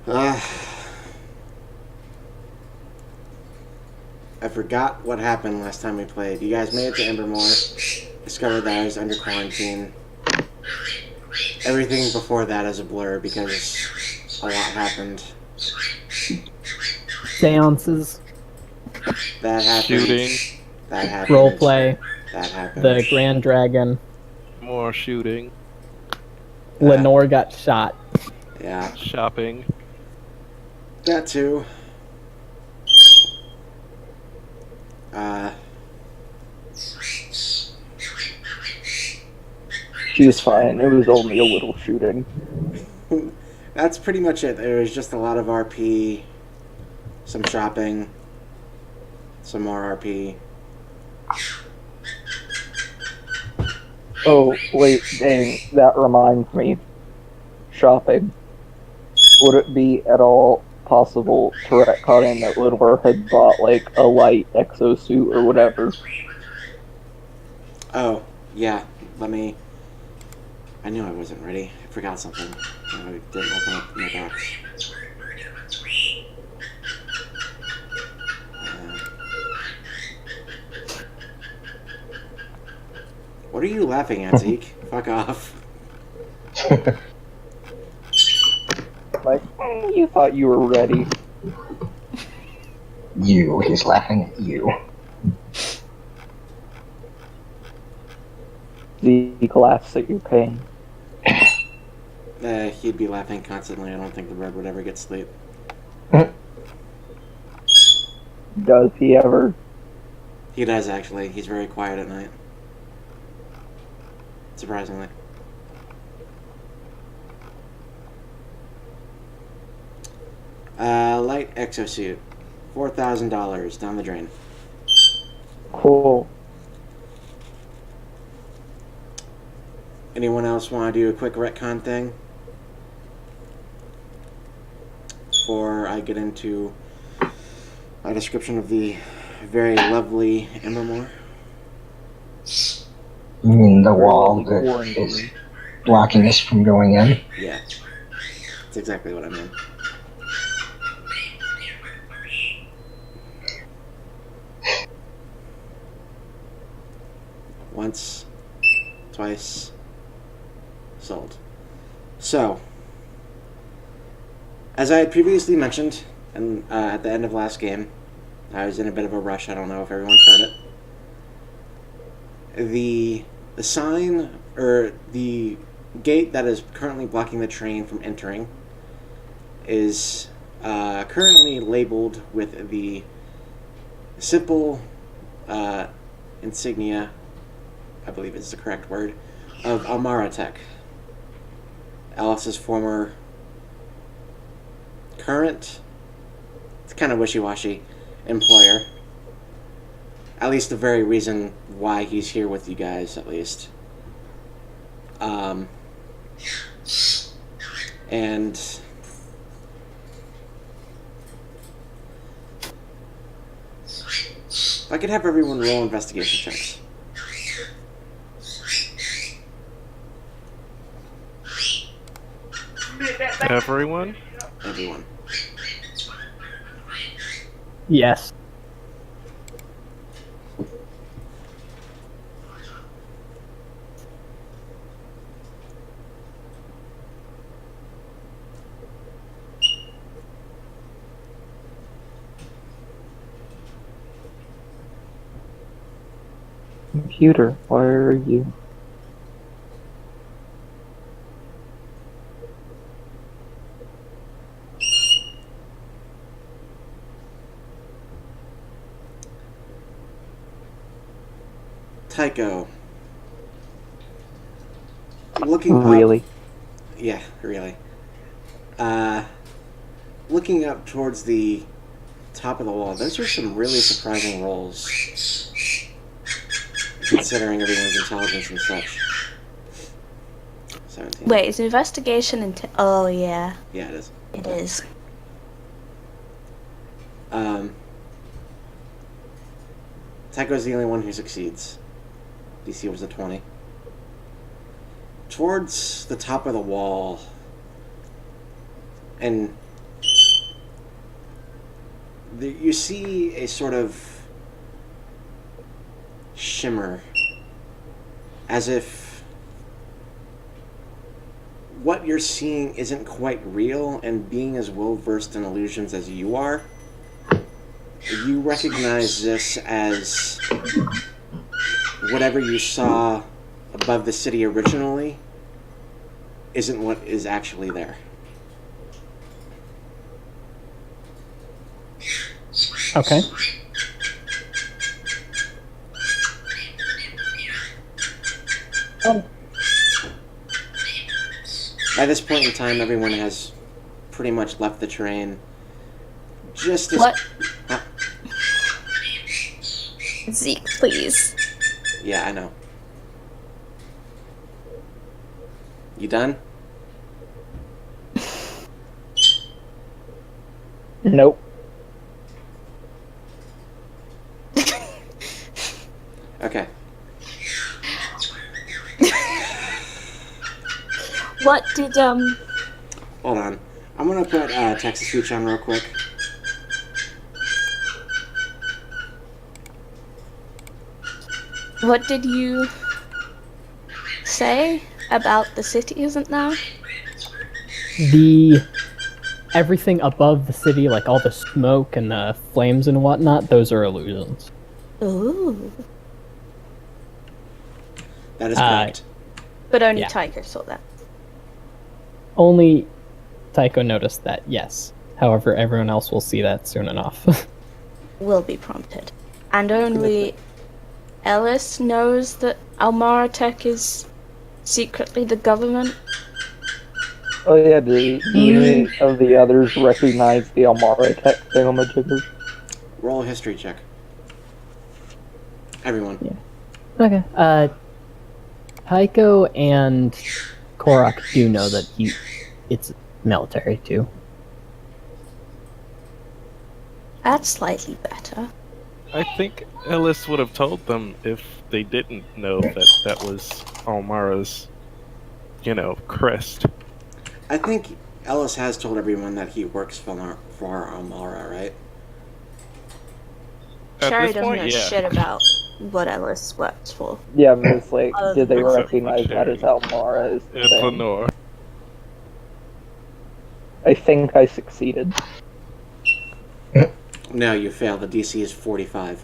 Uh, I forgot what happened last time we played. You guys made it to Embermore. Discovered that I was under quarantine. Everything before that is a blur because a lot happened. Seances, That happened. Shooting, That happened. roleplay, That happened. the Grand Dragon. more shooting, Lenore got shot. Yeah. shopping. That too. She was fine. It was only a little shooting. That's pretty much it. There was just a lot of RP, some shopping, some more RP. Oh, wait, dang, that reminds me. Shopping. Would it be at all possible to retcon in that Lenore had bought, like, a light exosuit or whatever? Oh, yeah. Let me... I knew I wasn't ready. I forgot something. I didn't open up my box. What are you laughing at, Zeke? Fuck off. Like, you thought you were ready. You. He's laughing at you. Zeke laughs at your pain. He'd be laughing constantly. I don't think the red would ever get sleep. Does he ever? He does, actually. He's very quiet at night. Surprisingly. Light exosuit. $4,000 down the drain. Cool. Anyone else want to do a quick retcon thing? Before I get into a description of the very lovely Embermore. You mean the wall that is blocking us from going in? Yeah. That's exactly what I mean. Once, twice, sold. So, as I had previously mentioned, and at the end of last game, I was in a bit of a rush. I don't know if everyone's heard it. The sign, or the gate that is currently blocking the train from entering is currently labeled with the simple insignia, I believe is the correct word, of Amaratech, Alice's former, current, it's kind of wishy-washy, employer. At least the very reason why he's here with you guys, at least. And if I could have everyone roll investigation checks. Everyone? Everyone. Yes. Computer, where are you? Tycho. Looking Really? up, yeah, really. Looking up towards the top of the wall, those are some really surprising rolls, considering everyone's intelligence and such. 17. Wait, is investigation into... Oh, yeah. Yeah, it is. It is. Tycho's the only one who succeeds. DC was a 20. Towards the top of the wall, and You see a sort of shimmer, as if what you're seeing isn't quite real, and being as well versed in illusions as you are, you recognize this as whatever you saw above the city originally isn't what is actually there. Okay. By this point in time, everyone has pretty much left the train. Just as... What? Huh? Zeke, please. Yeah, I know. You done? Nope. Okay. What did, Hold on. I'm gonna put Texas Speech on real quick. what did you say about the city isn't now? Everything above the city, like all the smoke and the flames and whatnot, those are illusions. Ooh. That is correct. But only Yeah. Tiger saw that. Only Tycho noticed that, yes. However, everyone else will see that soon enough. Will be prompted. And only Ellis knows that Almara Tech is secretly the government. Oh yeah, do any of the others recognize the Almara Tech thingamajigger? Roll a history check. Everyone. Yeah. Okay. Tycho and Korok do know that it's military too. That's slightly better. I think Ellis would have told them if they didn't know that that was Almara's, crest. I think Ellis has told everyone that he works for Almara, right? At Sherry this doesn't point, know yeah. shit about what Ellis works for. Yeah, but it's like, did they Except for recognize that as Almara? Is the And thing. Lenore. I think I succeeded. No, you failed. The DC is 45.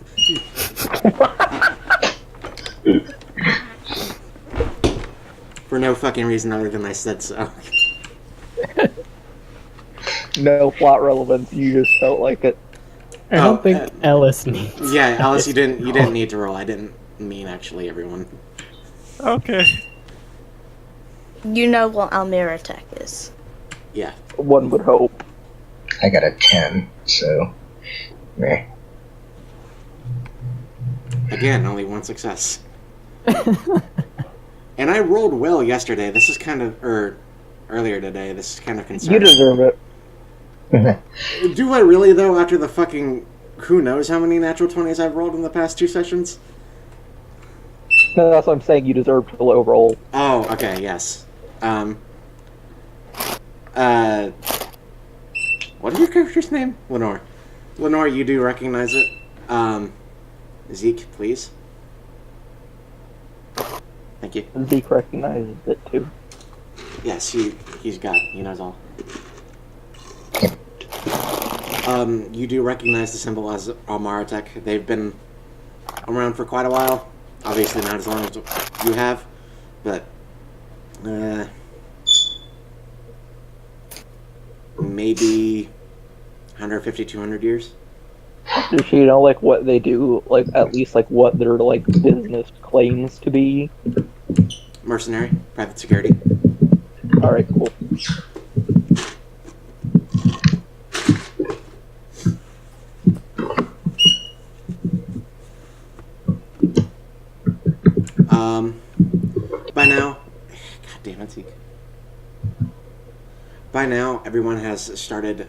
For no fucking reason other than I said so. No plot relevance, you just felt like it. I don't think Ellis needs. Yeah, Alice, you didn't need to roll. I didn't mean actually everyone. Okay. You know what Almira Tech is. Yeah. One would hope. I got a 10, so. Meh. Again, only one success. And I rolled well yesterday. This is kind of, earlier today. This is kind of You concerning. deserve it. Do I really though? After the fucking who knows how many natural 20s I've rolled in the past 2 sessions? No, that's what I'm saying. You deserve to low roll. Oh, okay, yes. What is your character's name? Lenore. Lenore, you do recognize it. Zeke, please. Thank you. Zeke recognizes it too. Yes, he's got, he knows all. You do recognize the symbol as Almara Tech. They've been around for quite a while. Obviously not as long as you have, but maybe 150, 200 years. Does she know like what they do? Like at least like what their like business claims to be? Mercenary, private security. All right, cool. By now, God damn it, Zeke. By now, everyone has started.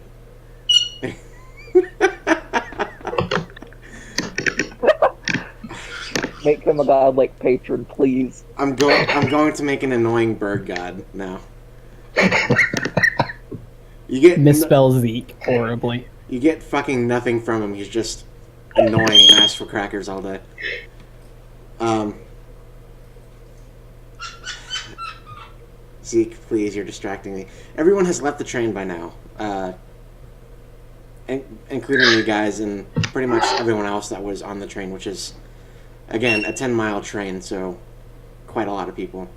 Make him a godlike patron, please. I'm going to make an annoying bird god now. You get Misspell Zeke horribly. You get fucking nothing from him. He's just annoying and asks for crackers all day. Zeke, please, you're distracting me. Everyone has left the train by now, including you guys and pretty much everyone else that was on the train, which is, again, a 10-mile train, so quite a lot of people.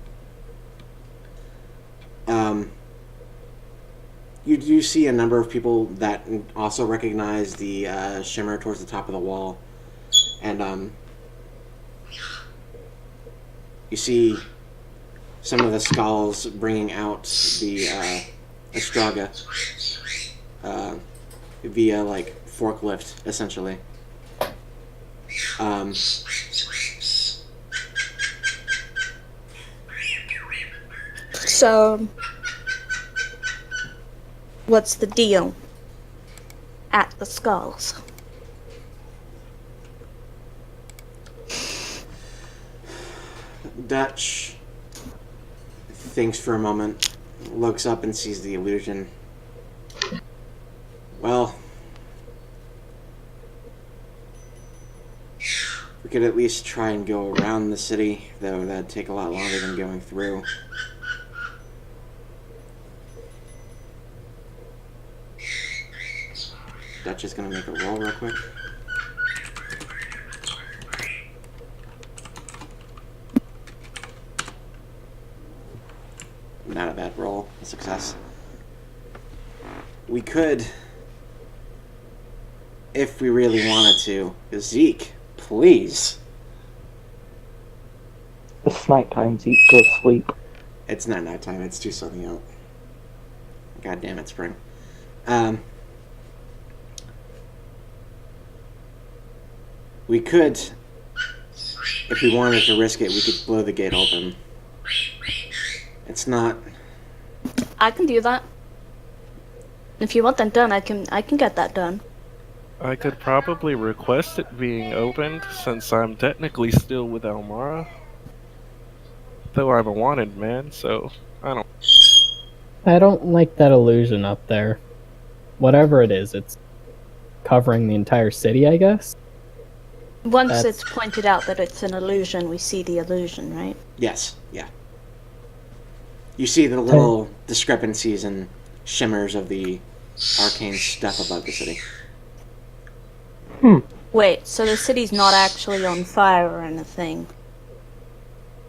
You do see a number of people that also recognize the shimmer towards the top of the wall, and you see some of the skulls bringing out the Astraga via like forklift, essentially. So, what's the deal at the skulls? Dutch thinks for a moment, looks up and sees the illusion. Well, we could at least try and go around the city, though that'd take a lot longer than going through. Dutch is gonna make a roll real quick. Not a bad roll. A success. We could, if we really wanted to. Zeke, please. It's nighttime, Zeke. Go to sleep. It's not nighttime. It's too sunny out. God damn it, spring. We could, if we wanted to risk it, we could blow the gate open. It's not. I can do that. If you want that done, I can get that done. I could probably request it being opened since I'm technically still with Elmara. Though I'm a wanted man, so I don't like that illusion up there. Whatever it is, it's covering the entire city, I guess? Once That's- it's pointed out that it's an illusion, we see the illusion, right? Yes, yeah. You see the little discrepancies and shimmers of the arcane stuff above the city. Wait, so the city's not actually on fire or anything?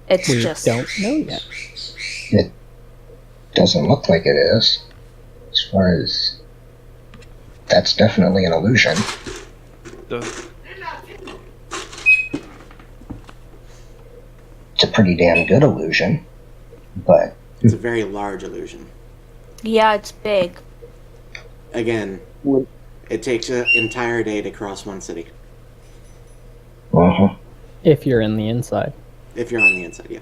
It's We just... don't know yet. It doesn't look like it is. As far as... That's definitely an illusion. does It's a pretty damn good illusion. But It's a very large illusion. Yeah, it's big. Again, Would- it takes an entire day to cross one city. If you're in the inside. If you're on the inside, yeah.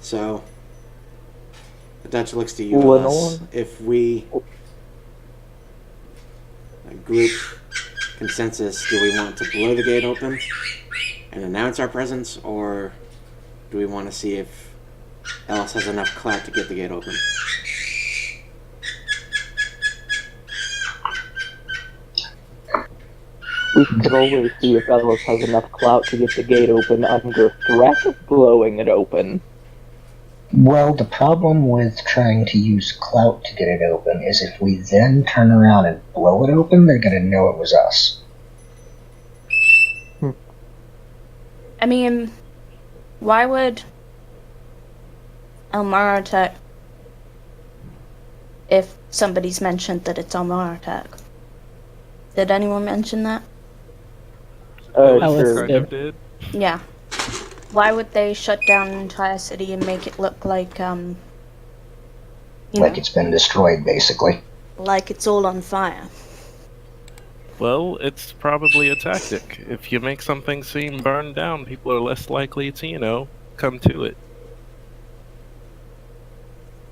So, the Dutch looks to you, Lenore? Ellis. If we group consensus, do we want to blow the gate open and announce our presence, or do we want to see if Ellis has enough clout to get the gate open? We could always see if Ellis has enough clout to get the gate open under threat of blowing it open. Well, the problem with trying to use clout to get it open is if we then turn around and blow it open, they're gonna know it was us. I mean, why would Elmara Tech, if somebody's mentioned that it's Elmara Tech? Did anyone mention that? Ellis Sure. kind of did. Yeah. Why would they shut down an entire city and make it look like, you Like know, it's been destroyed, basically. like it's all on fire? Well, it's probably a tactic. If you make something seem burned down, people are less likely to, come to it.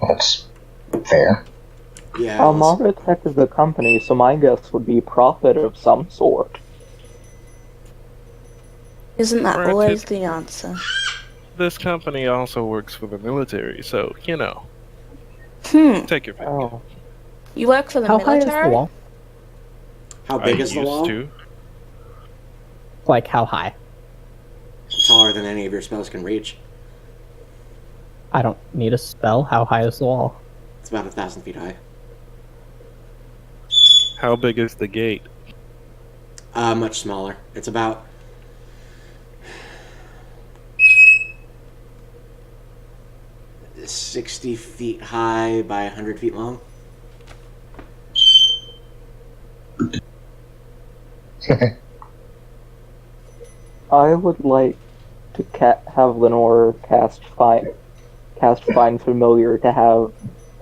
That's fair. Yeah, Ellis. Elmara Tech is a company, so my guess would be profit of some sort. Isn't that Granted. always the answer? this company also works for the military, so, you know, take your pick. Oh, You work for the How high military? is the wall? How big I is the used wall? to. Like, how high? Taller than any of your spells can reach. I don't need a spell. How high is the wall? It's about 1,000 feet high. How big is the gate? Much smaller. It's about 60 feet high by 100 feet long. I would like to have Lenore cast Find Familiar to have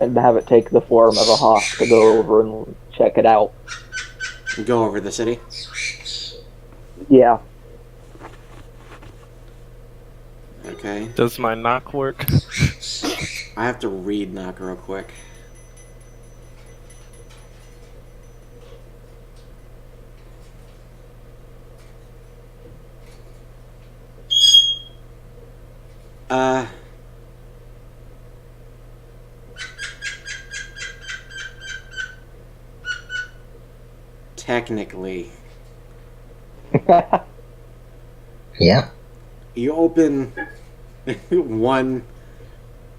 it take the form of a hawk to go over and check it out. Go over the city. Yeah. Okay. Does my knock work? I have to read knock real quick. Uh, technically, Yeah. you open one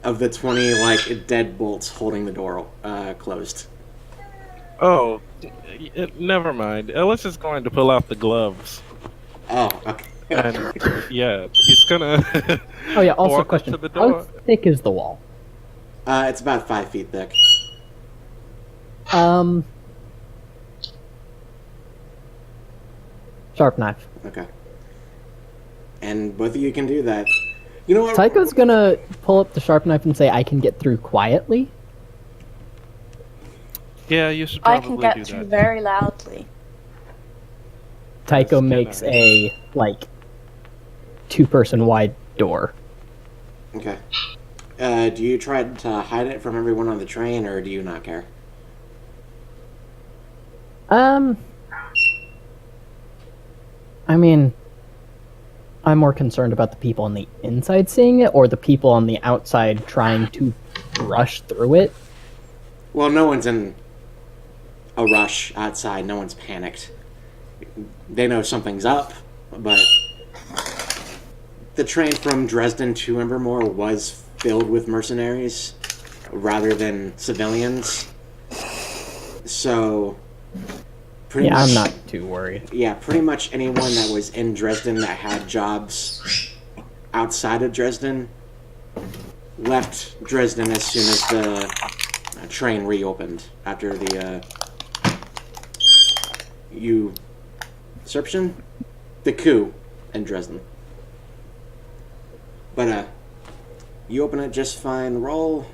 of the 20 like deadbolts holding the door closed. Oh, never mind. Ellis is going to pull out the gloves. Oh, okay. And, yeah, he's gonna Oh yeah. Also, walk up question: to the how door. thick is the wall? It's about 5 feet thick. Sharp knife. Okay. And both of you can do that. You know what? Tycho's gonna pull up the sharp knife and say, "I can get through quietly." Yeah, you should I probably can get do through that. very loudly. Tycho That's makes kinda- a like 2-person wide door. Okay. Do you try to hide it from everyone on the train, or do you not care? I mean, I'm more concerned about the people on the inside seeing it, or the people on the outside trying to rush through it. Well, no one's in a rush outside. No one's panicked. They know something's up, but the train from Dresden to Embermore was filled with mercenaries rather than civilians. So, pretty Yeah, much, I'm not too worried. Yeah, pretty much anyone that was in Dresden that had jobs outside of Dresden left Dresden as soon as the train reopened after the usurpation, the coup in Dresden. But you open it just fine. Roll.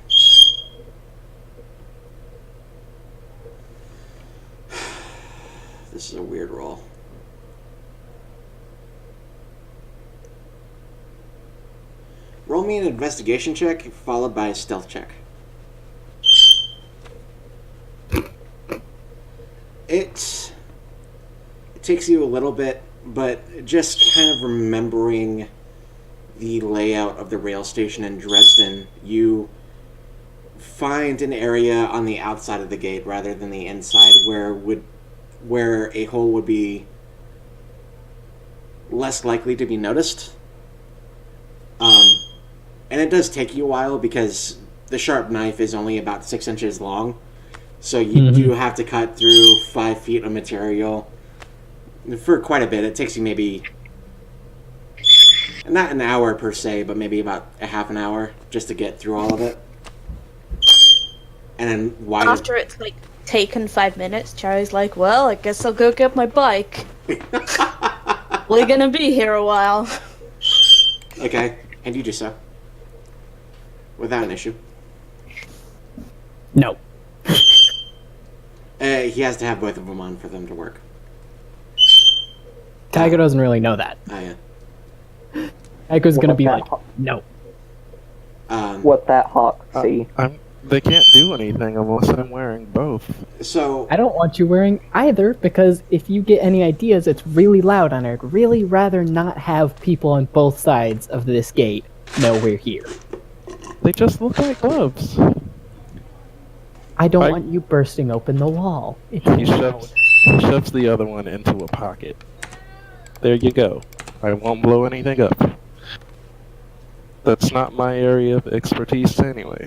This is a weird roll. Roll me an investigation check, followed by a stealth check. It takes you a little bit, but just kind of remembering the layout of the rail station in Dresden, you find an area on the outside of the gate rather than the inside where a hole would be less likely to be noticed. And it does take you a while because the sharp knife is only about 6 inches long. So you do have to cut through 5 feet of material for quite a bit. It takes you maybe, not an hour per se, but maybe about a half an hour just to get through all of it. And then why? After it's like taken 5 minutes, Cherry's like, "Well, I guess I'll go get my bike. We're gonna be here a while." Okay, and you do so without an issue. No. He has to have both of them on for them to work. Tycho doesn't really know that. Oh yeah. Tycho's gonna be that like, ho- no. what that hawk see. They can't do anything unless I'm wearing both. So I don't want you wearing either, because if you get any ideas, it's really loud, and I'd really rather not have people on both sides of this gate know we're here. They just look like gloves. I don't I- want you bursting open the wall. It's He loud. shoves the other one into a pocket. There you go. I won't blow anything up. That's not my area of expertise anyway.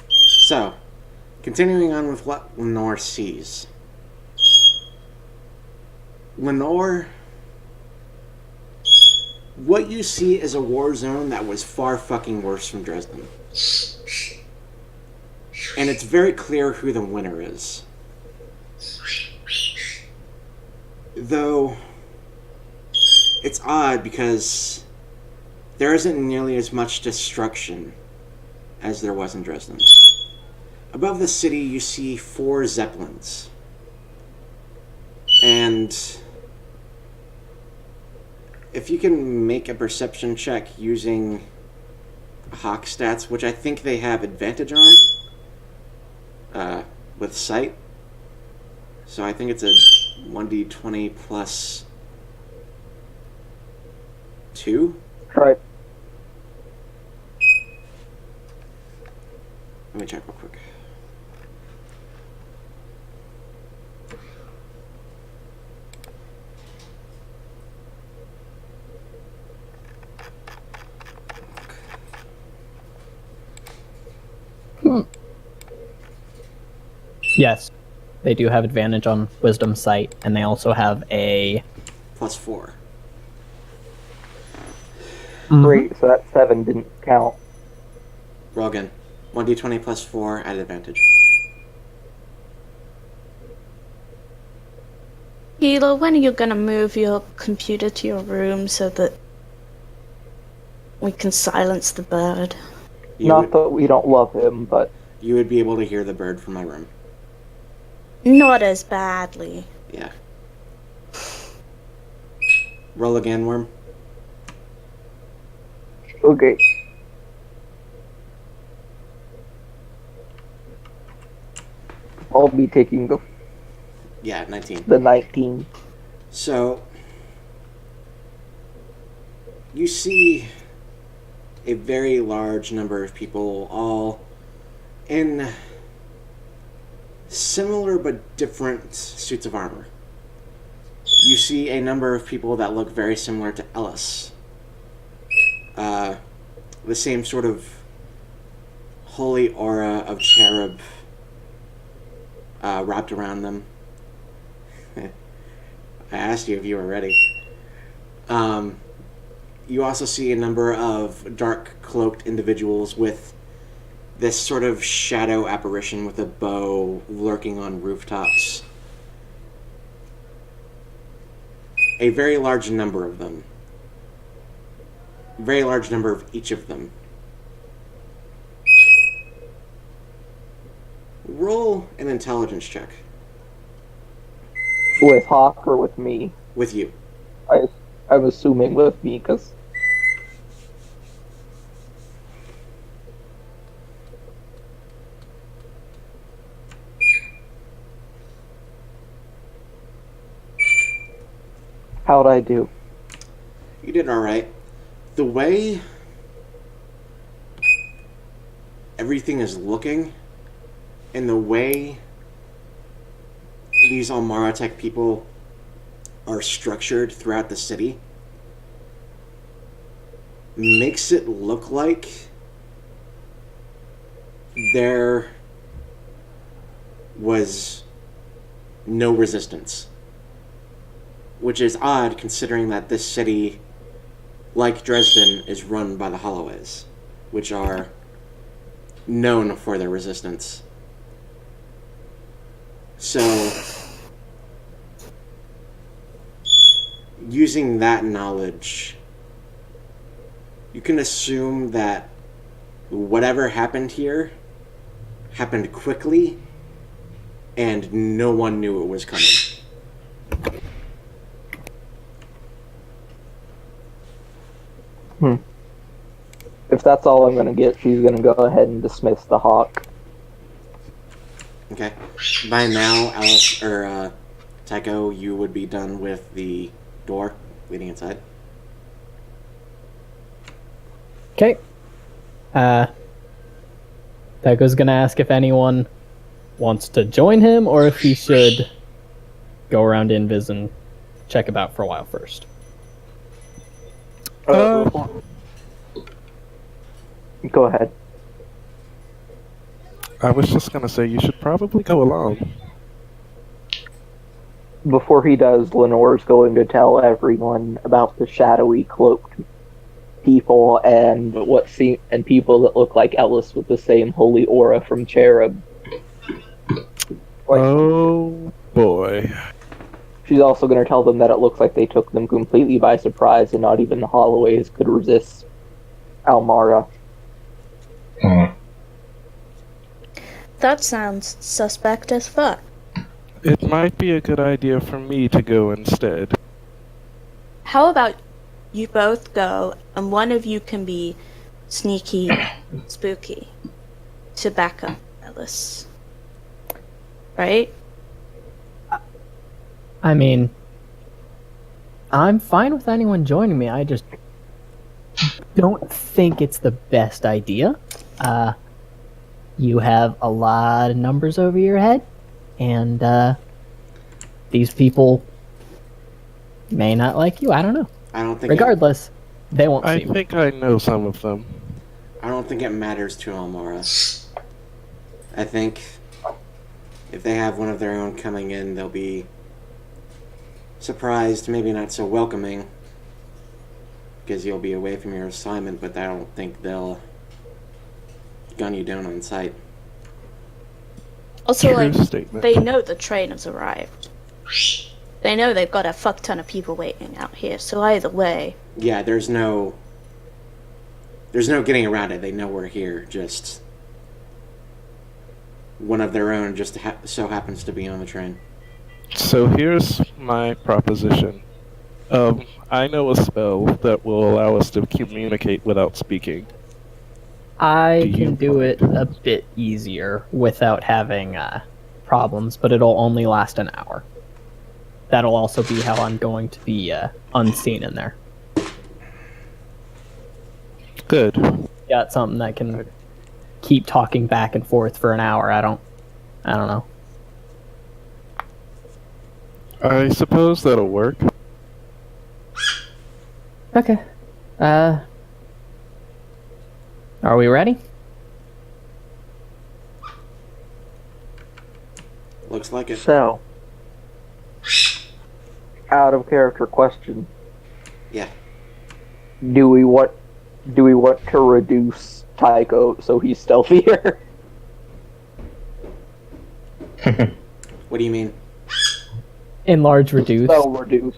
So, continuing on with what Lenore sees. Lenore, what you see is a war zone that was far fucking worse from Dresden. And it's very clear who the winner is. Though, it's odd because there isn't nearly as much destruction as there was in Dresden. Above the city, you see 4 Zeppelins. And if you can make a perception check using Hawk stats, which I think they have advantage on, with sight. So I think it's a 1d20 plus 2. Right. Let me check real quick. Yes, they do have advantage on wisdom sight, and they also have a Plus 4. Great, so that 7 didn't count. Roll again. 1d20 plus 4 at advantage. Hilo, when are you gonna move your computer to your room so that we can silence the bird? You Not would, that we don't love him, but you would be able to hear the bird from my room. Not as badly. Yeah. Roll again, Worm. okay. I'll be taking Yeah, 19. the 19. So, you see a very large number of people, all in similar but different suits of armor. You see a number of people that look very similar to Ellis. The same sort of holy aura of cherub wrapped around them. I asked you if you were ready. You also see a number of dark cloaked individuals with this sort of shadow apparition with a bow lurking on rooftops. A very large number of them. Very large number of each of them. Roll an intelligence check With Hawk or with me? with you. I'm assuming with me, because how'd I do? You did alright. The way everything is looking and the way these Almaratech people are structured throughout the city makes it look like there was no resistance. Which is odd considering that this city, like Dresden, is run by the Holloways, which are known for their resistance. So, using that knowledge, you can assume that whatever happened here happened quickly and no one knew it was coming. If that's all I'm gonna get, she's gonna go ahead and dismiss the Hawk. Okay. By now, Alice or Tycho, you would be done with the door leading inside. Okay. Tycho's gonna ask if anyone wants to join him or if he should go around Invis and check about for a while first. Go ahead. I was just gonna say you should probably go along. Before he does, Lenore's going to tell everyone about the shadowy cloaked people and and people that look like Ellis with the same holy aura from Cherub. Oh boy. She's also going to tell them that it looks like they took them completely by surprise and not even the Holloways could resist Almara. That sounds suspect as fuck. It might be a good idea for me to go instead. How about you both go and one of you can be sneaky, spooky to back up Ellis? Right? I mean, I'm fine with anyone joining me. I just don't think it's the best idea. You have a lot of numbers over your head, and these people may not like you. I don't know. I don't think. Regardless, they won't I see me. think I know some of them. I don't think it matters to Almara. I think if they have one of their own coming in, they'll be surprised, maybe not so welcoming, because you'll be away from your assignment, but I don't think they'll gun you down on sight. Also, True like, statement. they know the train has arrived. They know they've got a fuck ton of people waiting out here, so either way. Yeah, there's no getting around it. They know we're here, just one of their own just so happens to be on the train. So here's my proposition. I know a spell that will allow us to communicate without speaking. I Do you can do it want a bit easier without having problems, but it'll only last an hour. That'll also be how I'm going to be unseen in there. Good. Got something that can keep talking back and forth for an hour. I don't know. I suppose that'll work. Okay. Are we ready? Looks like it. So, out of character question. Yeah. Do we want to reduce Tycho so he's stealthier? What do you mean? Enlarge, reduce. Spell reduce.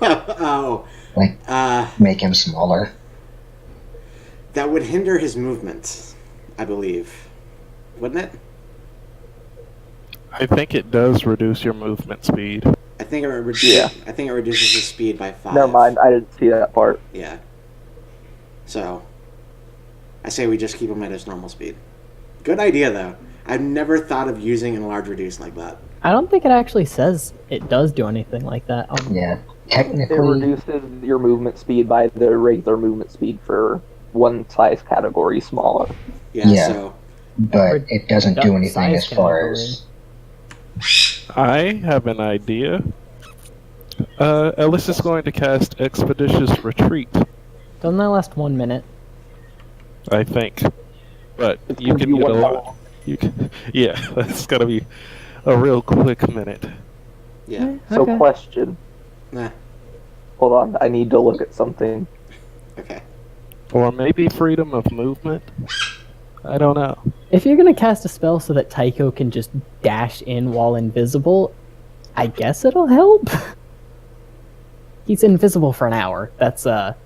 Oh. Like, make him smaller. That would hinder his movement, I believe. Wouldn't it? I think it does reduce your movement speed. I think it I think it reduces his speed by 5. Never mind, I didn't see that part. Yeah. So, I say we just keep him at his normal speed. Good idea, though. I've never thought of using enlarge reduce like that. I don't think it actually says it does do anything like that. Yeah, It technically, reduces your movement speed by the regular movement speed for one size category smaller. Yeah. So but it doesn't do Duck anything size as far as. I have an idea. Ellis is going to cast Expeditious Retreat, Doesn't that last 1 minute? I think. But It's you gonna can be get a one lot. hour. You can, yeah, that's gotta be a real quick minute. yeah. So Okay. question. Nah. Hold on, I need to look at something. Okay. Or maybe freedom of movement. I don't know. If you're gonna cast a spell so that Tycho can just dash in while invisible, I guess it'll help. He's invisible for an hour. That's how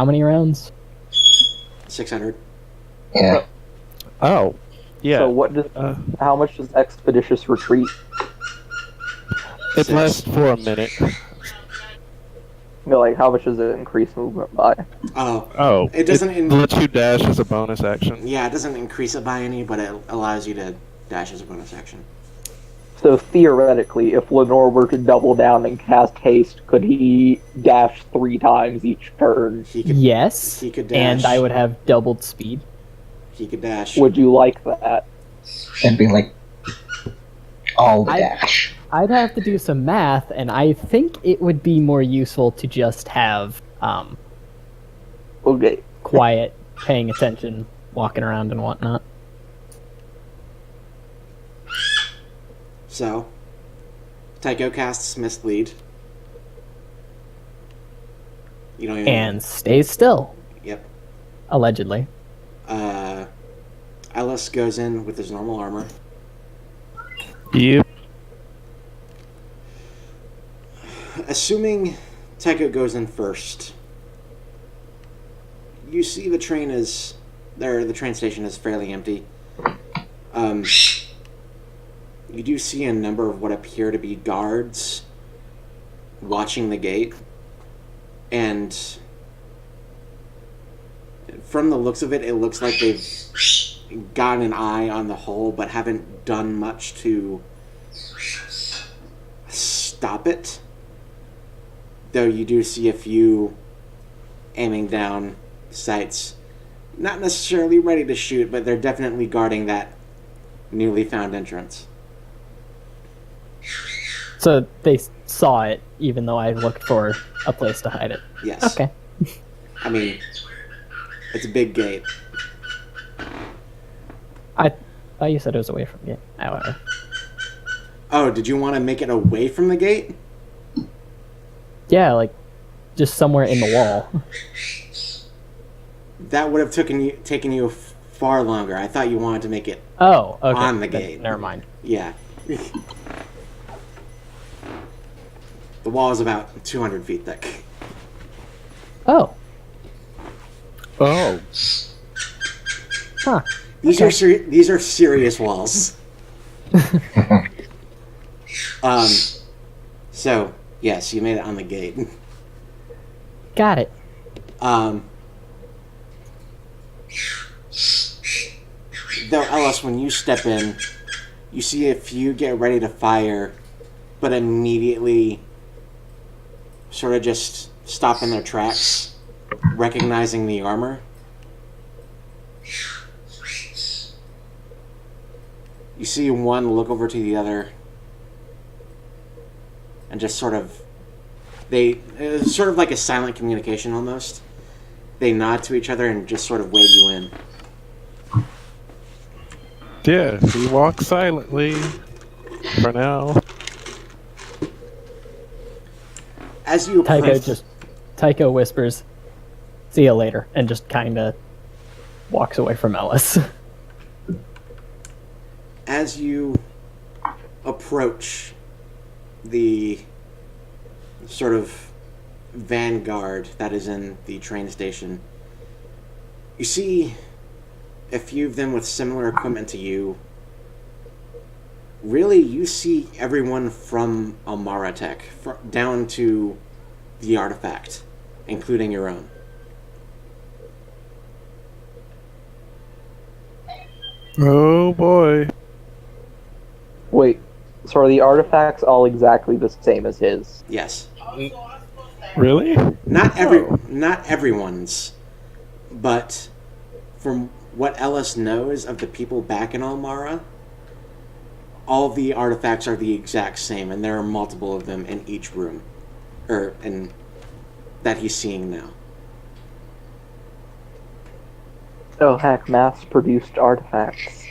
many rounds? 600. Yeah, Oh, yeah. So what does? How much does Expeditious Retreat? It 6. lasts for a minute. Like how much does it increase movement by? Oh. Oh, It doesn't It lets you dash as a bonus action. Yeah, it doesn't increase it by any, but it allows you to dash as a bonus action. So theoretically, if Lenore were to double down and cast haste, could he dash 3 times each turn? He could. Yes, He could dash. and I would have doubled speed. He could dash. Would you like that? That'd be like all the I- dash. I'd have to do some math, and I think it would be more useful to just have Okay. quiet, paying attention, walking around and whatnot. So, Tycho casts Mislead. You don't even. And stays still, Yep. allegedly. Ellis goes in with his normal armor. Yep. Assuming Tycho goes in first, you see the train is there. The train station is fairly empty. You do see a number of what appear to be guards watching the gate, and from the looks of it, it looks like they've got an eye on the hole, but haven't done much to stop it. Though you do see a few aiming down sights. Not necessarily ready to shoot, but they're definitely guarding that newly found entrance. So they saw it, even though I looked for a place to hide it. Yes. Okay. I mean, it's a big gate. I thought you said it was away from it. However. Oh, did you want to make it away from the gate? Yeah, like, just somewhere in the wall. That would have taken you far longer. I thought you wanted to make it. Oh, okay. On the Then gate. Never mind. Yeah. The wall is about 200 feet thick. Oh, Oh. huh. These are these are serious walls. So yes, you made it on the gate. Got it. Though Ellis, when you step in, you see a few get ready to fire, but immediately sort of just stop in their tracks, recognizing the armor. You see one look over to the other and just sort of it's sort of like a silent communication almost. They nod to each other and just sort of wave you in. Yeah, we walk silently. For now. As you approach, Tycho whispers, "See you later," and just kind of walks away from Ellis. as you approach the sort of vanguard that is in the train station, you see a few of them with similar equipment to you. Really, you see everyone from Amara Tech, down to the artifact, including your own. Oh boy. Wait, so are the artifacts all exactly the same as his? Yes. Really? Not everyone's, but from what Ellis knows of the people back in Almara, all the artifacts are the exact same, and there are multiple of them in each room, and that he's seeing now. Oh heck, mass-produced artifacts.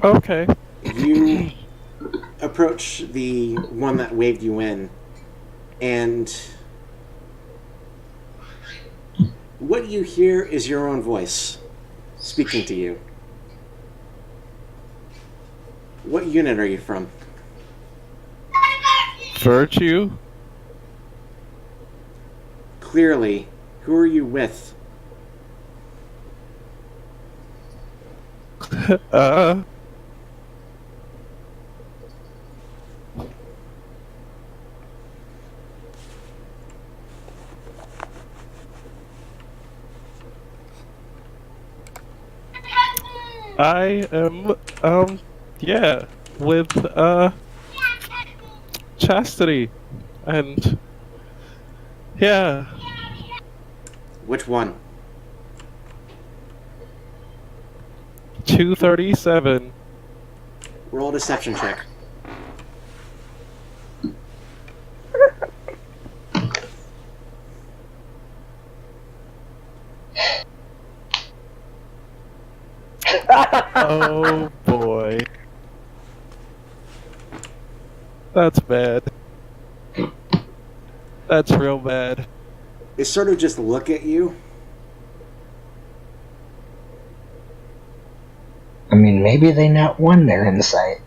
Okay. You approach the one that waved you in, and what you hear is your own voice speaking to you. What unit are you from? Virtue? Clearly, who are you with? I am, yeah, with, Chastity. And, yeah, Which one? 237. Roll a deception check. Oh boy. That's bad. That's real bad. They sort of just look at you. I mean, maybe they not won their insight.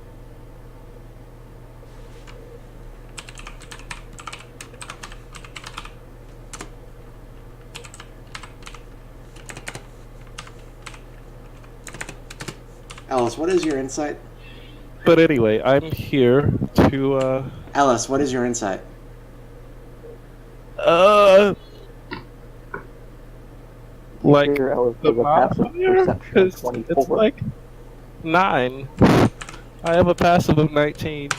Ellis, what is your insight? But anyway, I'm here to, Ellis, what is your insight? like, Here, Ellis the has a passive modifier? perception of 'Cause 24. it's like 9. I have a passive of 19.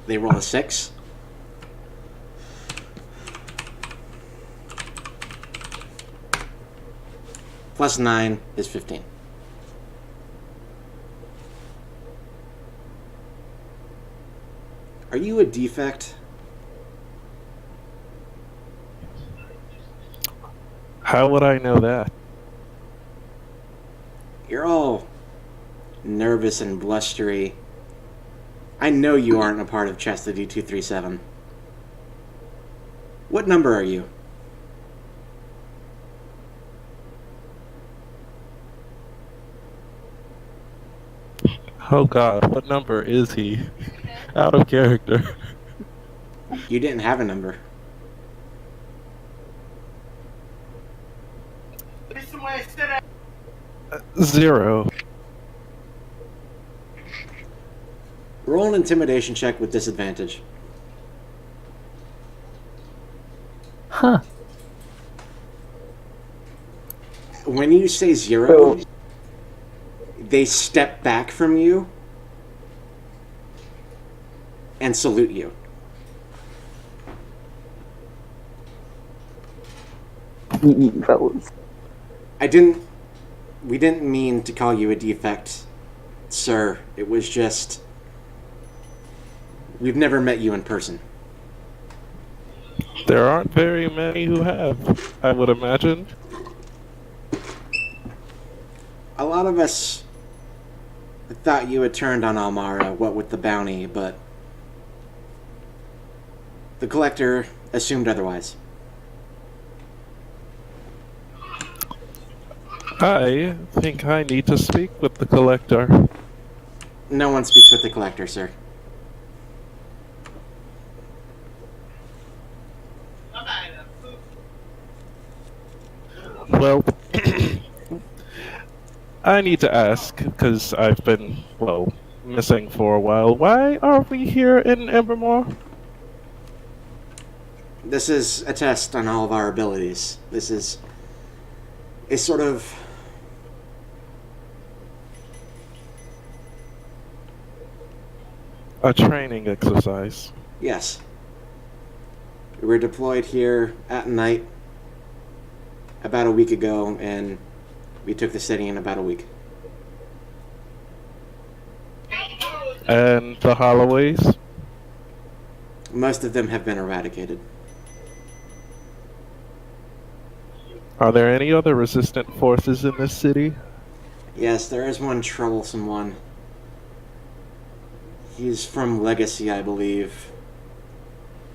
They roll a 6. Plus 9 is 15. Are you a defect? How would I know that? You're all nervous and blustery. I know you aren't a part of Chastity 237. What number are you? Oh god, what number is he? Out of character. You didn't have a number. Zero. Roll an intimidation check with disadvantage. Huh. When you say 0, they step back from you and salute you. Fellas. We didn't mean to call you a defect, sir. It was just, we've never met you in person. There aren't very many who have, I would imagine. A lot of us thought you had turned on Almara, what with the bounty, but the collector assumed otherwise. I think I need to speak with the collector. No one speaks with the collector, sir. Well, I need to ask, because I've been, well, missing for a while. Why are we here in Embermore? This is a test on all of our abilities. This is a sort of A training exercise. yes. We were deployed here at night about a week ago, and we took the city in about a week. And the Holloways? Most of them have been eradicated. Are there any other resistant forces in this city? Yes, there is one troublesome one. He's from Legacy, I believe.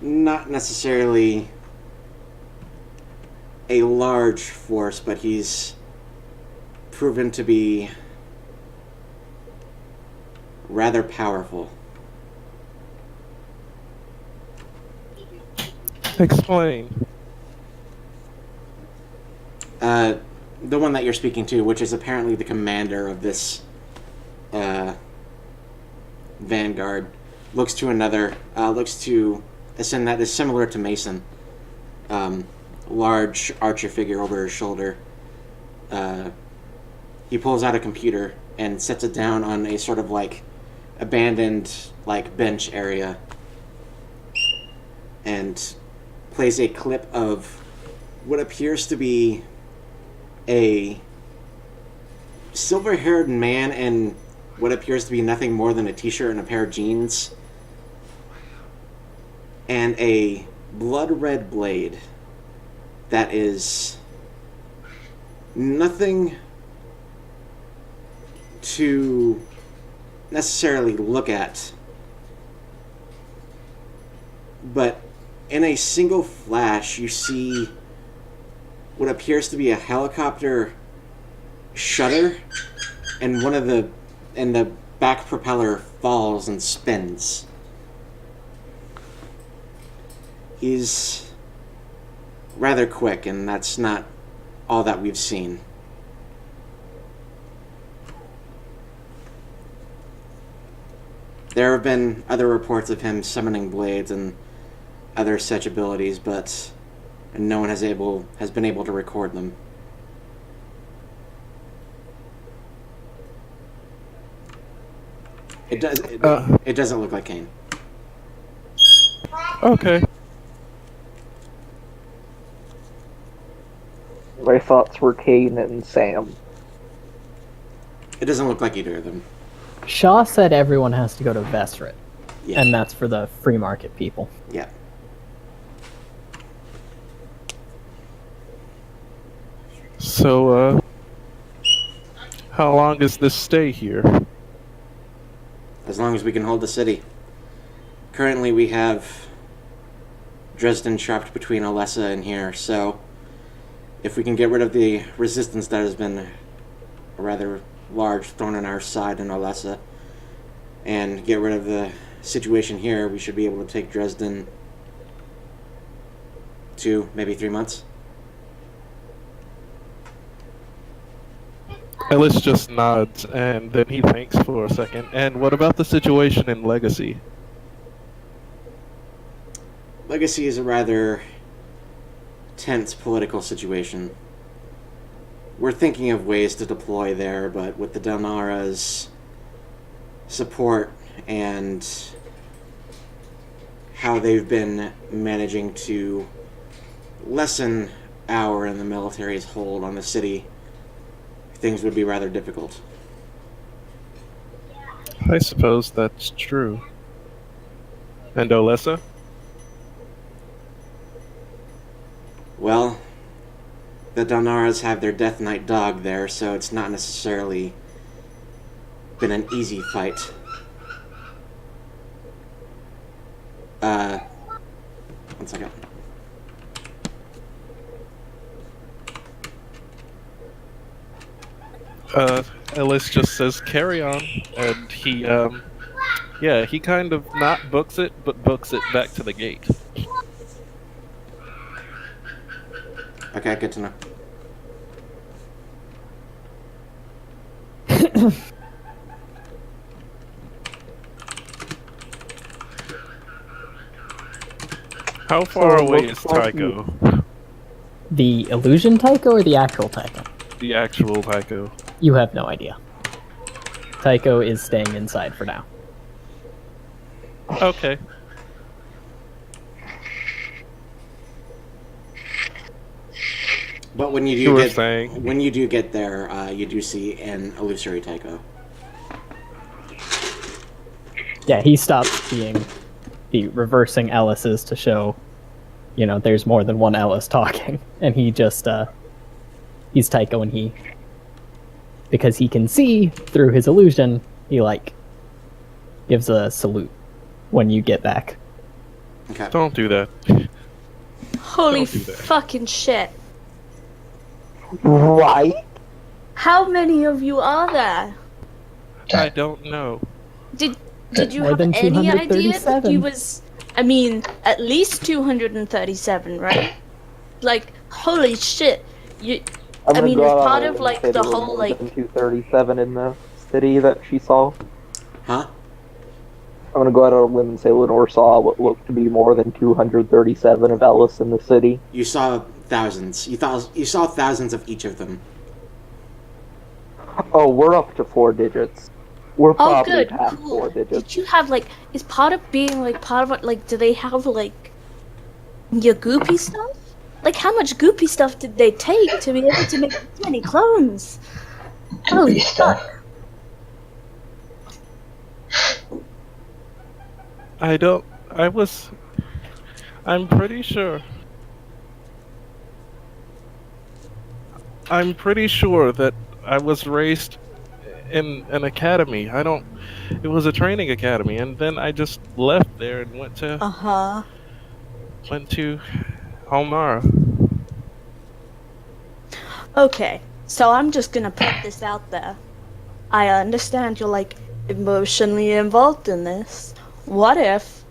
Not necessarily a large force, but he's proven to be rather powerful. Explain. The one that you're speaking to, which is apparently the commander of this vanguard, looks to a sin that is similar to Mason. Large archer figure over his shoulder. he pulls out a computer and sets it down on a sort of like abandoned like bench area and plays a clip of what appears to be a silver-haired man in what appears to be nothing more than a t-shirt and a pair of jeans and a blood-red blade that is nothing to necessarily look at, but in a single flash you see what appears to be a helicopter shutter, and the back propeller falls and spins. He's rather quick, and that's not all that we've seen. There have been other reports of him summoning blades and other such abilities, but no one has been able to record them. It doesn't look like Kane. Okay. My thoughts were Kane and Sam. It doesn't look like either of them. Shaw said everyone has to go to Vestrit, Yeah. and that's for the free market people. Yeah. So, how long is this stay here? As long as we can hold the city. Currently we have Dresden trapped between Alessa and here, so if we can get rid of the resistance that has been a rather large thorn in our side in Alessa and get rid of the situation here, we should be able to take Dresden 2, maybe 3 months. Ellis just nods, and then he thinks for a second. And what about the situation in Legacy? Legacy is a rather tense political situation. We're thinking of ways to deploy there, but with the Dalnara's support and how they've been managing to lessen our and the military's hold on the city, things would be rather difficult. I suppose that's true. And Olessa? Well, the Dalnaras have their Death Knight dog there, so it's not necessarily been an easy fight. One second. Ellis just says carry on, and he he kind of not books it, but books it back to the gate. Okay, good to know. How far So, away what is part Tycho? The illusion Tycho or the actual Tycho? The actual Tycho. You have no idea. Tycho is staying inside for now. Okay. But when you You do were get saying? when you do get there, you do see an illusory Tycho. Yeah, he stops being the reversing Ellis's to show, there's more than one Ellis talking. And he just, he's Tycho, and he, because he can see through his illusion, he, gives a salute when you get back. Okay. Don't do that. Holy Don't do that. fucking shit. Right? How many of you are there? I don't know. Did you More have than any idea that 237. you was... I mean, at least 237, right? Holy shit. I'm gonna mean, go it's out on part a of, limb and say the there were whole, more than 237 in the city that she saw. Huh? I'm gonna go out on a limb and say Lenore saw what looked to be more than 237 of Ellis in the city. You saw thousands. You saw thousands of each of them. Oh, we're up to 4 digits. We're Oh, probably good. past Cool. 4 digits. Did you have like? Is part of being like part of it? Like, do they have like your goopy stuff? Like, how much goopy stuff did they take to be able to make this many clones? Holy Goopy stuff. I'm pretty sure. I'm pretty sure that I was raised in an academy. It was a training academy, and then I just left there and went to Halmara. Okay, so I'm just gonna put this out there. I understand you're like emotionally involved in this. What if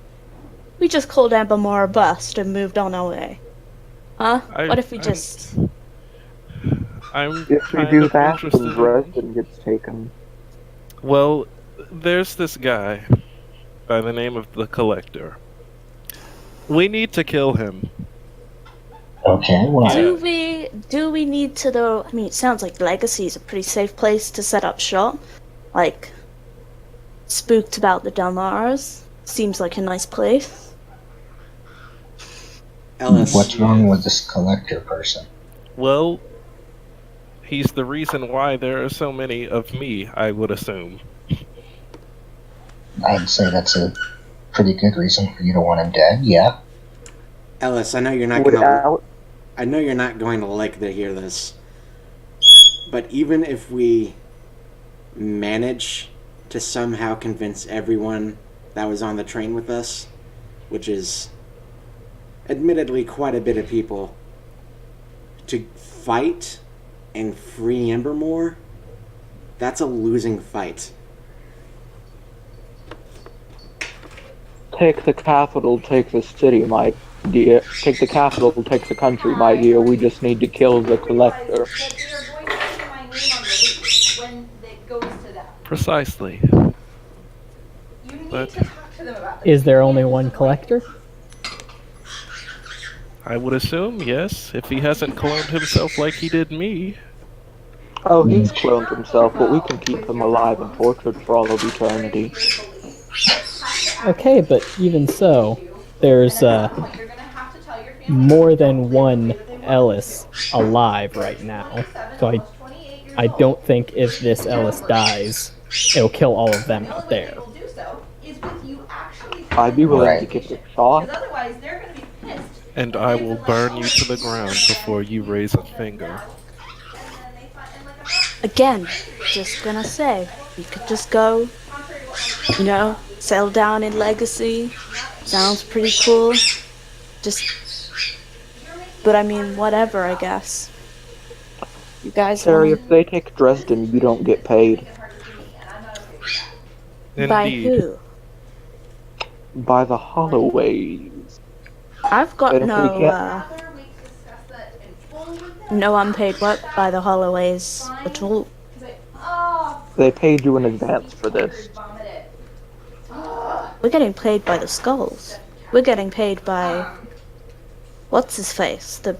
we just called Ambermore a bust and moved on our way? Huh? What if we just... I'm If we kind do of that, interested then in- Dresden gets taken. Well, there's this guy by the name of the Collector. We need to kill him. Okay, well, Do we need to though? I mean, it sounds like Legacy is a pretty safe place to set up shop. Like, spooked about the Delmaras. Seems like a nice place. Ellis, what's wrong with this collector person? Well, he's the reason why there are so many of me, I would assume. I'd say that's a pretty good reason for you to want him dead, yeah. Ellis, I know you're not Would gonna. Al- I know you're not going to like to hear this, but even if we manage to somehow convince everyone that was on the train with us, which is admittedly quite a bit of people, to fight and free Embermore, that's a losing fight. Take the capital, take the city, my dear. Take the capital, take the country, my dear. We just need to kill the collector. But they are going to see my name on the lease when it goes to them. Precisely. You need But- to talk to them about this. Is there only one collector? I would assume, yes, if he hasn't cloned himself like he did me. Oh, he's cloned himself, but we can keep him alive and tortured for all of eternity. Okay, but even so, there's You're gonna have to tell your family. more than one Ellis alive right now. So I don't think if this Ellis dies, it'll kill all of them out there. Will do so is with you actually. I'd be willing to Right. give it a shot. Because otherwise, they're gonna be pissed. And I will burn you to the ground before you raise a finger. And then they find, and like, I'm not Again, just gonna say, we could just go, you know, settle down in Legacy. Sounds pretty cool. Just, but I mean, whatever, I guess. You guys Terry, want if they take Dresden, you don't get paid. by Indeed. who? By the Holloways. I've got And if we no, get- we discuss that in full with them. no unpaid work by the Holloways at all. He's like, oh, They paid you in advance for this. vomit it. We're getting paid by the Skulls. We're getting paid by, what's his face? The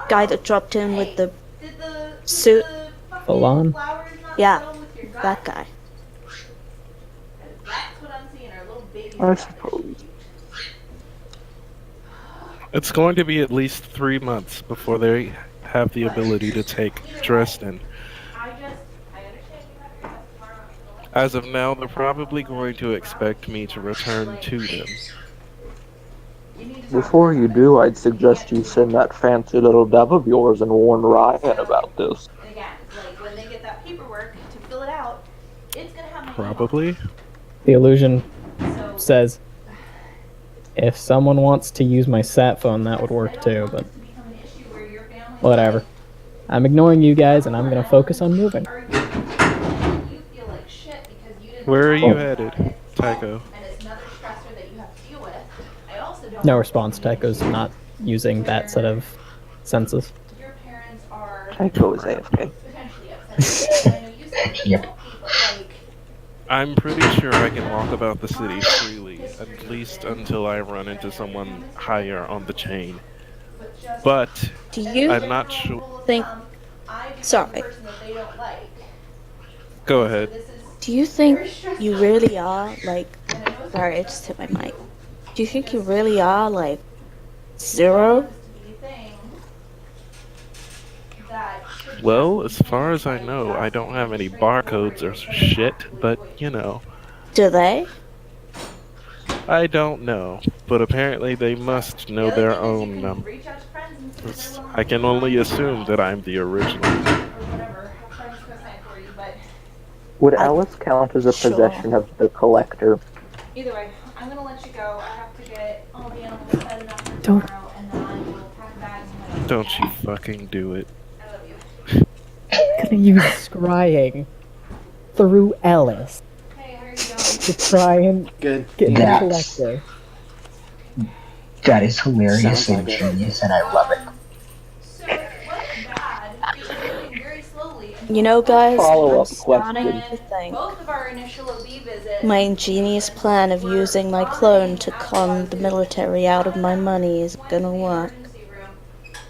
guy that dropped in with the Did the suit. Falon? flowers not Yeah, settle with your gut? that guy. That's what I'm seeing. Our little baby. I suppose. It's going to be at least 3 months before they have the ability to take Dresden. I understand you have your test tomorrow. As of now, they're probably going to expect me to return to them. Before you do, I'd suggest you send that fancy little dev of yours and warn Ryan about this. And again, like when they get that paperwork to fill it out, it's gonna have my name on it. Probably. The illusion So says, if someone wants to use my sat phone, that would work too, but to become an issue where your family whatever. I'm ignoring you guys and I'm gonna focus on moving. argues and you feel like shit because you didn't Where are you know headed, about it. Tycho? And it's another stressor that you have to deal with. I also don't No response, Tycho's not using that set of senses. your parents are Tycho is AFK. potentially upset. I know you said it Yep. won't be, but like I'm pretty sure I can walk about the city freely, at least until I run into someone higher on the chain. But Do you I'm not sure. rule of Think- thumb, I become Sorry. the person that they don't like. Go ahead. This is Do you think you really are like? Sorry, I just hit my mic. Do you think you really are like 0? to be a thing that should Well, as far as I know, I don't have any barcodes or shit, but you know, Do they? I don't know. But apparently they must know their own reach out to friends and see if numbers. they're willing I can only assume that I'm the original. or whatever. Have friends go sign for you, but Would Alice count as a Sure. possession of the collector? either way, I'm gonna let you go. I have to get all the animals fed enough for Don't- tomorrow, and then I will pack a bag and head out. Don't you fucking do it. I love you. Gonna use scrying through Ellis Hey, how are you doing? to try and Good. get the That's- collector. That is hilarious Sounds and like it. genius, and I love it. So it wasn't bad. It was moving very slowly. You know, guys, Follow-up I'm starting question. to think Both of our initial OB visits. my ingenious plan of using my clone to con the military out of my money is gonna work.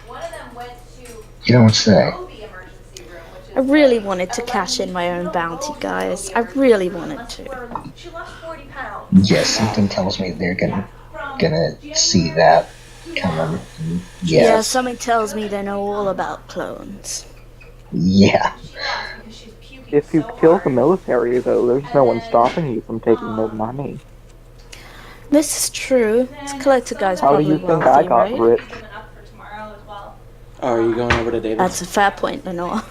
One of them went to You don't say. OB emergency room, which is I really wanted to cash in my own bounty, guys. I really wanted to. She lost 40 pounds. Yes, something tells me they're gonna From see that coming. Yeah, Yes. something tells me they know all about clones. Yeah. She lost because she's puking If you so kill hard. the military, though, there's no one stopping you from taking their money. This is true. This collector guy's How do probably you think I wealthy, got right? rich? Given up for tomorrow as well. Oh, are you going over to David? That's a fair point, Lenore.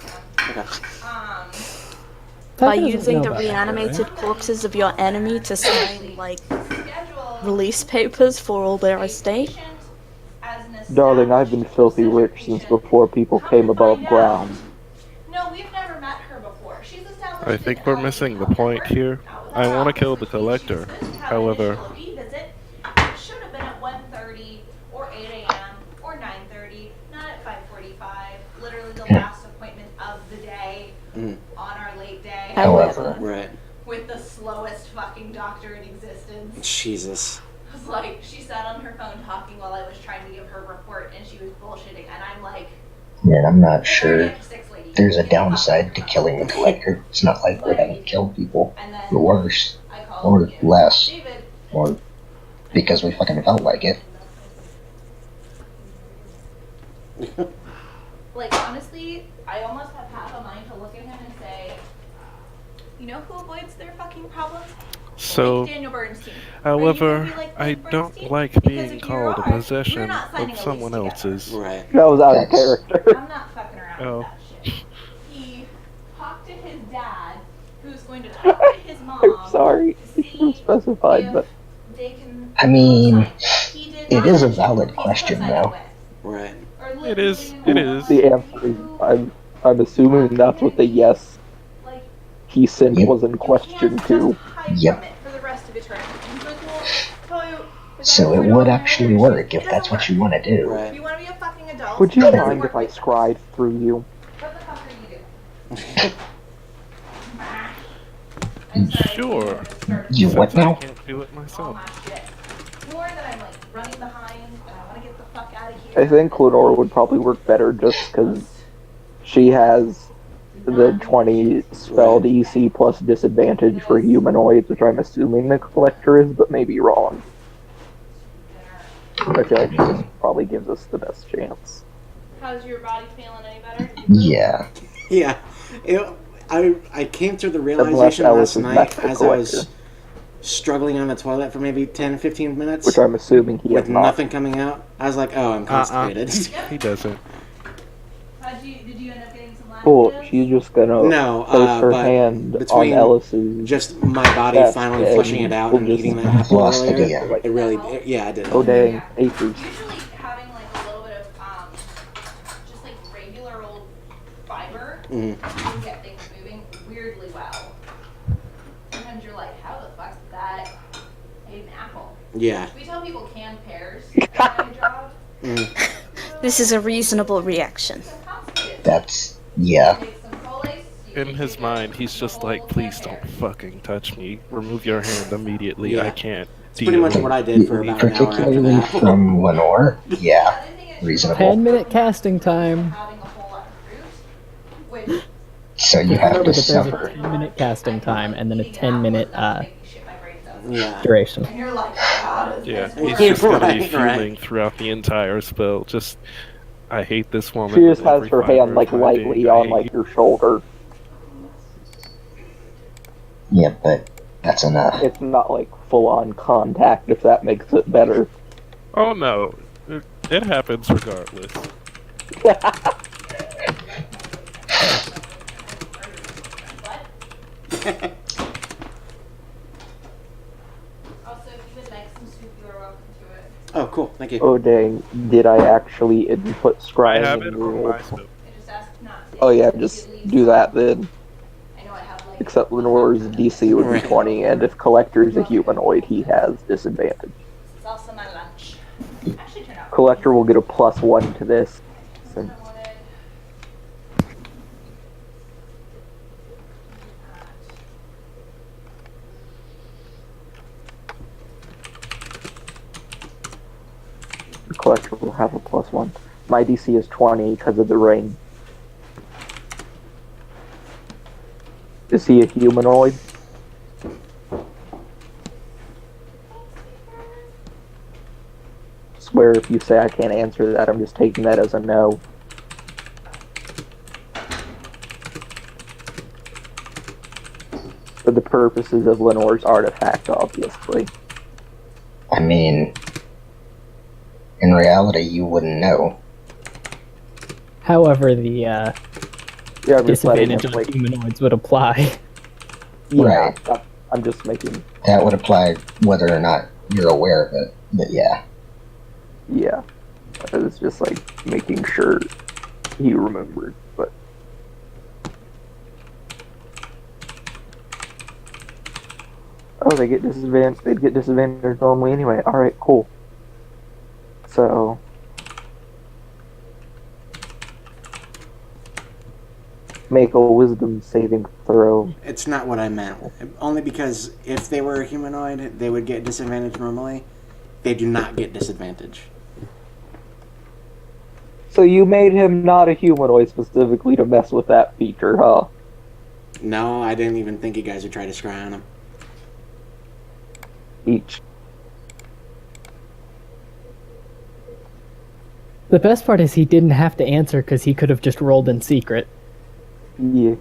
Okay. By Tucker doesn't using know the about that, reanimated corpses of your enemy to sign, like, Schedule release papers for all their estate. patient as an Darling, I've been filthy rich since before people came above ground. No, we've never met her before. She's established I think we're missing the point here. I want to kill the collector. However, It should have been at 1:30 or 8 a.m. or 9:30, not at 5:45. Literally the last appointment of the day Mm. on our late day However, Right. with the slowest fucking doctor in existence. Jesus. It was like she sat on her phone talking while I was trying to give her report, and she was bullshitting, and I'm like, man, I'm not sure "Six lady, there's a give me downside to fucking killing the collector. It's not like we haven't killed people And then worse I called or less, David. or because we fucking felt like it. Like, honestly, I almost have half a mind to look at him and say, you know who avoids their fucking problems? so, Like Daniel Bernstein. however, Are you gonna be like I Blake don't Bernstein? like Because being if you called a are, we're possession not signing a of lease someone together. else's. Right. That was out of That's- character. I'm not fucking around Oh. with that shit. He talked to his dad, who's going to talk to his mom. I'm sorry. to You should have see specified, if but they can I mean, He did it not is a mention valid who he's question, co-signing though. with. Right. Or It is- literally it is. the answer is I'm assuming that's what the yes Like, he sent Yep. was in question you can't too. just hide Yep. from it for the rest of eternity. And he's like, well, tell you, if So I it were would to actually marry her, work it if that's doesn't what you work. want to do. If Right. you want to be a fucking adult, Would you it doesn't mind work if I like that. scried through you? What the fuck are you doing? I'm sorry, Sure. I started You what Since I now? can't do it all myself. my shit. More that I'm like running behind, and I want to get the fuck out of here. I think Lenore would probably work better just because she has the 20 spelled EC plus disadvantage for humanoids, which I'm assuming the collector is, but maybe wrong. I feel like this probably gives us the best chance. How's your body feeling? Any better? Yeah. Yeah. I came to the realization Alice last is night back to as I was collector. struggling on the toilet for maybe 10-15 minutes Which I'm assuming he has with not. nothing coming out. I was like, oh, I'm constipated. He doesn't. Did you end up getting some Cool, laxatives? she's just gonna No, place her but hand on between Ellis's just my body chest finally and flushing it out we'll and just eating that apple lost it earlier, again. it really, yeah, I did. oh dang, acres. Usually having like a little bit of just like regular old fiber Mhm. can get things moving weirdly well. Sometimes you're like, how the fuck did that eat an apple? Yeah. We tell people canned pears at my job. Mm. This is a reasonable reaction. Some constipated. That's yeah. Take some Colace, you In can his do mind, just he's the just whole like, please pear. don't fucking touch me. Remove your hand immediately. Yeah. I can't It's pretty much what I did for about an hour after Particularly that. from Lenore. Yeah. Other thing is Reasonable. 10-minute casting time. having a whole lot of fruit, which So you have Remember to that there's a suffer. 10-minute casting time and then a 10-minute Shit my brains out. Yeah. duration. And you're like, God, Yeah, this he's just gonna be Right, fuming right. throughout the entire spell. Just, I hate this woman. She just with has every her fiber hand of like my lightly being. I on hate like you. your shoulder. Yeah, but that's enough. It's not like full on contact, if that makes it better. Oh no, it happens regardless. Also, if you would like some soup, you are welcome to it. Oh, cool. Thank you. Oh dang, did I actually input I scrying have in it the on rules? my spell. I just asked not to. Oh yeah, If just it leaves do that some- then. I know I have like. Except Lenore's DC would be Right. 20, and if Collector's a humanoid, he has disadvantage. It's also my lunch. Actually, turned out. Collector will get a +1 to this. I And wanted. the Collector will have a +1. My DC is 20 because of the ring. Is he a humanoid? Swear if you say I can't answer that, I'm just taking that as a no. For the purposes of Lenore's artifact, obviously. I mean, in reality, you wouldn't know. However, the Yeah, I'm just letting disadvantage him, on like, humanoids would apply. yeah, Right. I'm just making, That would apply whether or not you're aware of it. But yeah. yeah. It's just like making sure he remembered, but. Oh, they get disadvantage. They'd get disadvantage normally anyway. All right, cool. So, make a wisdom saving throw. It's not what I meant. Only because if they were a humanoid, they would get disadvantage normally. They do not get disadvantage. So you made him not a humanoid specifically to mess with that feature, huh? No, I didn't even think you guys would try to scry on him. Each. The best part is he didn't have to answer because he could have just rolled in secret. Yeah.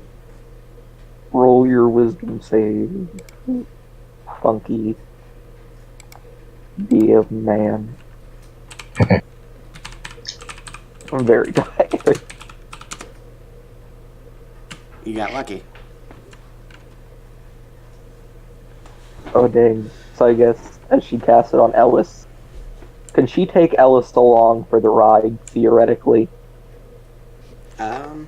Roll your wisdom save. Funky. Be a man. I'm very tired. You got lucky. Oh dang. So I guess as she casts it on Ellis, can she take Ellis along for the ride, theoretically? Um,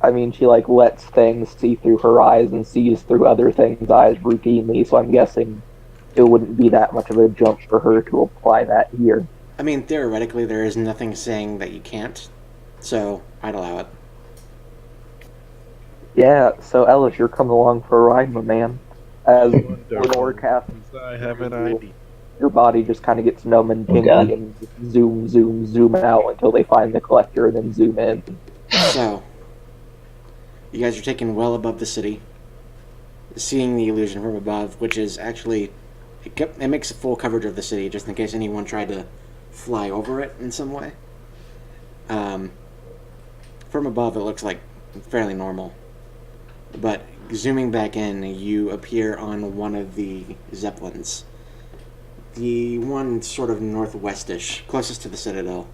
I mean, she like lets things see through her eyes and sees through other things' eyes routinely, so I'm guessing it wouldn't be that much of a jump for her to apply that here. I mean, theoretically, there is nothing saying that you can't, so I'd allow it. Yeah, so Ellis, you're coming along for a ride, my man. As Lenore casts, I have an ID. your body just kind of gets numb and Oh, God. tingly and zoom out until they find the collector and then zoom in. So, you guys are taken well above the city, seeing the illusion from above, which is actually, it makes a full coverage of the city, just in case anyone tried to fly over it in some way. From above, it looks like fairly normal. But zooming back in, you appear on one of the Zeppelins. The one sort of northwestish, closest to the Citadel.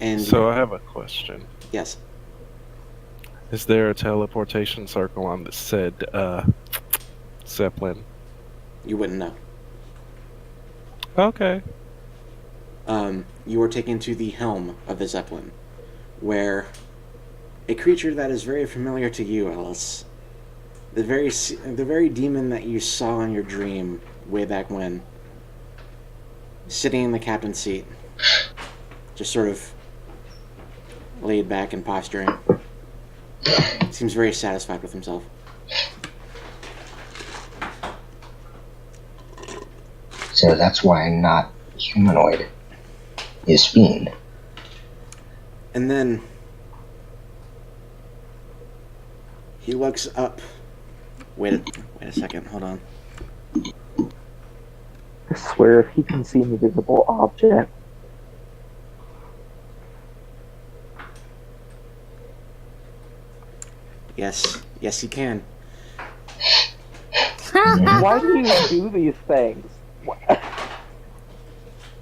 And So I have a question. yes, Is there a teleportation circle on the said Zeppelin? you wouldn't know. Okay. You are taken to the helm of the Zeppelin, where a creature that is very familiar to you, Alice, the very demon that you saw in your dream way back when, sitting in the captain's seat, just sort of laid back and posturing, seems very satisfied with himself. So that's why I'm not humanoid. Is fiend. And then he looks up. Wait a second. Hold on. I swear, if he can see an invisible object, Yes, he can. why do you do these things?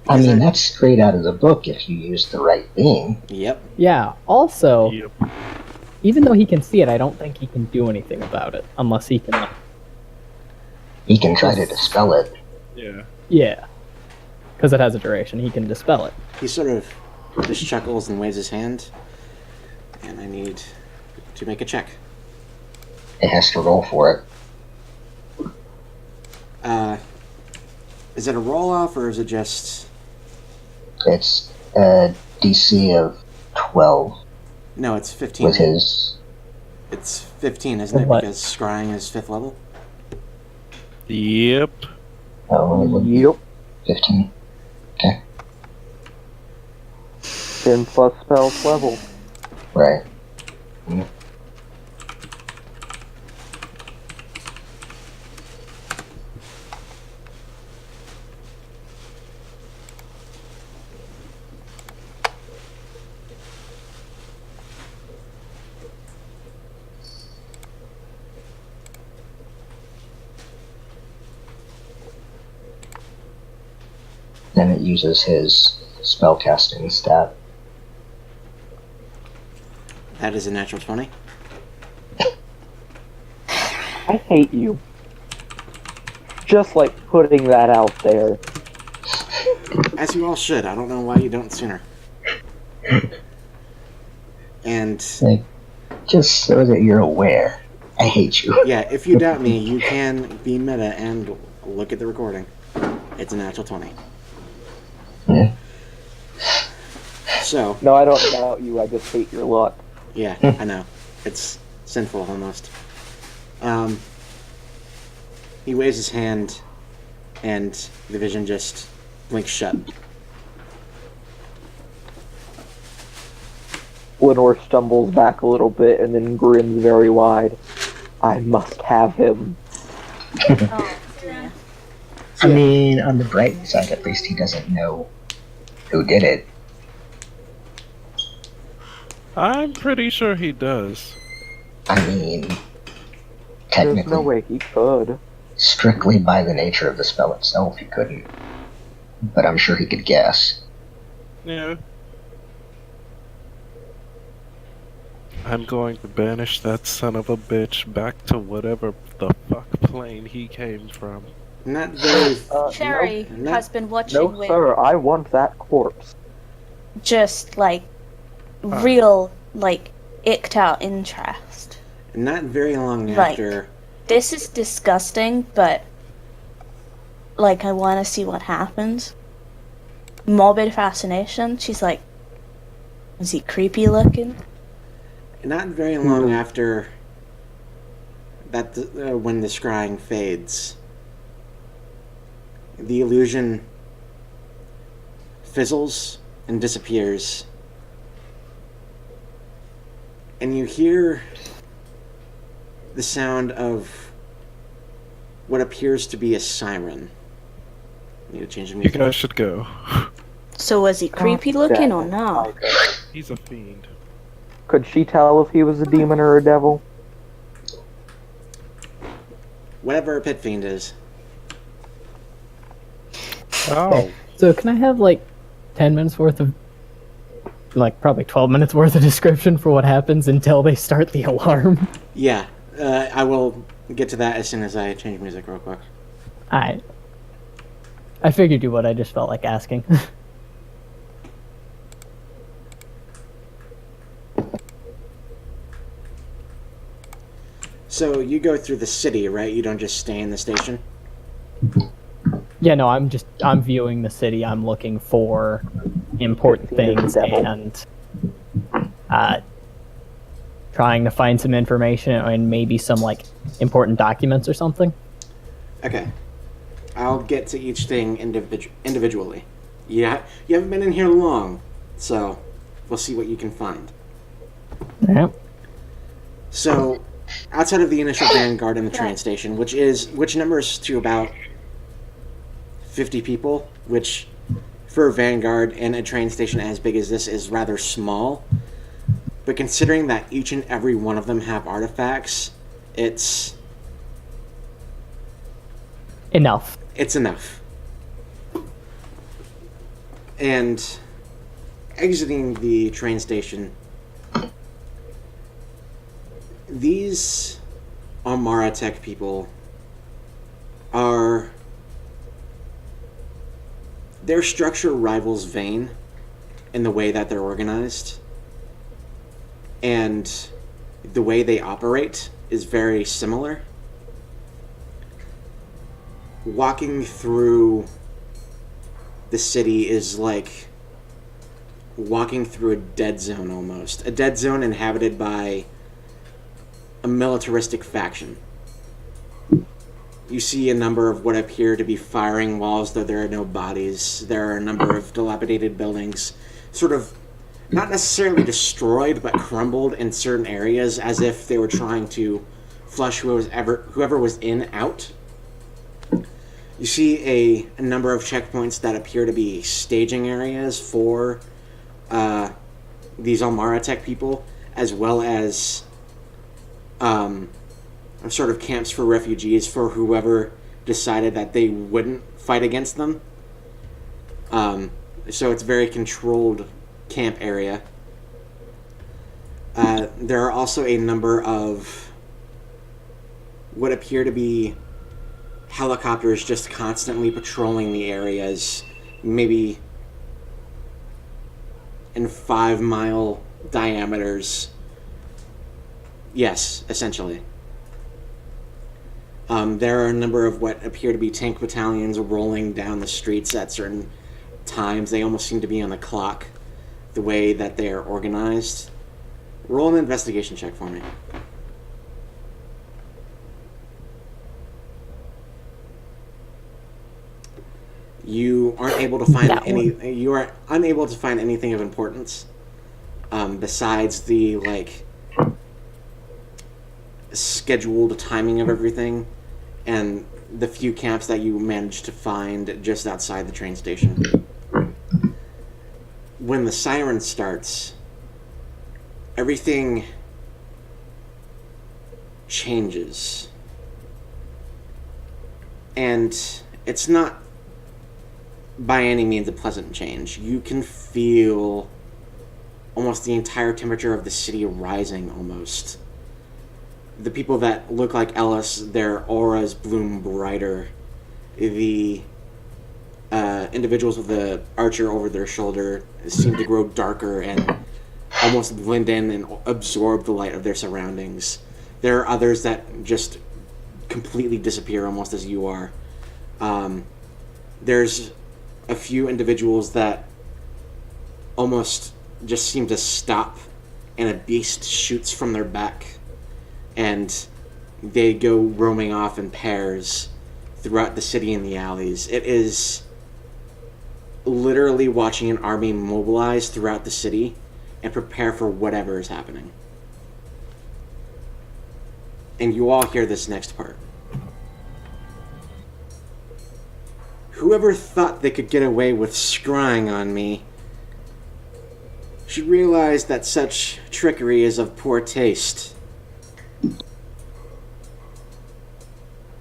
I mean, that's straight out of the book if you use the right thing. Yep. Yeah, also, Yep. even though he can see it, I don't think he can do anything about it. Unless he can, He can try to dispel it. Yeah. yeah. Because it has a duration, he can dispel it. He sort of just chuckles and waves his hand. And I need to make a check. It has to roll for it. Is it a roll off or is it just? It's a DC of 12 No, it's 15. with his. It's 15, isn't it? What? Because scrying is 5th level. Yep. Oh, it would be Yep. 15. 10 plus spells level. Right. Then it uses his spellcasting stat. That is a natural 20. I hate you. Just like putting that out there. As you all should. I don't know why you don't sooner. And Like, just so that you're aware, I hate you. yeah, if you doubt me, you can be meta and look at the recording. It's a natural 20. Yeah. So, No, I don't doubt you, I just hate your luck. yeah, I know. It's sinful almost. He waves his hand and the vision just blinks shut. Lenore stumbles back a little bit and then grins very wide. I must have him. Oh, dear. I mean, on the bright side, at least he doesn't know who did it. I'm pretty sure he does. I mean, There's technically, no way he could. strictly by the nature of the spell itself, he couldn't. But I'm sure he could guess. Yeah. I'm going to banish that son of a bitch back to whatever the fuck plane he came from. Not very. Cherry no. has been watching No, with sir, I want that corpse. just like real like icked out interest. Not very long Like- after. This is disgusting, but like I want to see what happens. Morbid fascination. She's like, is he creepy looking? Not very long after that, when the scrying fades, the illusion fizzles and disappears, and you hear the sound of what appears to be a siren. Need to change the You music. guys should go. So was he creepy looking or no? He's a fiend. Could she tell if he was a demon or a devil? Whatever a pit fiend is. Oh. So can I have like 10 minutes worth of, like probably 12 minutes worth of description for what happens until they start the alarm? Yeah, I will get to that as soon as I change music real quick. I figured you would, I just felt like asking. So you go through the city, right? You don't just stay in the station? Yeah, no, I'm viewing the city, I'm looking for important things and trying to find some information and maybe some like important documents or something. Okay. I'll get to each thing individually. You haven't been in here long, so we'll see what you can find. Yeah. So, outside of the initial vanguard in the train station, which numbers to about 50 people, which for a vanguard and a train station as big as this is rather small. But considering that each and every one of them have artifacts, it's Enough. It's enough. And exiting the train station, these Almara Tech people are... Their structure rivals Vane in the way that they're organized. And the way they operate is very similar. Walking through the city is like walking through a dead zone almost. A dead zone inhabited by a militaristic faction. You see a number of what appear to be firing walls, though there are no bodies. There are a number of dilapidated buildings, sort of not necessarily destroyed, but crumbled in certain areas, as if they were trying to flush whoever was in out. You see a number of checkpoints that appear to be staging areas for these Almara Tech people, as well as sort of camps for refugees for whoever decided that they wouldn't fight against them. So it's a very controlled camp area. There are also a number of what appear to be helicopters just constantly patrolling the areas, maybe in 5-mile diameters. Yes, essentially. There are a number of what appear to be tank battalions rolling down the streets at certain times. They almost seem to be on the clock, the way that they are organized. Roll an investigation check for me. You aren't able to find You are unable to find anything of importance, besides the scheduled timing of everything, and the few camps that you managed to find just outside the train station. When the siren starts, everything changes, and it's not by any means a pleasant change. You can feel almost the entire temperature of the city rising almost. The people that look like Ellis, their auras bloom brighter. The individuals with the archer over their shoulder seem to grow darker and almost blend in and absorb the light of their surroundings. There are others that just completely disappear almost as you are. There's a few individuals that almost just seem to stop, and a beast shoots from their back, and they go roaming off in pairs throughout the city and the alleys. It is literally watching an army mobilize throughout the city and prepare for whatever is happening. And you all hear this next part. Whoever thought they could get away with scrying on me should realize that such trickery is of poor taste.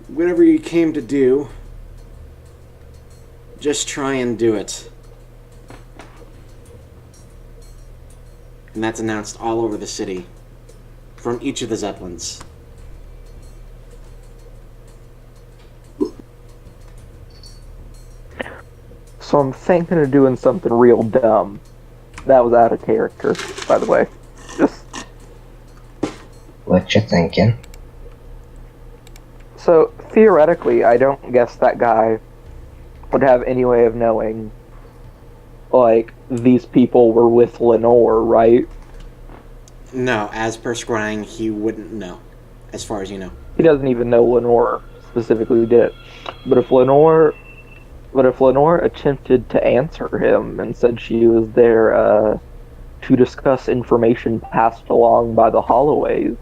Whatever you came to do, just try and do it. And that's announced all over the city, from each of the Zeppelins. So I'm thinking of doing something real dumb. That was out of character, by the way. Just What you thinking? so theoretically, I don't guess that guy would have any way of knowing, like, these people were with Lenore, right? No, as per scrying, he wouldn't know, as far as you know. He doesn't even know Lenore specifically did it. But if Lenore attempted to answer him and said she was there to discuss information passed along by the Holloways,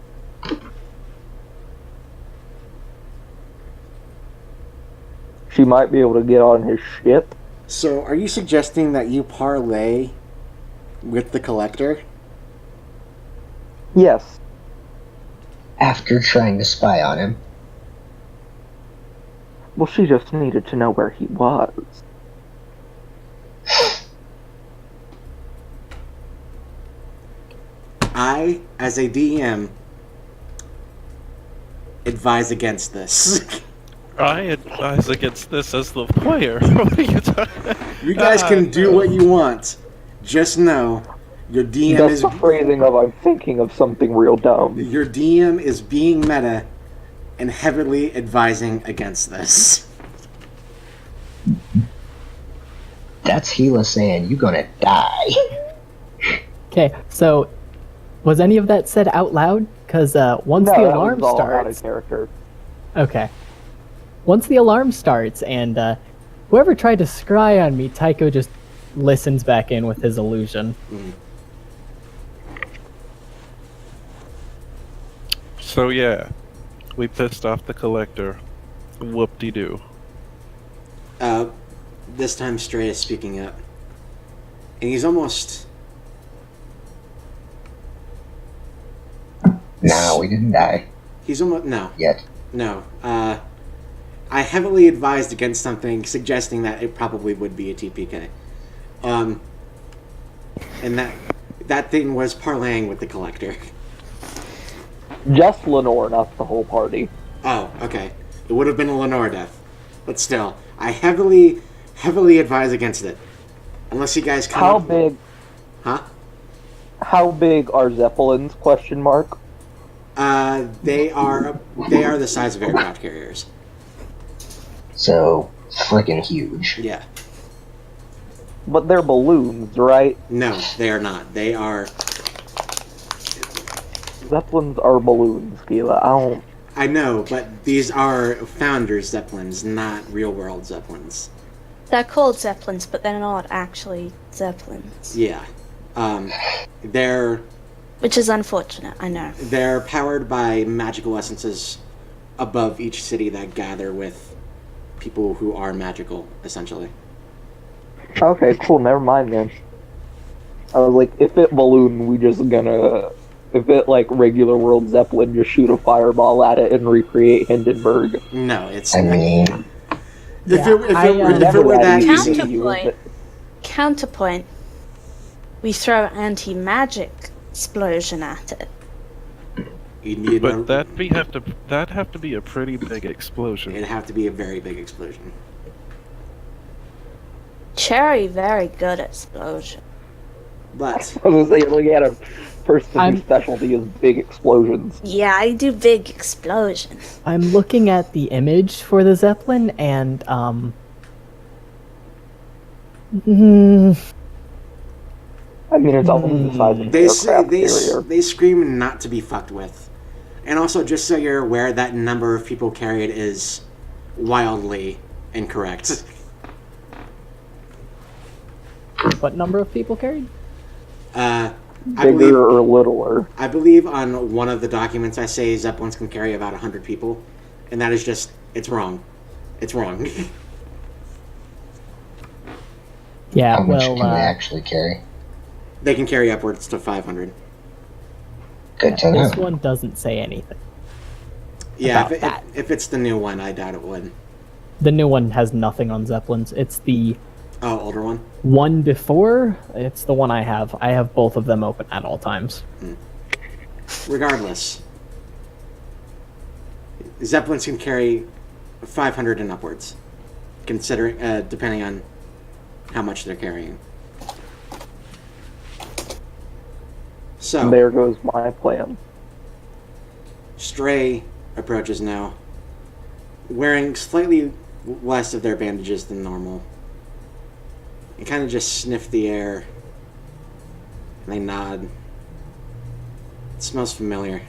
she might be able to get on his ship. So, are you suggesting that you parlay with the Collector? Yes. After trying to spy on him. Well, she just needed to know where he was. I, as a DM, advise against this. I advise against this as the player. What are you talking? You guys can do what you want. Just know your DM That's is the phrasing of I'm thinking of something real dumb. your DM is being meta and heavily advising against this. That's Gila saying, you gonna die. Okay, so was any of that said out loud? Because once No, the that alarm was all out of starts, character. okay. Once the alarm starts and whoever tried to scry on me, Tycho just listens back in with his illusion. So yeah, we pissed off the Collector. Whoop-de-doo. This time Stray is speaking up. And he's almost... No, we didn't die. He's almost... No. Yet. No. I heavily advised against something suggesting that it probably would be a TPK. And that thing was parlaying with the Collector. Just Lenore, not the whole party. Oh, okay. It would have been a Lenore death. But still, I heavily advise against it. Unless you guys come How up- big? Huh? How big are Zeppelins? Question mark. They are the size of aircraft carriers. So, frickin' huge. Yeah. But they're balloons, right? No, they are not. They are... Zeppelins are balloons, Gila. I know, but these are Founders Zeppelins, not real-world Zeppelins. They're called Zeppelins, but they're not actually Zeppelins. Yeah. They're Which is unfortunate, I know. They're powered by magical essences above each city that gather with people who are magical, essentially. Okay, cool. Never mind then. I was like, if it balloon, we just gonna. If it like regular world Zeppelin, just shoot a fireball at it and recreate Hindenburg. No, it's... I mean, if it were Never that had easy... to use it. Counterpoint. We throw anti-magic explosion at it. You need But that'd have to be a pretty big explosion. It'd have to be a very big explosion. Cherry very good at explosion. But... I was gonna say, looking at a person I'm- whose specialty is big explosions. Yeah, I do big explosions. I'm looking at the image for the Zeppelin, and I mean, it's almost the size of an aircraft carrier. They scream not to be fucked with. And also, just so you're aware, that number of people carried is wildly incorrect. what number of people carried? I Bigger believe, or littler. I believe on one of the documents I say Zeppelins can carry about 100 people. And that is just, it's wrong. It's wrong. Yeah, how much well, can they actually carry? They can carry upwards to 500. Good to this know. one doesn't say anything. Yeah, About that. if it's the new one, I doubt it would. The new one has nothing on Zeppelins. It's the Oh, older one? one before. It's the one I have. I have both of them open at all times. Regardless, Zeppelins can carry 500 and upwards, considering depending on how much they're carrying. So There goes my plan. Stray approaches now, wearing slightly less of their bandages than normal. They kind of just sniff the air. And they nod. It smells familiar.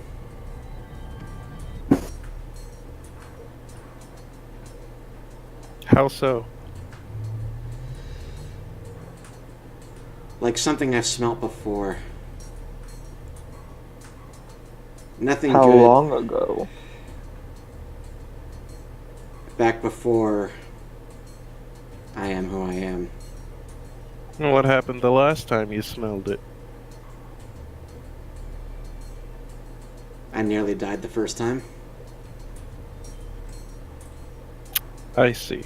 How so? Like something I've smelt before. Nothing How good. long ago? Back before I am who I am. What happened the last time you smelled it? I nearly died the first time. I see.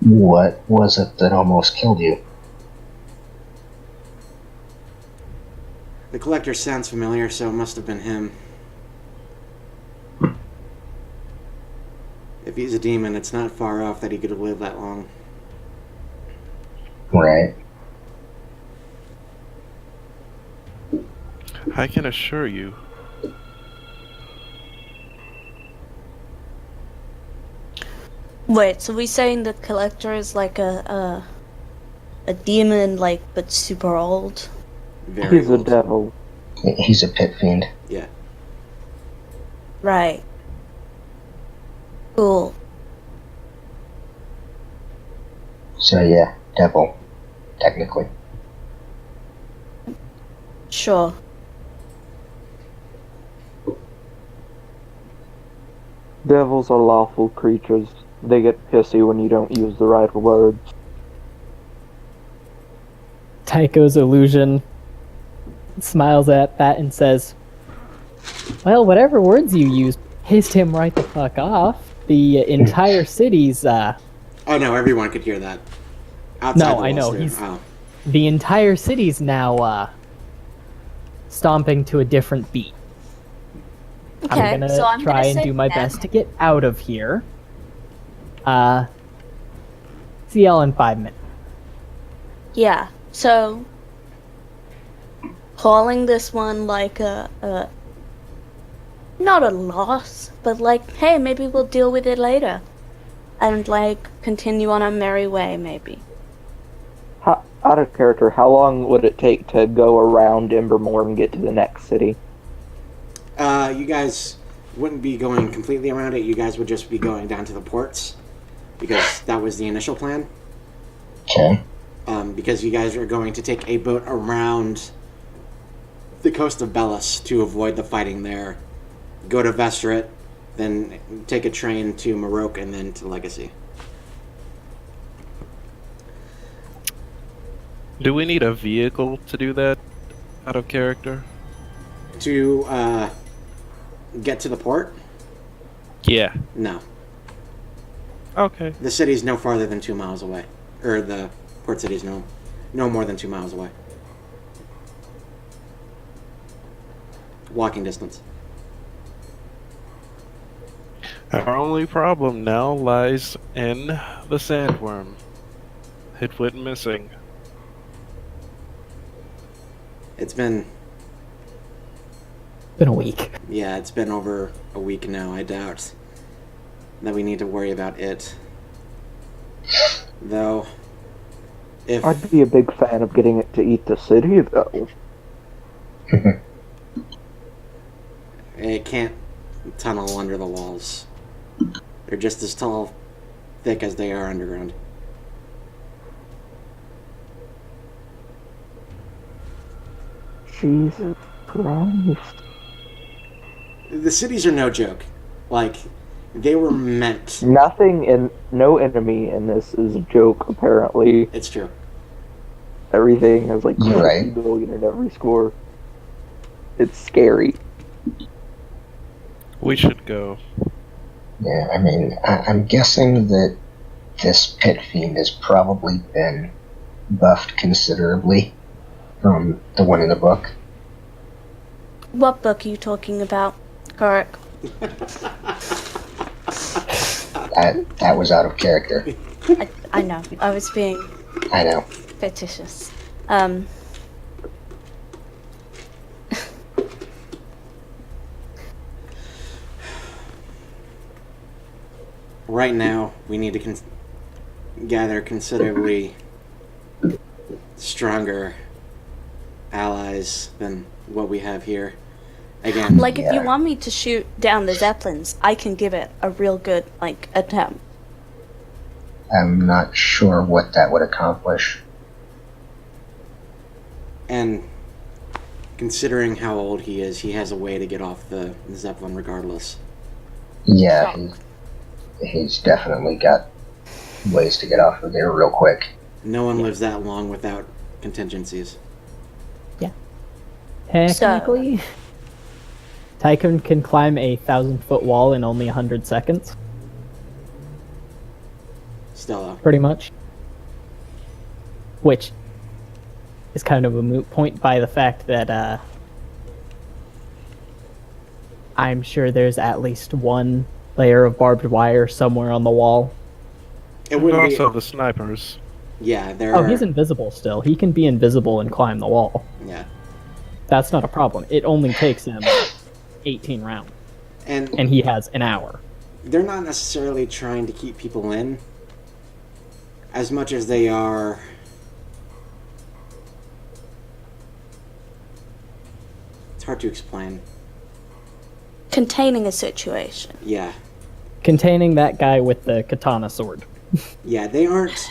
What was it that almost killed you? The collector sounds familiar, so it must have been him. If he's a demon, it's not far off that he could have lived that long. Right. I can assure you. Wait, so we saying the collector is like a demon, like, but super old? Very He's a old. devil. He's a pit fiend. Yeah. Right. Cool. So yeah, devil, technically. Sure. Devils are lawful creatures. They get pissy when you don't use the right words. Tycho's illusion smiles at that and says, well, whatever words you used pissed him right the fuck off. The entire city's, Oh no, everyone could hear that. Outside No, the I know, walls, too. he's- Oh. the entire city's now, stomping to a different beat. Okay, I'm gonna so I'm try gonna and say do my them. best to get out of here. See y'all in 5 minutes. Yeah, so calling this one like a not a loss, but like, hey, maybe we'll deal with it later. And like continue on our merry way, maybe. Out of character, how long would it take to go around Embermore and get to the next city? You guys wouldn't be going completely around it. You guys would just be going down to the ports because that was the initial plan. Okay. Because you guys are going to take a boat around the coast of Bellis to avoid the fighting there. Go to Vestrit, then take a train to Marok and then to Legacy. Do we need a vehicle to do that? Out of character? To get to the port? Yeah. No. Okay. The city's no farther than 2 miles away. Or the port city's no more than 2 miles away. Walking distance. Our only problem now lies in the sandworm. It went missing. It's been Been a week. Yeah, it's been over a week now. I doubt that we need to worry about it. Though, if I'd be a big fan of getting it to eat the city, though. it can't tunnel under the walls, they're just as tall, thick as they are underground. Jesus Christ. The cities are no joke. Like, they were meant. Nothing and no enemy in this is a joke, apparently. It's true. Everything has like You're right. 50 billion in every score. It's scary. We should go. Yeah, I mean, I'm guessing that this pit fiend has probably been buffed considerably from the one in the book. What book are you talking about, Karek? That was out of character. I know. I was being I know. fictitious. Right now, we need to gather considerably stronger allies than what we have here. Again, Like, if you Yeah. want me to shoot down the Zeppelins, I can give it a real good, like, attempt. I'm not sure what that would accomplish. And considering how old he is, he has a way to get off the Zeppelin regardless. Yeah, he's definitely got ways to get off of there real quick. No one lives that long without contingencies. Technically, Tycoon can climb a 1,000-foot wall in only 100 seconds, Stella. pretty much. Which is kind of a moot point by the fact that I'm sure there's at least one layer of barbed wire somewhere on the wall. It And wouldn't be. also the snipers. Yeah, there Oh, are. he's invisible still. He can be invisible and climb the wall. Yeah. That's not a problem. It only takes him 18 rounds, And and he has an hour. they're not necessarily trying to keep people in as much as they are. It's hard to explain. Containing a situation. Yeah. Containing that guy with the katana sword. Yeah, they aren't.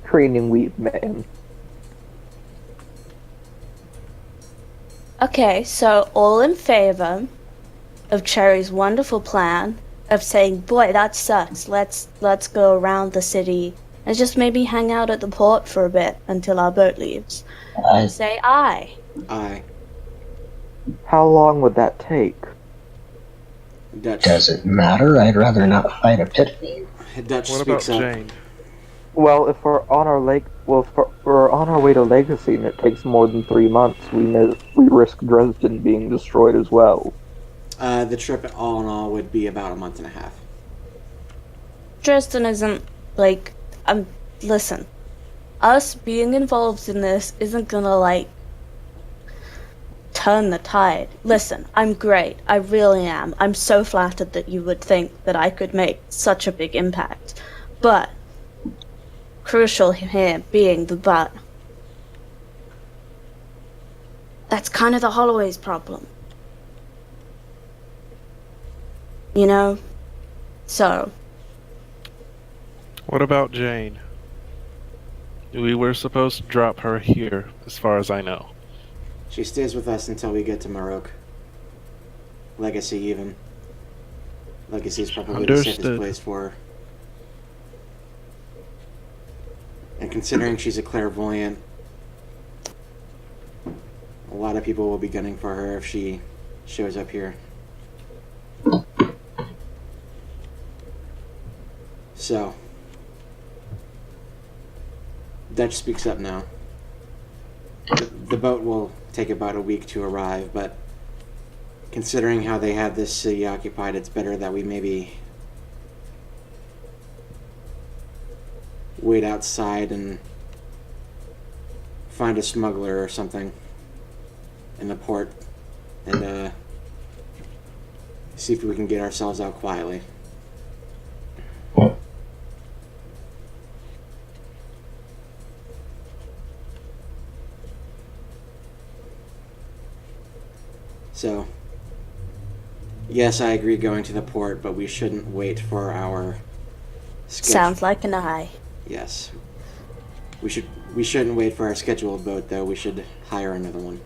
Training Weave Man. Okay, so all in favor of Cherry's wonderful plan of saying, "Boy, that sucks. Let's go around the city and just maybe hang out at the port for a bit until our boat leaves." I, Say aye. I. How long would that take? Dutch. does it matter? I'd rather not fight a pit fiend. Dutch What about speaks up. Jane? Well, if we're on our we're on our way to Legacy and it takes more than 3 months, we risk Dresden being destroyed as well. The trip, all in all, would be about a month and a half. Dresden isn't like listen. Us being involved in this isn't gonna like turn the tide. Listen, I'm great. I really am. I'm so flattered that you would think that I could make such a big impact. But crucial here being the but. That's kind of the Holloway's problem. You know? So, What about Jane? We were supposed to drop her here, as far as I know. She stays with us until we get to Marok. Legacy, even. Legacy is probably the safest Understood. place for her. And considering she's a clairvoyant, a lot of people will be gunning for her if she shows up here. So, Dutch speaks up now. The boat will take about a week to arrive, but considering how they have this city occupied, it's better that we maybe wait outside and find a smuggler or something in the port and see if we can get ourselves out quietly. So, yes, I agree going to the port, but we shouldn't wait for our sounds like an aye. Yes. We shouldn't wait for our scheduled boat though. We should hire another one.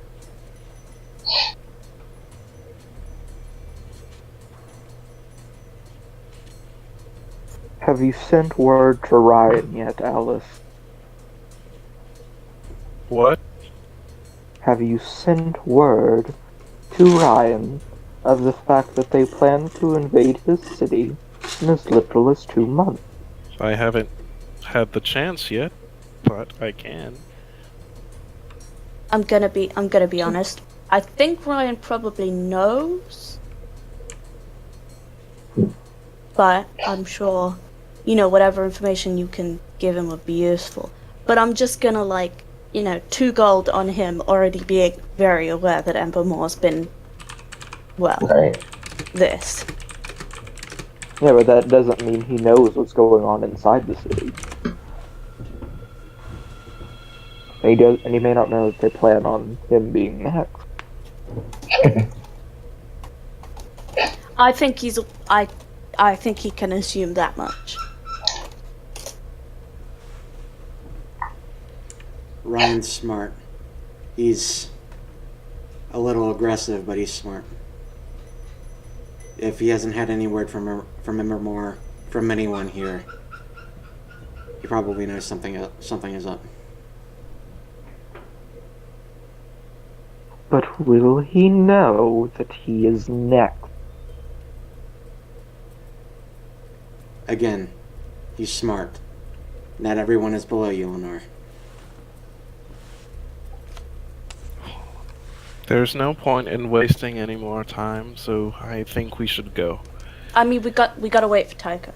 Have you sent word to Ryan yet, Alice? What? Have you sent word to Ryan of the fact that they plan to invade his city in as little as 2 months? I haven't had the chance yet, but I can. I'm gonna be honest. I think Ryan probably knows, but I'm sure, whatever information you can give him would be useful. But I'm just gonna 2 gold on him already being very aware that Ember Moore's been, Right. this. Yeah, but that doesn't mean he knows what's going on inside the city. And he may not know that they plan on him being next. I think he's. I think he can assume that much. Ryan's smart. He's a little aggressive, but he's smart. If he hasn't had any word from him or more from anyone here, he probably knows something is up. But will he know that he is next? Again, he's smart. Not everyone is below you, Lenore. There's no point in wasting any more time, so I think we should go. I mean, we gotta wait for Tycho.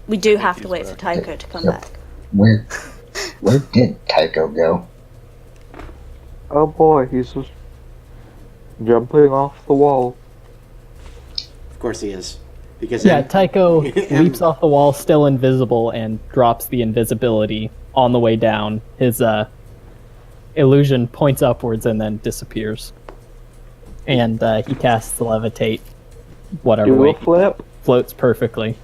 We do have to he's wait for back. Tycho to come So- back. Where did Tycho go? Oh boy, he's just jumping off the wall. Of course he is. Because Yeah, Tycho Em- leaps off the wall, still invisible, and drops the invisibility on the way down. His illusion points upwards and then disappears. And he casts Levitate, whatever Do way a he flip. floats perfectly.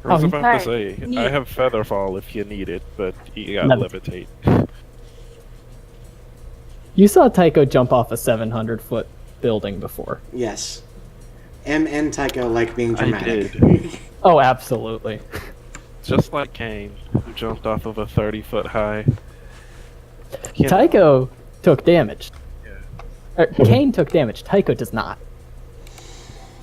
I was Oh, about Alright. to say, Neat. I have Featherfall if you need it, but you got Levitate. Levitate. You saw Tycho jump off a 700-foot building before. yes. M and Tycho like being I dramatic. did. Oh, absolutely. Just like Kane, who jumped off of a 30-foot high. You know, Tycho took damage. Yeah. Kane took damage. Tycho does not.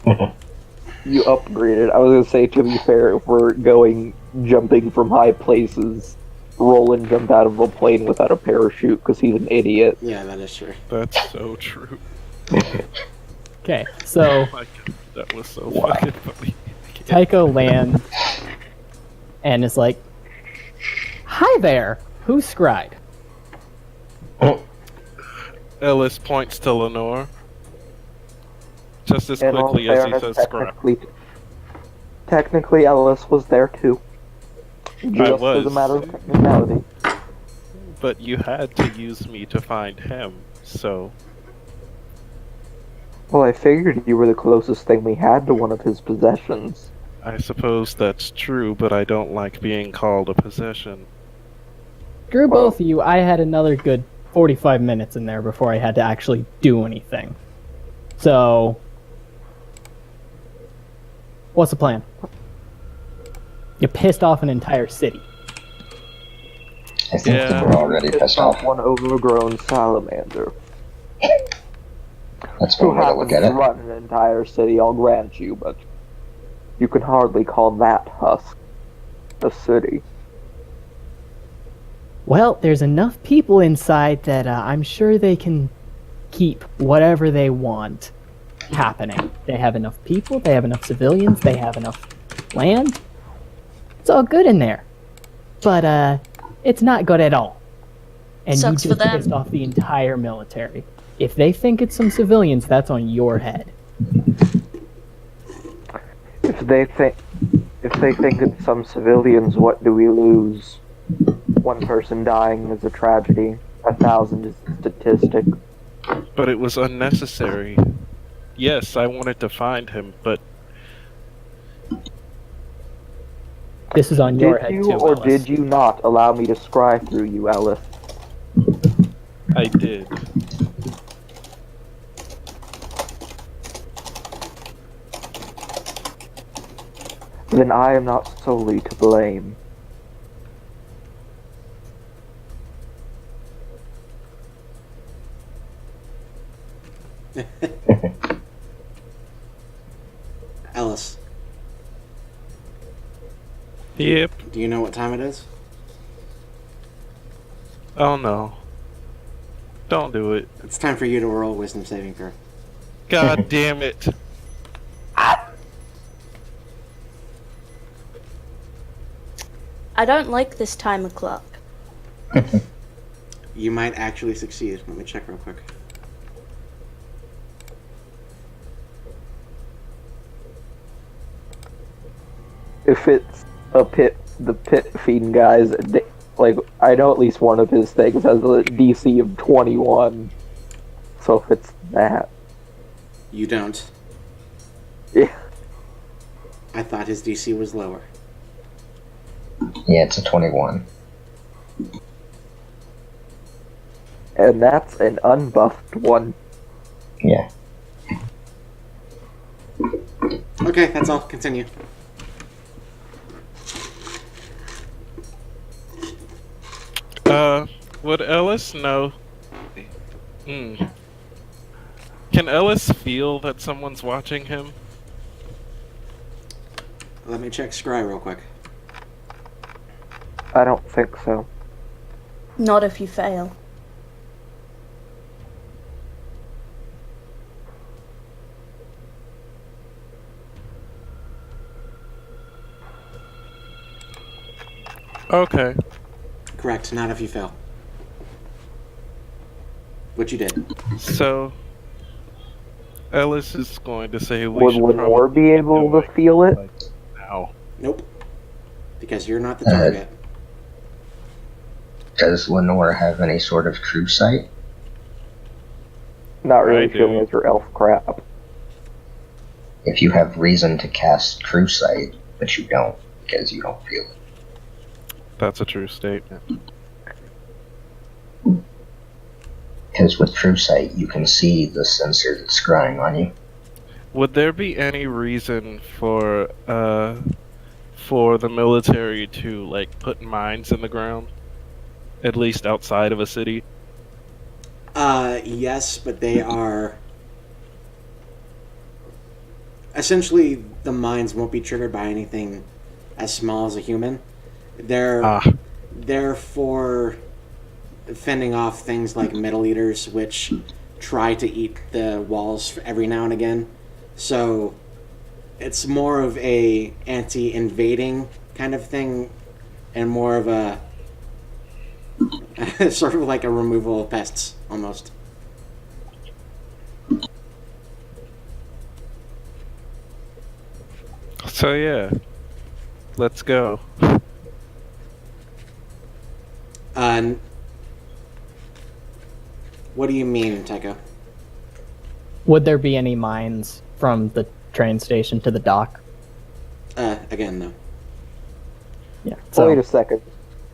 You upgraded. I was gonna say, to be fair, if we're going jumping from high places, Roland jumped out of a plane without a parachute because he's an idiot. Yeah, that is true. That's so true. Okay, so Oh my God, that was so fucking funny. Tycho lands and is like, "Hi there, who's Scried?" Ellis points to Lenore. Just as In all quickly as he fairness, says scrap. technically Ellis was there too. Just as was. a matter of technicality. But you had to use me to find him, so... Well, I figured you were the closest thing we had to one of his possessions. I suppose that's true, but I don't like being called a possession. Screw both of you. I had another good 45 minutes in there before I had to actually do anything. So, what's the plan? You pissed off an entire city. I think Yeah. that we're already pissed off. One overgrown salamander. That's Who one way to happens look at to it. run an entire city, I'll grant you, but you can hardly call that husk a city. Well, there's enough people inside that I'm sure they can keep whatever they want happening. They have enough people, they have enough civilians, they have enough land. It's all good in there. But it's not good at all. And Sucks you for just them. pissed off the entire military. If they think it's some civilians, that's on your head. If they think it's some civilians, what do we lose? One person dying is a tragedy. 1,000 is a statistic. But it was unnecessary. Yes, I wanted to find him, but This is on your Did head you too, or Ellis. did you not allow me to scry through you, Ellis? I did. Then I am not solely to blame. Ellis, Yep. do you know what time it is? Oh no. Don't do it. It's time for you to roll a wisdom saving throw. God damn it. I don't like this time o'clock. You might actually succeed. Let me check real quick. If it's the pit fiend guys, like, I know at least one of his things has a DC of 21. So if it's that, You don't. yeah. I thought his DC was lower. Yeah, it's a 21. And that's an unbuffed one. Yeah. Okay, that's all. Continue. Would Ellis know? Hmm. Can Ellis feel that someone's watching him? Let me check Scry real quick. I don't think so. Not if you fail. Okay. Correct, not if you fail. Which you did. So, Ellis is going to say we Would should Lenore probably be able do to feel it? like now. Nope. Because you're not the target. Does Lenore have any sort of true sight? Not really I do. feeling as your elf crap. If you have reason to cast true sight, but you don't, because you don't feel it. That's a true statement. Because with true sight, you can see the sensor that's scrying on you. Would there be any reason for the military to like put mines in the ground, at least outside of a city? Yes, but they are... Essentially, the mines won't be triggered by anything as small as a human. They're for fending off things like metal eaters, which try to eat the walls every now and again. So it's more of a anti-invading kind of thing, and more of a sort of like a removal of pests, almost. So yeah, let's go. What do you mean, Tycho? Would there be any mines from the train station to the dock? Again, no. Yeah. So, Wait a second.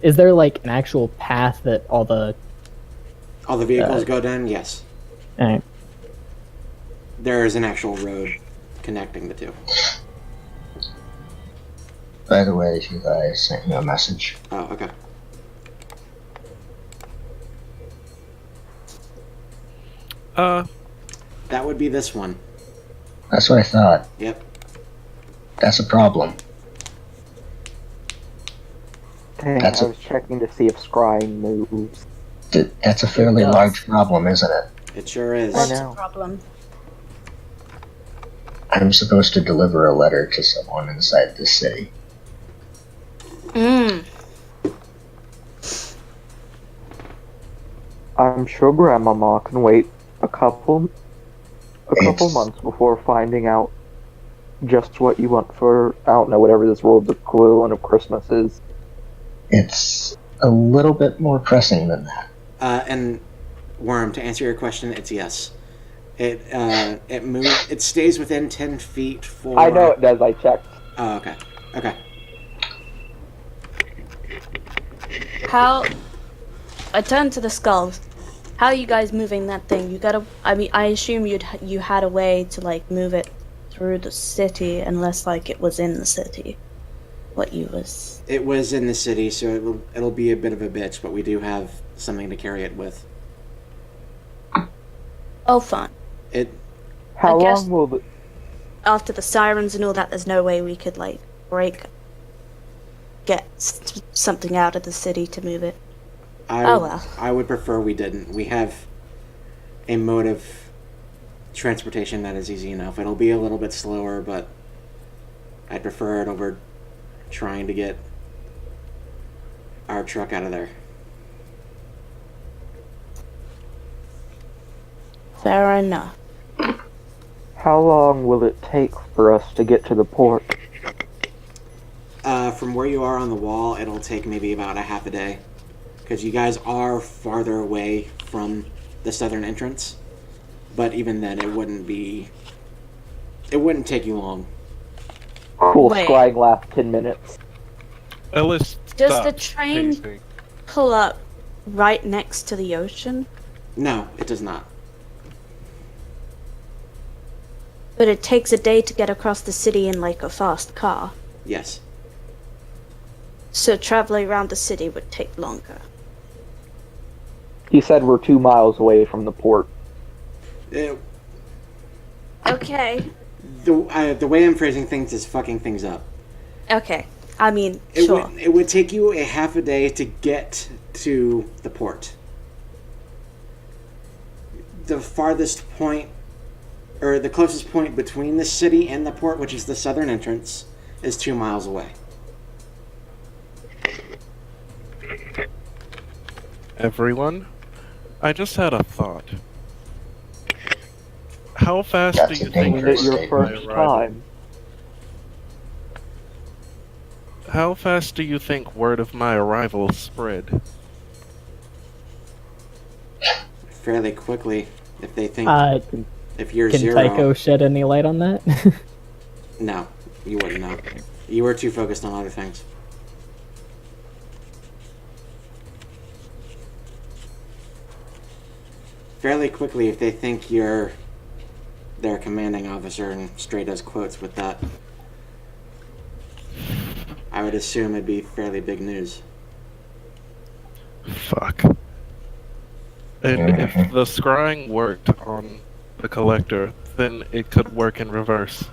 is there like an actual path that all the? All the vehicles go down? Yes. Alright. There is an actual road connecting the two. By the way, I sent you a message. Oh, okay. That would be this one. That's what I thought. Yep. That's a problem. Dang, That's I a- was checking to see if scrying moves. That's a fairly does. large problem, isn't it? It sure is. I What's know. the problem? I'm supposed to deliver a letter to someone inside this city. I'm sure Grandmama can wait a couple It's- months before finding out just what you want for, I don't know, whatever this world's equivalent of Christmas is. It's a little bit more pressing than that. And Worm, to answer your question, it's yes. It moves. It stays within 10 feet for. I know it does, I checked. Oh, okay. Okay. How? I turned to the skulls. How are you guys moving that thing? You gotta. I mean, I assume you had a way to like move it through the city, unless like it was in the city. What you was. It was in the city, so it'll be a bit of a bitch, but we do have something to carry it with. Oh, fun. It. How I guess- long will the... After the sirens and all that, there's no way we could like get something out of the city to move it. Oh, well. I would prefer we didn't. We have a mode of transportation that is easy enough. It'll be a little bit slower, but I'd prefer it over trying to get our truck out of there. Fair enough. How long will it take for us to get to the port? From where you are on the wall, it'll take maybe about a half a day. Because you guys are farther away from the southern entrance. But even then, it wouldn't take you long. Cool, Wait. scrying last 10 minutes. Ellis, Does stop the train pacing. pull up right next to the ocean? No, it does not. But it takes a day to get across the city in like a fast car. Yes. So traveling around the city would take longer. He said we're 2 miles away from the port. It, Okay. the way I'm phrasing things is fucking things up. Okay. I mean, It sure. would it would take you a half a day to get to the port. The farthest point, or the closest point between the city and the port, which is the southern entrance, is 2 miles away. Everyone, I just had a thought. How fast That's do a you think Is dangerous it your statement. first my arrival- time? How fast do you think word of my arrival spread? Fairly quickly, if they think Can if you're Tycho zero. shed any light on that? No, you wouldn't know. You were too focused on other things. Fairly quickly, if they think you're their commanding officer, and Stray does quotes with that, I would assume it'd be fairly big news. Fuck. And if the scrying worked on the collector, then it could work in reverse.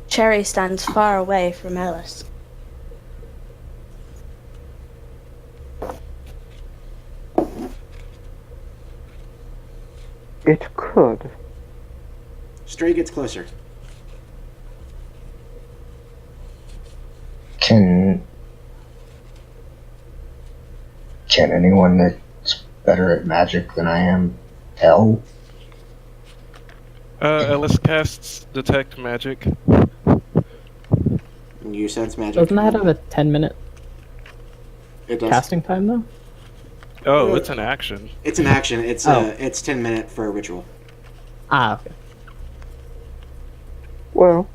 Cherry stands far away from Ellis. It could. Stray gets closer. Can anyone that's better at magic than I am tell? Ellis casts Detect Magic. You sense magic. Doesn't that have a 10-minute It does. casting time, though? Oh, it's an action. It's an action. It's Oh. it's 10 minute for a ritual. Ah, okay. Well,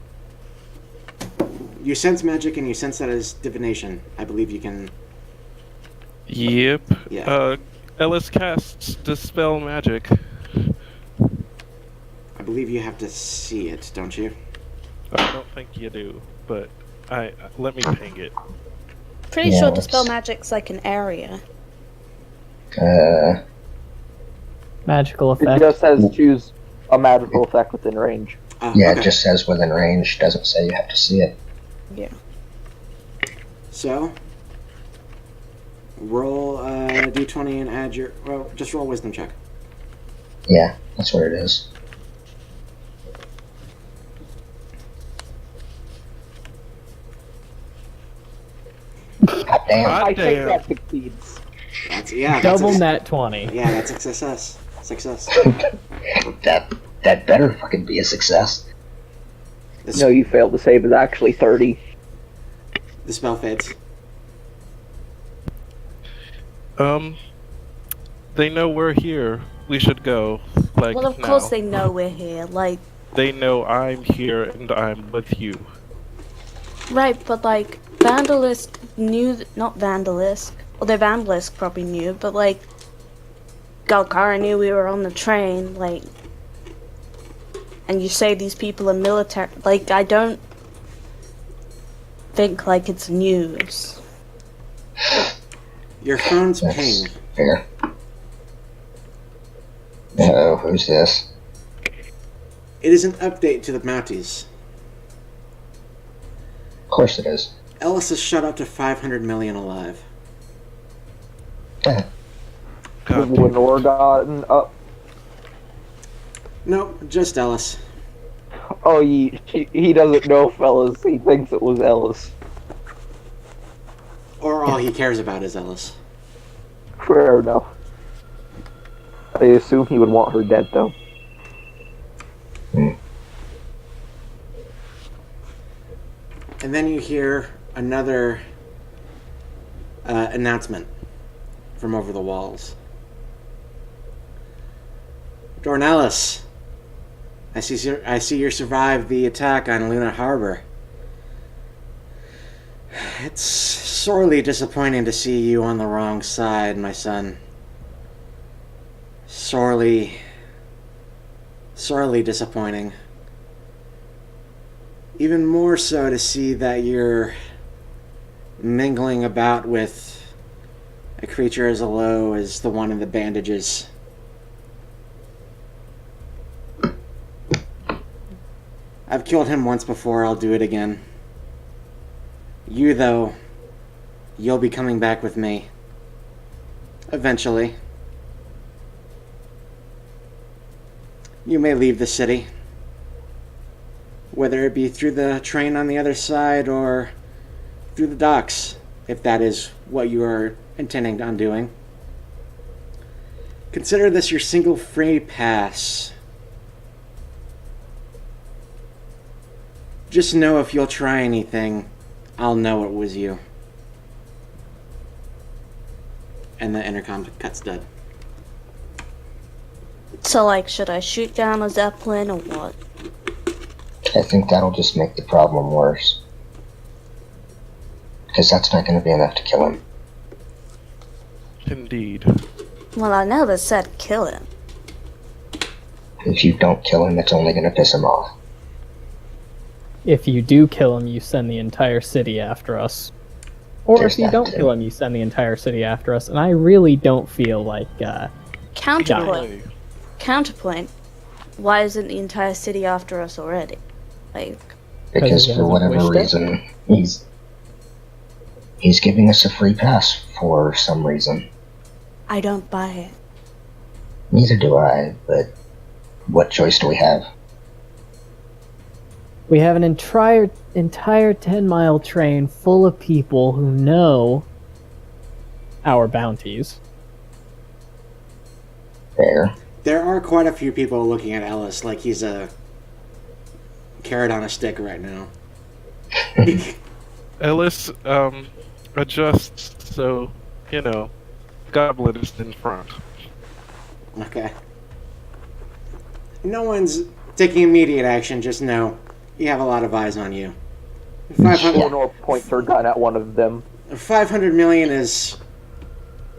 You sense magic, and you sense that as divination. I believe you can. Yep. Yeah. Ellis casts Dispel Magic. I believe you have to see it, don't you? I don't think you do, but let me ping it. Pretty Yeah, sure let's- Dispel Magic's like an area. Magical it effect. just says choose a magical effect within range. Yeah, Okay. it just says within range. Doesn't say you have to see it. Yeah. So, roll a d20 and add your. Well, just roll a wisdom check. Yeah, that's what it is. God damn. God I think damn. that succeeds. Double That's net 20. yeah, that's a success. Success. that better fucking be a success. The, No, you failed. The save is actually 30. the spell fades. They know we're here. We should go. Like Well, of now. course they know we're here. Like, They know I'm here and I'm with you. right, but like, Vandalisk knew, not Vandalisk, although Vandalisk probably knew, but like, Galkara knew we were on the train, like, and you say these people are military, like, I don't think like it's news. Your phone's That's ping. fair. Oh, who's this? It is an update to the Mounties. Of course it is. Ellis is shut up to 500 million alive. God With damn. Lenore gotten up. Nope, just Ellis. Oh, he doesn't know, fellas. He thinks it was Ellis. Or all he cares about is Ellis. Fair enough. I assume he would want her dead, though. And then you hear another announcement from over the walls. Dornellis, I see you survived the attack on Luna Harbor. It's sorely disappointing to see you on the wrong side, my son. Sorely disappointing. Even more so to see that you're mingling about with a creature as low as the one in the bandages. I've killed him once before, I'll do it again. You, though, you'll be coming back with me. Eventually. You may leave the city. Whether it be through the train on the other side or through the docks, if that is what you are intending on doing. Consider this your single free pass. Just know if you'll try anything, I'll know it was you. And the intercom cuts dead. So, like, should I shoot down a Zeppelin or what? I think that'll just make the problem worse. Because that's not going to be enough to kill him. Indeed. Well, I never said kill him. If you don't kill him, it's only going to piss him off. If you do kill him, you send the entire city after us. Or There's if you that don't too. kill him, you send the entire city after us. And I really don't feel like, Counterpoint. Counterpoint. Why isn't the entire city after us already? Like, Because he for hasn't whatever wished it? reason, he's giving us a free pass for some reason. I don't buy it. Neither do I, but what choice do we have? we have an entire 10-mile train full of people who know our bounties. Fair. There are quite a few people looking at Ellis like he's a carrot on a stick right now. Ellis, adjusts so, Goblin is in front. Okay. No one's taking immediate action, just know you have a lot of eyes on you. 500, Eleanor points her gun at one of them. 500 million is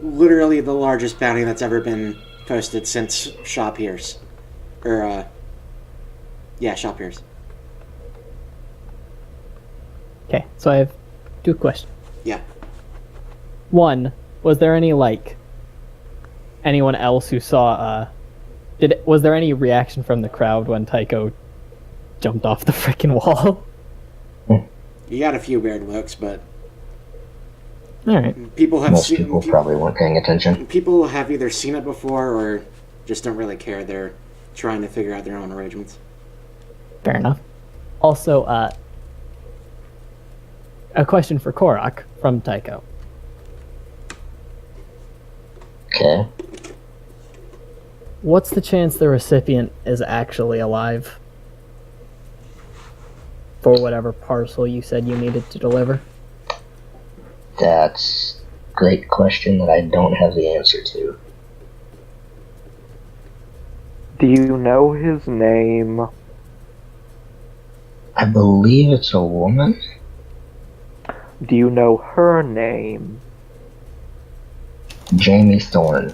literally the largest bounty that's ever been posted since Shaw Pierce. Shaw Pierce. Okay, so I have two questions. Yeah. One, was there any, anyone else who saw, was there any reaction from the crowd when Tycho jumped off the freaking wall? You got a few weird looks, but Alright. people have Most seen people probably weren't paying attention. people have either seen it before or just don't really care. They're trying to figure out their own arrangements. Fair enough. Also, a question for Korok from Tycho. Okay. What's the chance the recipient is actually alive? For whatever parcel you said you needed to deliver? That's a great question that I don't have the answer to. Do you know his name? I believe it's a woman. Do you know her name? Jamie Thorne.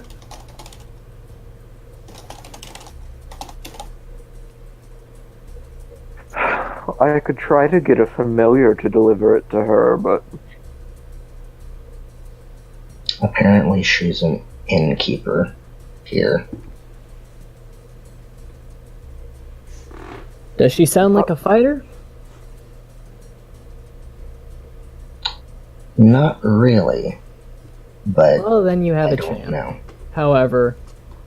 I could try to get a familiar to deliver it to her, but Apparently she's an innkeeper here. Does she sound like a fighter? Not really. But Well, then you have I a don't chance. know. However,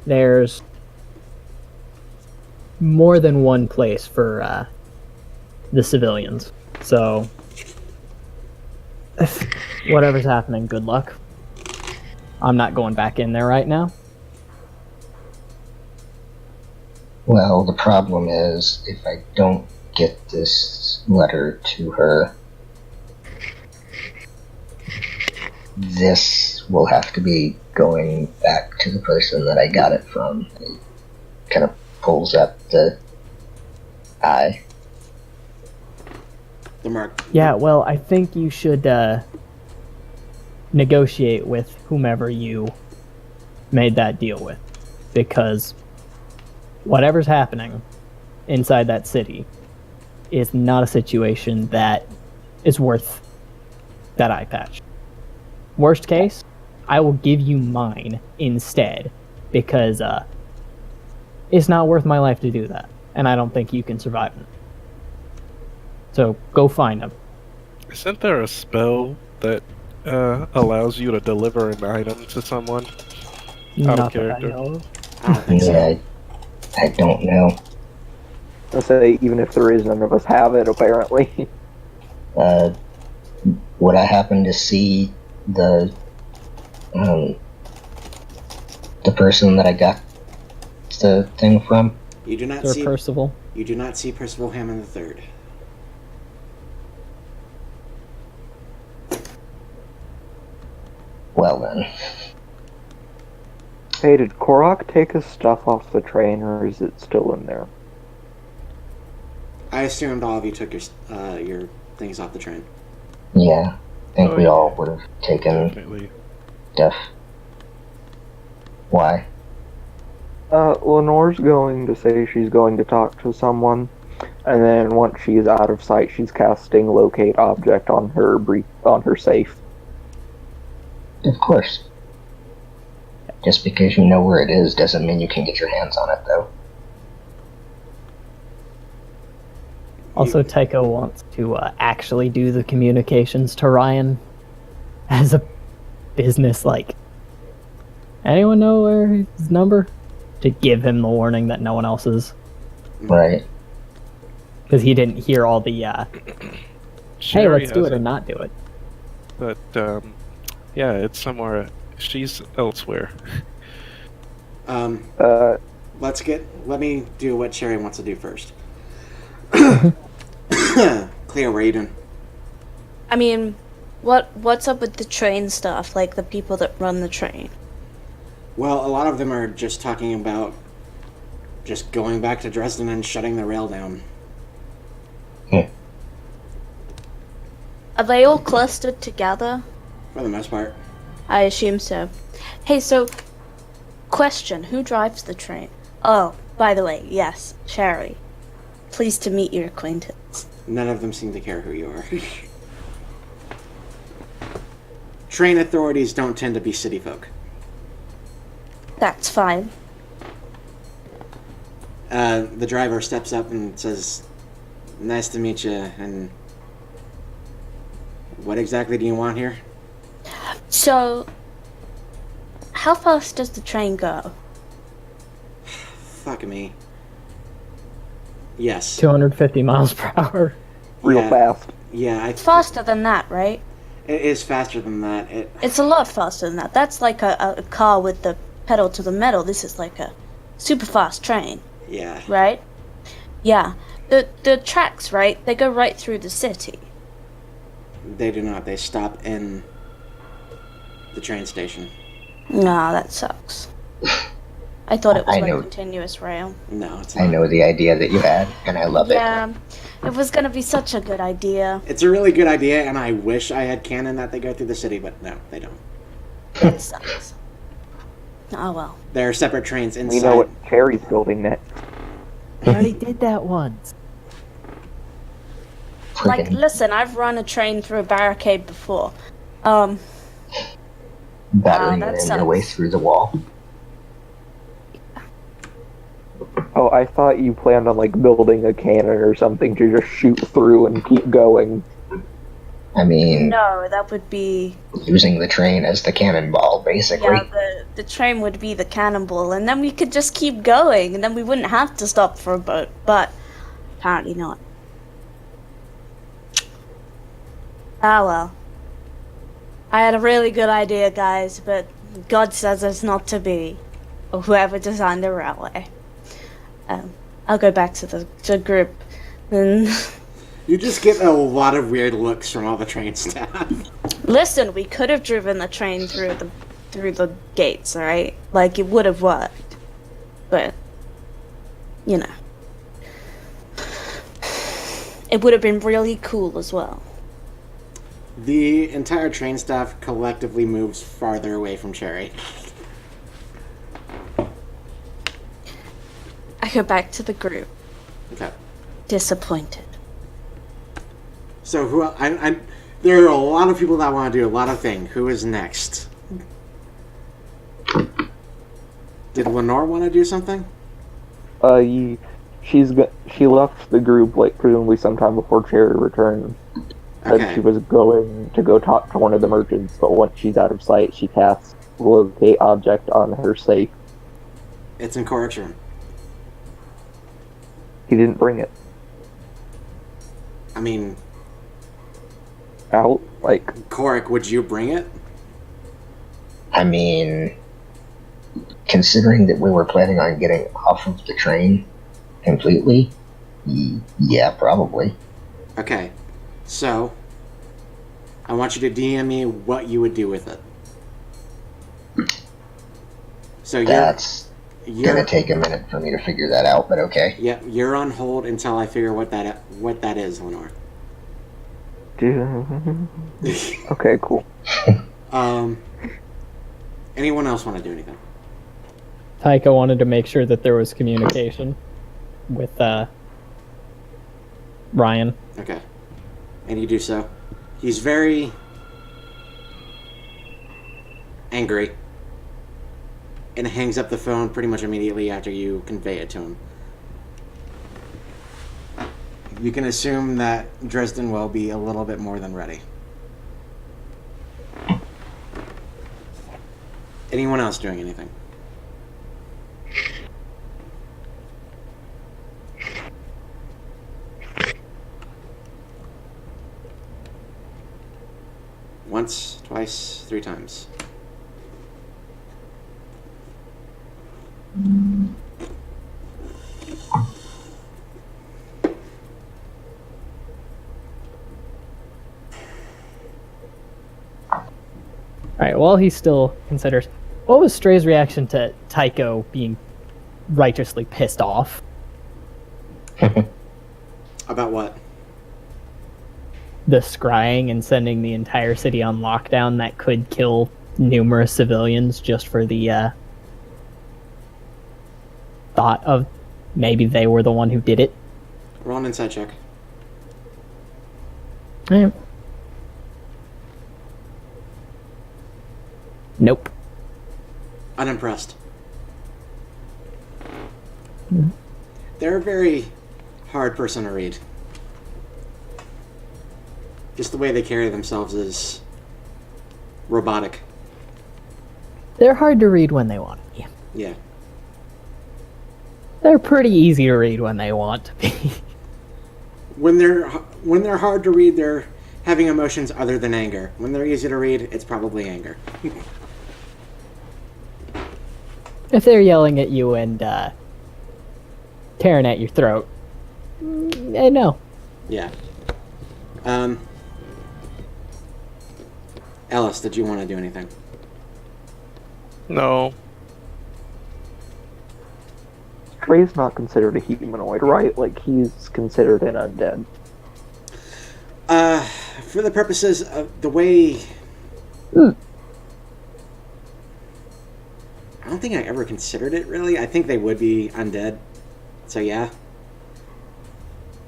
there's more than one place for the civilians. So, if whatever's happening, good luck. I'm not going back in there right now. Well, the problem is, if I don't get this letter to her, this will have to be going back to the person that I got it from. It kind of pulls up the Aye. The mark. Yeah, well, I think you should negotiate with whomever you made that deal with, because whatever's happening inside that city is not a situation that is worth that eye patch. Worst case, I will give you mine instead, because it's not worth my life to do that, and I don't think you can survive it. So go find him. Isn't there a spell that allows you to deliver an item to someone? Out of Not that I character. know of. I don't think so. Yeah, I don't know. I say, even if there is, none of us have it, apparently. Would I happen to see the person that I got the thing from? You do not Sir see. Percival. You do not see Percival Hammond III. Well then. Hey, did Korok take his stuff off the train, or is it still in there? I assumed all of you took your things off the train. Yeah, I think Oh, we yeah. all would have taken Definitely. stuff. Why? Lenore's going to say she's going to talk to someone, and then once she's out of sight, she's casting locate object on her safe. Of course. Just because you know where it is doesn't mean you can get your hands on it, though. Also, Tycho wants to actually do the communications to Ryan as a business, like, anyone know where his number? To give him the warning that no one else is. Right. Because he didn't hear all the, hey, Sherry let's do has it or not do it. But yeah, it's somewhere. She's elsewhere. Let me do what Sherry wants to do first. Cleo, where are you doing? I mean, what's up with the train stuff? Like the people that run the train. Well, a lot of them are just talking about just going back to Dresden and shutting the rail down. Are they all clustered together? For the most part. I assume so. Hey, so, question, who drives the train? Oh, by the way, yes, Sherry. Pleased to meet your acquaintance. None of them seem to care who you are. Train authorities don't tend to be city folk. That's fine. The driver steps up and says, "Nice to meet you, and what exactly do you want here?" So, how fast does the train go? Fuck me. Yes. 250 miles per hour. Real Yeah. fast. Yeah, Faster than that, right? it is faster than that. It's a lot faster than that. That's like a car with the pedal to the metal. This is like a super fast train, Yeah. right? Yeah. The tracks, right? They go right through the city. They do not. They stop in the train station. Nah, that sucks. I thought it was I like know. a continuous rail. No, it's not. I know the idea that you had, and I love it. Yeah, it was gonna be such a good idea. It's a really good idea, and I wish I had canon that they go through the city, but no, they don't. It sucks. Oh well. There are separate trains We inside. know what Cherry's building next. I already did that once. Like, Friggin' listen, I've run a train through a barricade before. battering that your sucks. way through the wall. Oh, I thought you planned on, like, building a cannon or something to just shoot through and keep going. I mean, No, that would be using the train as the cannonball, basically. yeah. The train would be the cannonball, and then we could just keep going, and then we wouldn't have to stop for a boat. But apparently not. Ah well. I had a really good idea, guys, but God says it's not to be, or whoever designed the railway. I'll go back to the group, and You just get a lot of weird looks from all the train staff. listen. We could have driven the train through the gates, all right? Like it would have worked, but you know. it would have been really cool as well. The entire train staff collectively moves farther away from Cherry. I go back to the group, Okay. disappointed. So who? There are a lot of people that want to do a lot of things. Who is next? Did Lenore want to do something? She left the group like presumably sometime before Cherry returned. Said Okay. she was going to go talk to one of the merchants, but once she's out of sight, she casts locate object on her safe. It's in Korik's room. He didn't bring it I mean, out. Like, Korik, would you bring it? I mean, considering that we were planning on getting off of the train completely, yeah, probably. Okay. So, I want you to DM me what you would do with it. So That's you're gonna take a minute for me to figure that out, but okay. yeah, you're on hold until I figure what that is, Lenore. okay, cool. Anyone else want to do anything? Taika wanted to make sure that there was communication with Ryan. Okay. And you do so. He's very angry and hangs up the phone pretty much immediately after you convey it to him. You can assume that Dresden will be a little bit more than ready. Anyone else doing anything? Once, twice, 3 times. Alright, while he still considers, what was Stray's reaction to Tycho being righteously pissed off? About what? The scrying and sending the entire city on lockdown that could kill numerous civilians just for the thought of maybe they were the one who did it. Roll an insight check. Eh. Nope. Unimpressed. They're a very hard person to read. Just the way they carry themselves is robotic. They're hard to read when they want to be. Yeah. They're pretty easy to read when they want to be. When they're hard to read, they're having emotions other than anger. When they're easy to read, it's probably anger. If they're yelling at you and tearing at your throat, no. Yeah. Ellis, did you want to do anything? No. Stray's not considered a humanoid, right? Like, he's considered an undead. For the purposes of the way... I don't think I ever considered it, really. I think they would be undead. So, yeah.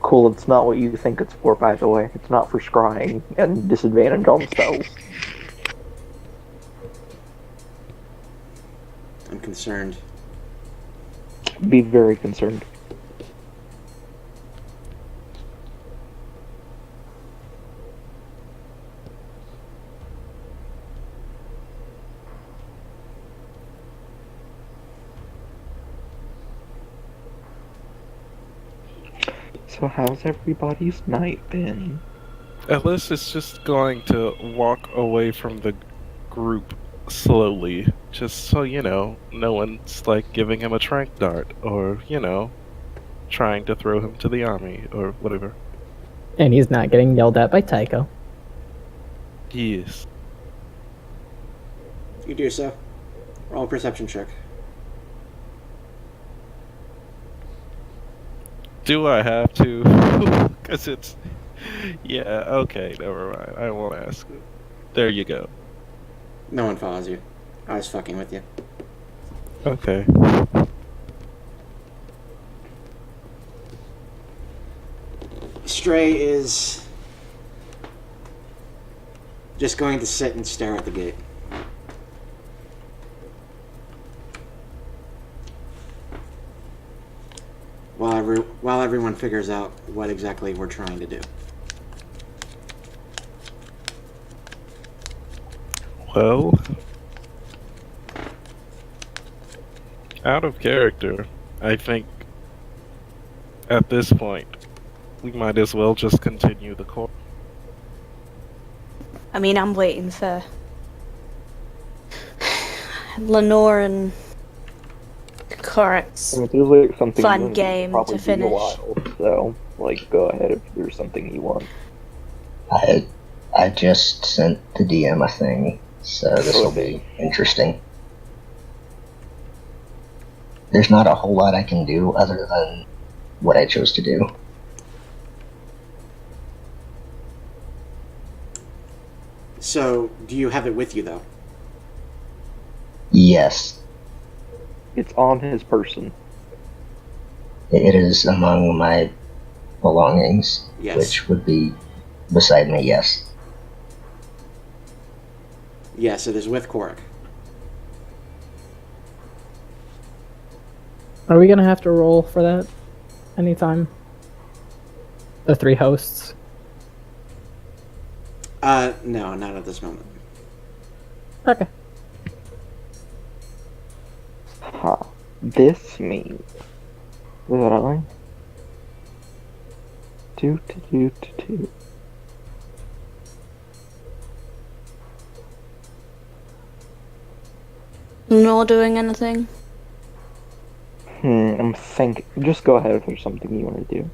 Cool, it's not what you think it's for, by the way. It's not for scrying and disadvantage on spells. I'm concerned. Be very concerned. So how's everybody's night been? Ellis is just going to walk away from the group slowly, just so, no one's, giving him a trank dart, or, trying to throw him to the army, or whatever. And he's not getting yelled at by Tycho. Yes. You do so. Roll a perception check. Do I have to? Because it's. Yeah, okay, never mind. I won't ask. There you go. No one follows you. I was fucking with you. Okay. Stray is just going to sit and stare at the gate. While everyone figures out what exactly we're trying to do. Well, out of character, I think at this point we might as well just continue the course. I mean, I'm waiting for Lenore and Korek's I mean, there's like something fun you want game probably to be a finish. while, so like go ahead if there's something you want. I just sent the DM a thing, so this will be interesting. There's not a whole lot I can do other than what I chose to do. So, do you have it with you, though? Yes, It's on his person. it is among my belongings, Yes. which would be beside me, yes. Yes, it is with Korek. Are we gonna have to roll for that anytime? The 3 hosts. No, not at this moment. Okay. Ha. This means that I do. Lenore doing anything? I'm thinking. Just go ahead if there's something you want to do.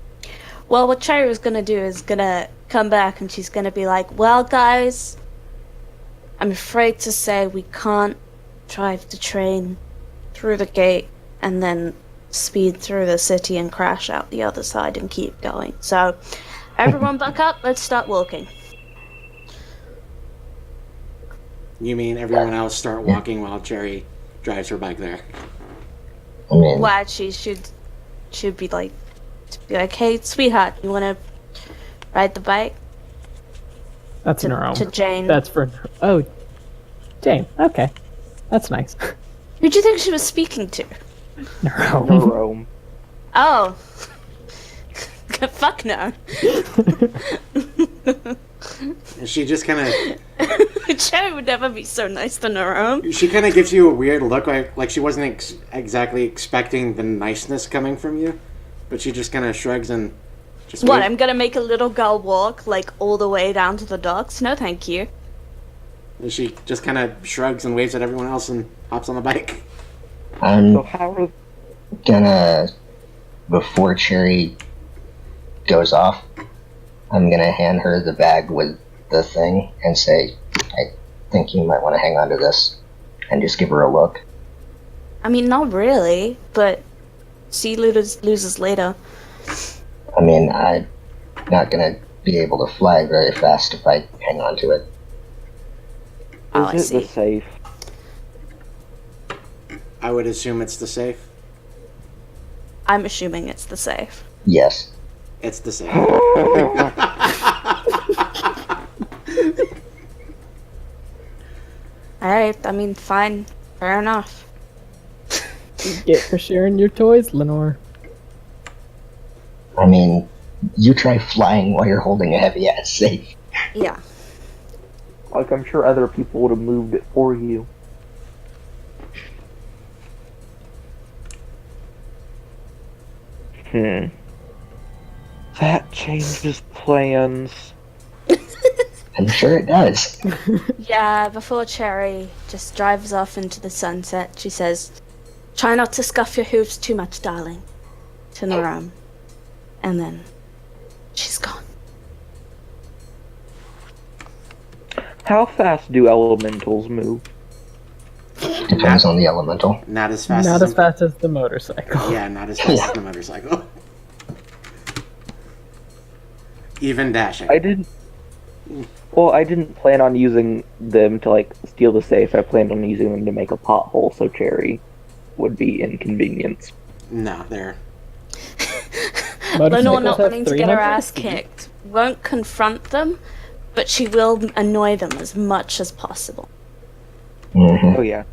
Well, what Cherry was gonna do is gonna come back and she's gonna be like, well, guys, I'm afraid to say we can't drive the train through the gate and then speed through the city and crash out the other side and keep going. So, everyone buck up, let's start walking. You mean everyone else start walking while Jerry drives her bike there? I mean, Why she should be like, hey, sweetheart, you wanna ride the bike That's Nerome. to Jane? That's for. Oh, Jane. Okay. That's nice. Who do you think she was speaking to? Nerome. Rome. Oh. Fuck no. And she just kind of Cherry would never be so nice to Nerome. she kind of gives you a weird look, like she wasn't exactly expecting the niceness coming from you, but she just kind of shrugs and just What, waves- I'm gonna make a little girl walk, like, all the way down to the docks? No, thank you. and she just kind of shrugs and waves at everyone else and hops on the bike. I'm So how are gonna, before Cherry goes off, I'm gonna hand her the bag with the thing and say, I think you might want to hang on to this, and just give her a look. I mean, not really, but see loses later. I mean, I'm not gonna be able to fly very fast if I hang on to it. Oh, I is it the see. safe? I would assume it's the safe. I'm assuming it's the safe. Yes. It's the safe. Alright, I mean, fine. Fair enough. Get for sharing your toys, Lenore. I mean, you try flying while you're holding a heavy ass safe. Yeah. Like I'm sure other people would have moved it for you. That changes plans. I'm sure it does. Yeah, before Cherry just drives off into the sunset, she says, try not to scuff your hooves too much, darling. To Nerome. And then she's gone. How fast do elementals move? Depends on the elemental. Not as fast Not as as fast as the motorcycle. Yeah, not as fast as the motorcycle. Even dashing. I didn't. Well, I didn't plan on using them to like steal the safe. I planned on using them to make a pothole, so Cherry would be inconvenienced. No, they're Lenore, Motorcycles not have wanting to get her 300? ass kicked, won't confront them, but she will annoy them as much as possible. Hmm. Oh yeah.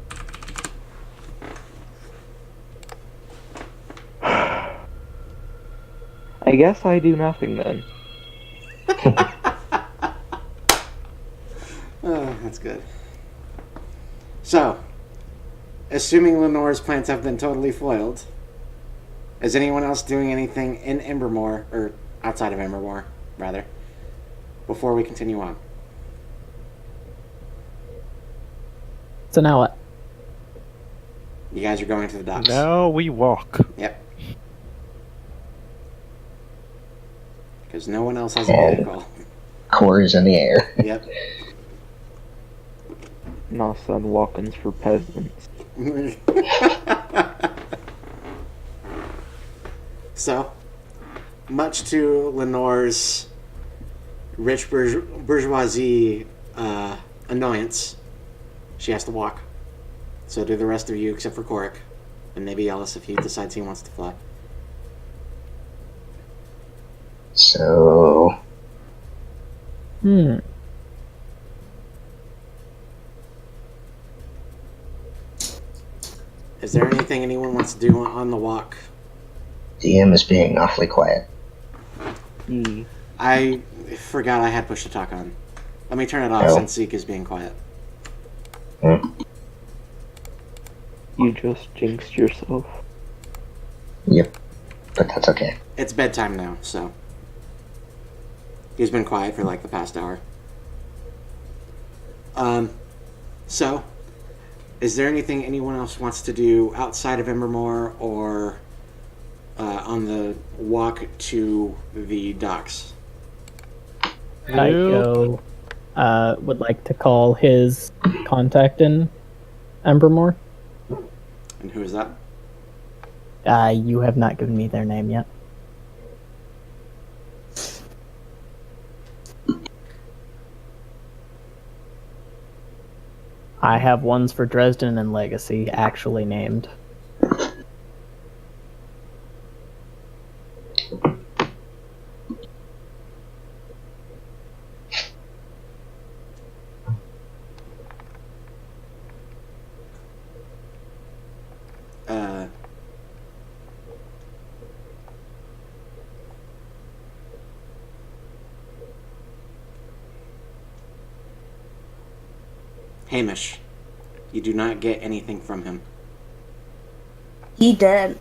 I guess I do nothing then. Oh, that's good. So, assuming Lenore's plans have been totally foiled, is anyone else doing anything in Embermore, or outside of Embermore, rather, before we continue on? So now what? You guys are going to the docks. Now we walk. Yep. Because no one else has a And- vehicle. Core is in the air. Yep. No, son, walk-ins for peasants. So, much to Lenore's rich bourgeoisie annoyance, she has to walk. So do the rest of you, except for Korik, and maybe Ellis if he decides he wants to fly. So, Is there anything anyone wants to do on the walk? DM is being awfully quiet. E. I forgot I had push to talk on. Let me turn it off Oh. since Zeke is being quiet. You just jinxed yourself. Yep. But that's okay. It's bedtime now, so. He's been quiet for like the past hour. So, is there anything anyone else wants to do outside of Embermore or on the walk to the docks? Tycho would like to call his contact in Embermore. And who is that? You have not given me their name yet. I have ones for Dresden and Legacy actually named. Uh, Hamish. You do not get anything from him. He did.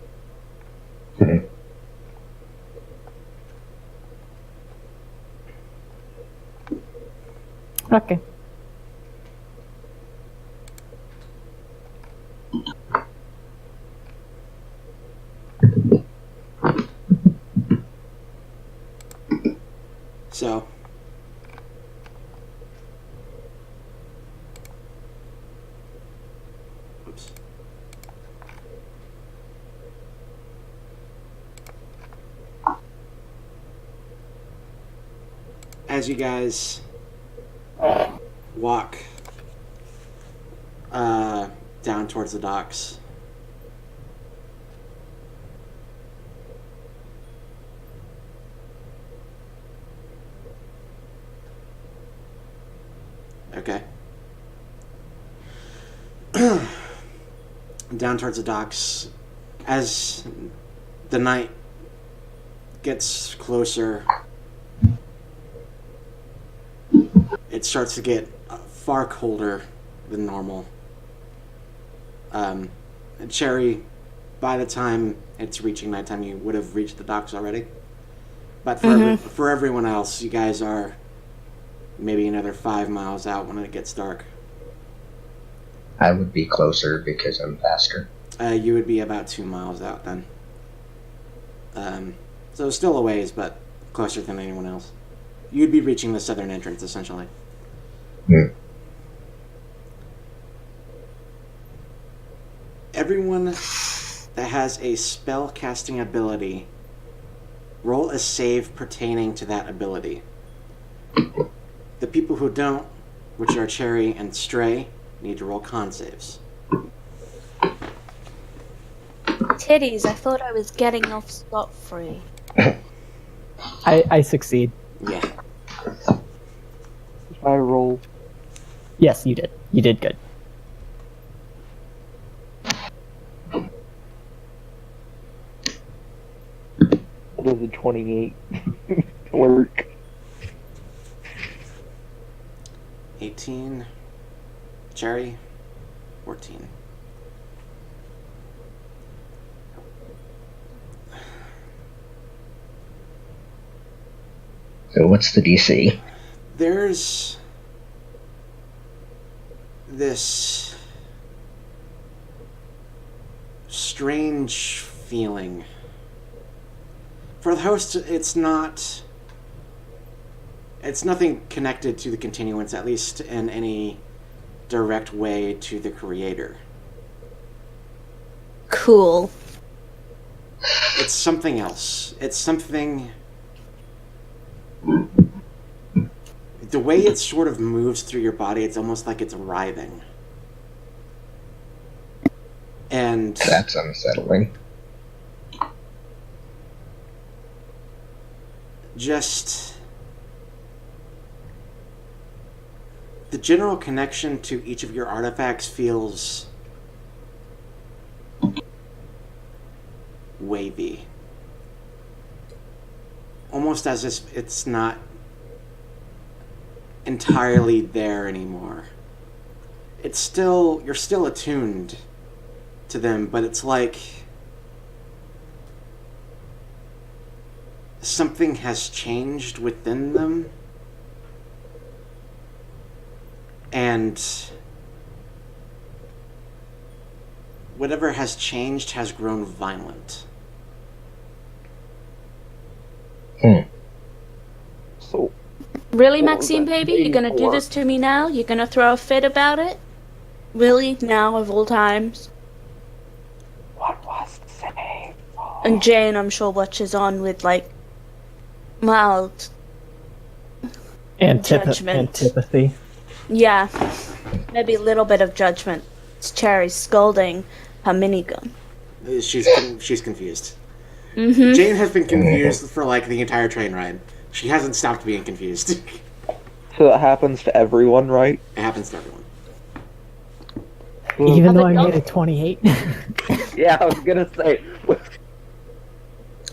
Okay. So, oops. As you guys walk down towards the docks, okay. Down towards the docks, as the night gets closer, it starts to get far colder than normal. Cherry, by the time it's reaching nighttime, you would have reached the docks already. But for, for everyone else, you guys are maybe another 5 miles out when it gets dark. I would be closer because I'm faster. You would be about 2 miles out then. So still a ways, but closer than anyone else. You'd be reaching the southern entrance, essentially. Everyone that has a spell casting ability roll a save pertaining to that ability. The people who don't, which are Cherry and Stray, need to roll con saves. Titties, I thought I was getting off scot-free. I succeed. Yeah. I roll. Yes, you did. You did good. Does a 28 work? 18. Cherry, 14. So what's the DC? There's this strange feeling. For the host, it's nothing connected to the continuance, at least in any direct way to the creator. Cool. It's something else. It's something... The way it sort of moves through your body, it's almost like it's writhing. And... That's unsettling. Just... The general connection to each of your artifacts feels... wavy. Almost as if it's not entirely there anymore. It's still... You're still attuned to them, but it's like... something has changed within them. And... whatever has changed has grown violent. So, Really, What was Maxine, that baby? You're gonna do for? this to me now? You're gonna throw a fit about it? Really? Now, of all times? what was the save? And Jane, I'm sure, watches on with, like, mild... Judgment. Antipathy. Yeah. Maybe a little bit of judgment. It's Cherry scolding her minigun. She's confused. Mm-hmm. Jane has been confused for like the entire train ride. She hasn't stopped being confused. It So that happens to everyone, right? happens to everyone. Even though I Other made a 28. Yeah, I was gonna say.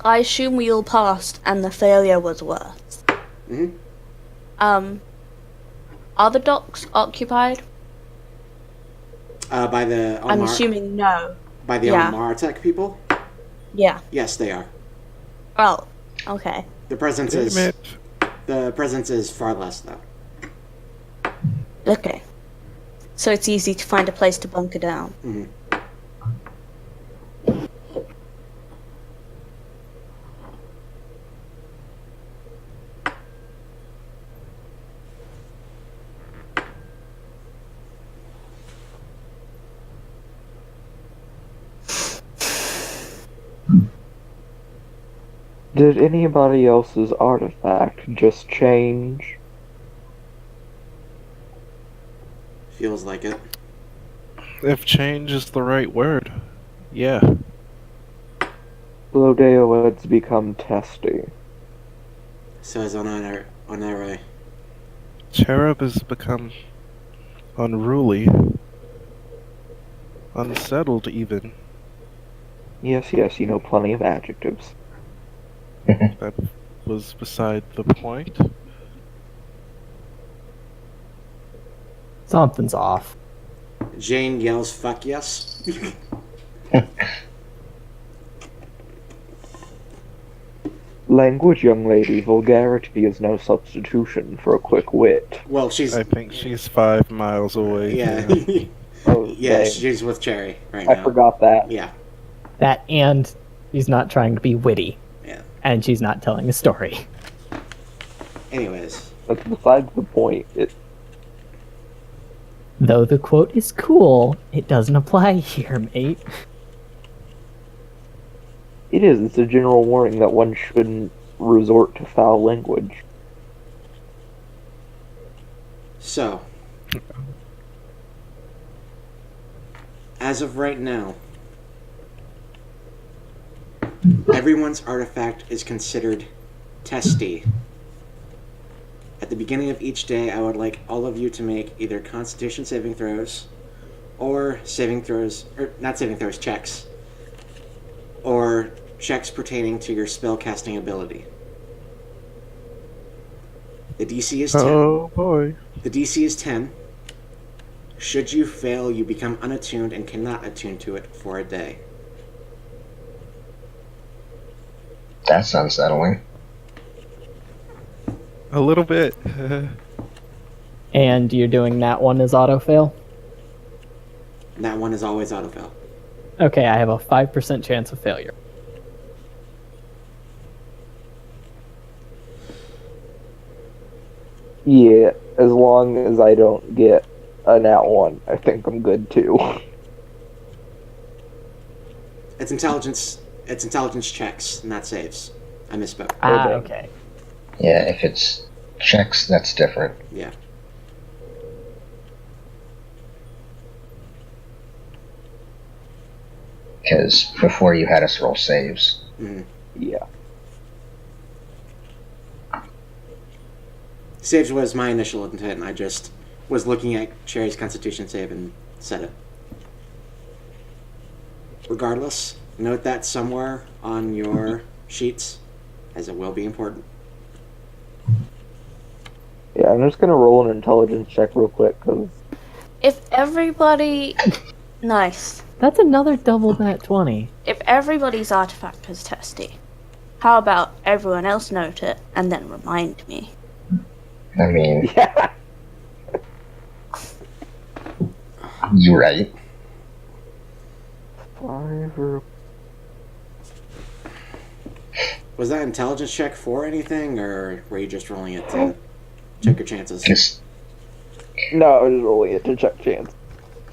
I assume we all passed, and the failure was worse. Mhm. Are the docks occupied? By the I'm Almar- assuming no. by the yeah. Almaratech people? Yeah. Yes, they are. Oh, okay. The presence is far less though. Okay. So it's easy to find a place to bunker down. Mhm. Did anybody else's artifact just change? Feels like it. If change is the right word, yeah. Blodeoids become testy. Says Onare. Cherub has become unruly, unsettled even. Yes, yes, you know plenty of adjectives. That was beside the point. Something's off. Jane yells, "Fuck yes!" Language, young lady, vulgarity is no substitution for a quick wit. Well, she's I think she's 5 miles away. yeah, Oh, yeah. dang. She's with Cherry right I now. forgot that. Yeah, That and she's not trying to be witty. yeah. And she's not telling a story. Anyways, That's besides the point. Though the quote is cool, it doesn't apply here, mate. It is. It's a general warning that one shouldn't resort to foul language. So, as of right now, everyone's artifact is considered testy. At the beginning of each day, I would like all of you to make either Constitution saving throws, or checks, or checks pertaining to your spell casting ability. The DC is 10. Oh boy. The DC is 10. Should you fail, you become unattuned and cannot attune to it for a day. That's unsettling. A little bit. And you're doing that one as autofail? That one is always autofill. Okay, I have a 5% chance of failure. Yeah, as long as I don't get a nat 1, I think I'm good too. It's intelligence checks, not saves. I misspoke. Ah, Okay. okay. Yeah, if it's checks, that's different. Yeah. Because before you had us roll saves. Mhm. Yeah. Saves was my initial intent. I just was looking at Cherry's Constitution save and said it. Regardless, note that somewhere on your sheets, as it will be important. Yeah, I'm just gonna roll an intelligence check real quick, because If everybody. Nice. That's another double nat 20. If everybody's artifact is testy, how about everyone else note it and then remind me? I mean, yeah. you're right. 5 or... Was that intelligence check for anything, or were you just rolling it to check your chances? Just No, I was rolling it to check chance.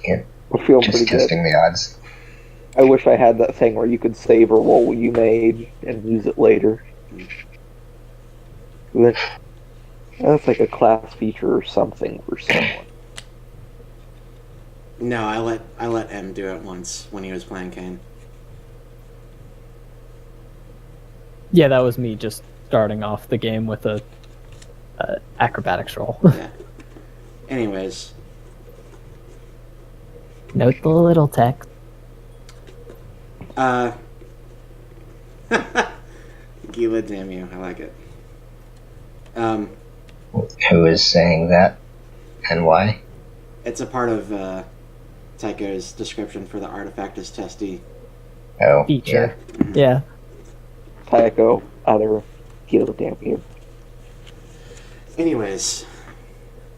Yeah. I'm feeling just pretty good. testing the odds. I wish I had that thing where you could save a roll you made and use it later. That's like a class feature or something for someone. No, I let M do it once when he was playing Kane. Yeah, that was me just starting off the game with a acrobatics roll. Yeah. Anyways, Note the little text. Gila, damn you, I like it. Who is saying that and why? It's a part of Tycho's description for the artifact as testy. Oh, Feature. Yeah. Tycho, other heal damn you. Anyways,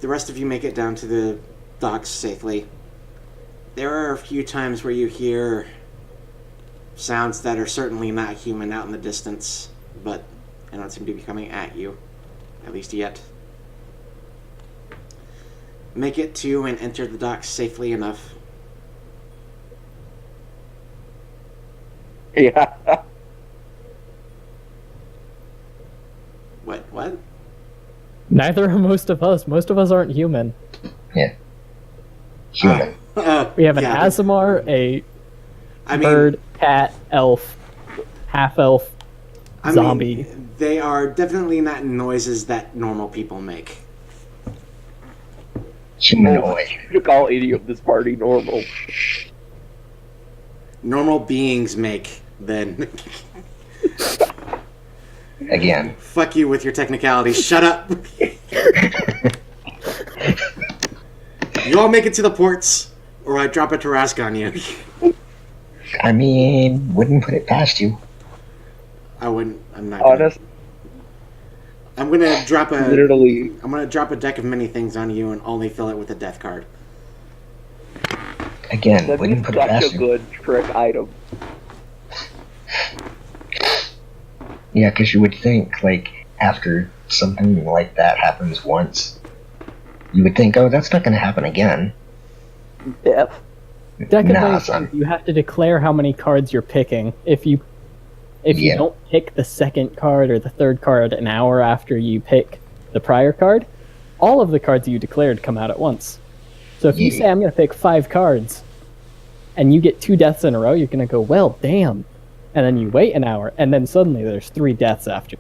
the rest of you make it down to the docks safely. There are a few times where you hear sounds that are certainly not human out in the distance, but they don't seem to be coming at you, at least yet. Make it to and enter the docks safely enough. Yeah. What? Neither are most of us. Most of us aren't human. Human. We have an yeah, Azamar, a I mean, bird, cat, elf, half elf, I zombie. mean, they are definitely not noises that normal people make. Humanoid. You call any of this party normal. Normal beings make, then. Again. Fuck you with your technicalities. Shut up. You all make it to the ports, or I drop a Tarask on you. I mean, wouldn't put it past you. I wouldn't. I'm not. Gonna, Honest, I'm gonna drop a. literally, I'm gonna drop a deck of many things on you and only fill it with a death card. Again, that'd wouldn't be put it such past a you. good trick item. Yeah, because you would think, like, after something like that happens once, you would think, oh, that's not going to happen again. Yeah. Deck Nah, advice, son. you have to declare how many cards you're picking. If you if you Yeah. don't pick the second card or the third card an hour after you pick the prior card, all of the cards you declared come out at once. So if you Yeah. say, I'm going to pick 5 cards, and you get 2 deaths in a row, you're going to go, well, damn. And then you wait an hour, and then suddenly there's 3 deaths after.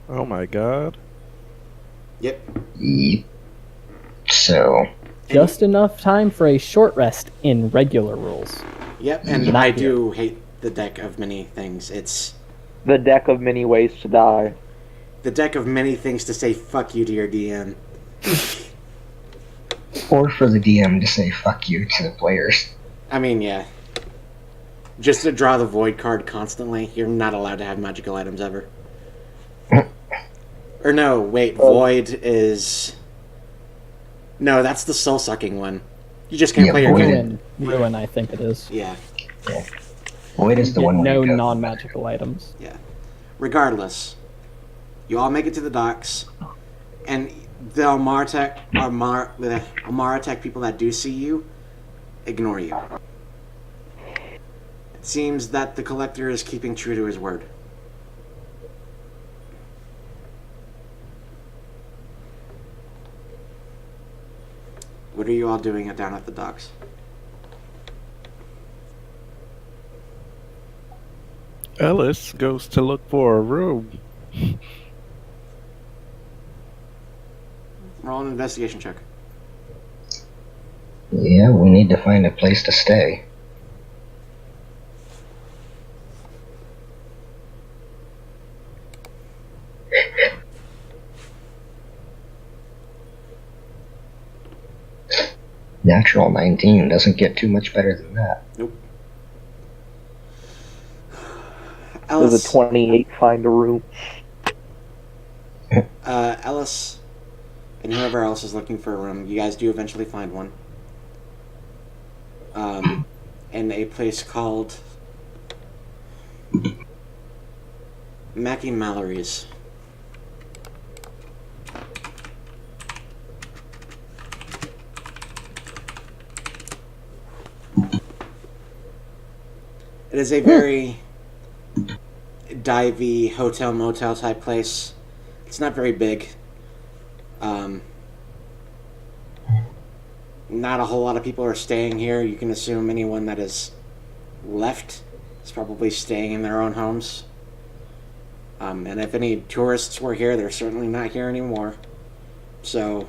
Oh my god. Yep. Yep. So, Just enough time for a short rest in regular rules. Yep, and Not I here. do hate the deck of many things. It's The deck of many ways to die. the deck of many things to say fuck you to your DM. or for the DM to say fuck you to the players. I mean, yeah. Just to draw the void card constantly, you're not allowed to have magical items ever. Or no, wait, void is... No, that's the soul-sucking one. You just can't Yeah, play your void game. Ruin, I think it is. Yeah. Void is the Get one where no you go. non-magical items. Regardless, you all make it to the docks, and the Amaratech people that do see you ignore you. It seems that the Collector is keeping true to his word. What are you all doing down at the docks? Ellis goes to look for a room. Roll an investigation check. Yeah, we need to find a place to stay. Natural 19 doesn't get too much better than that. Does Ellis, a 28 find a room? Ellis, and whoever else is looking for a room, you guys do eventually find one. In a place called Mackie Mallory's. It is a very divey hotel motel type place. It's not very big. Not a whole lot of people are staying here. You can assume anyone that is left is probably staying in their own homes. And if any tourists were here, they're certainly not here anymore. So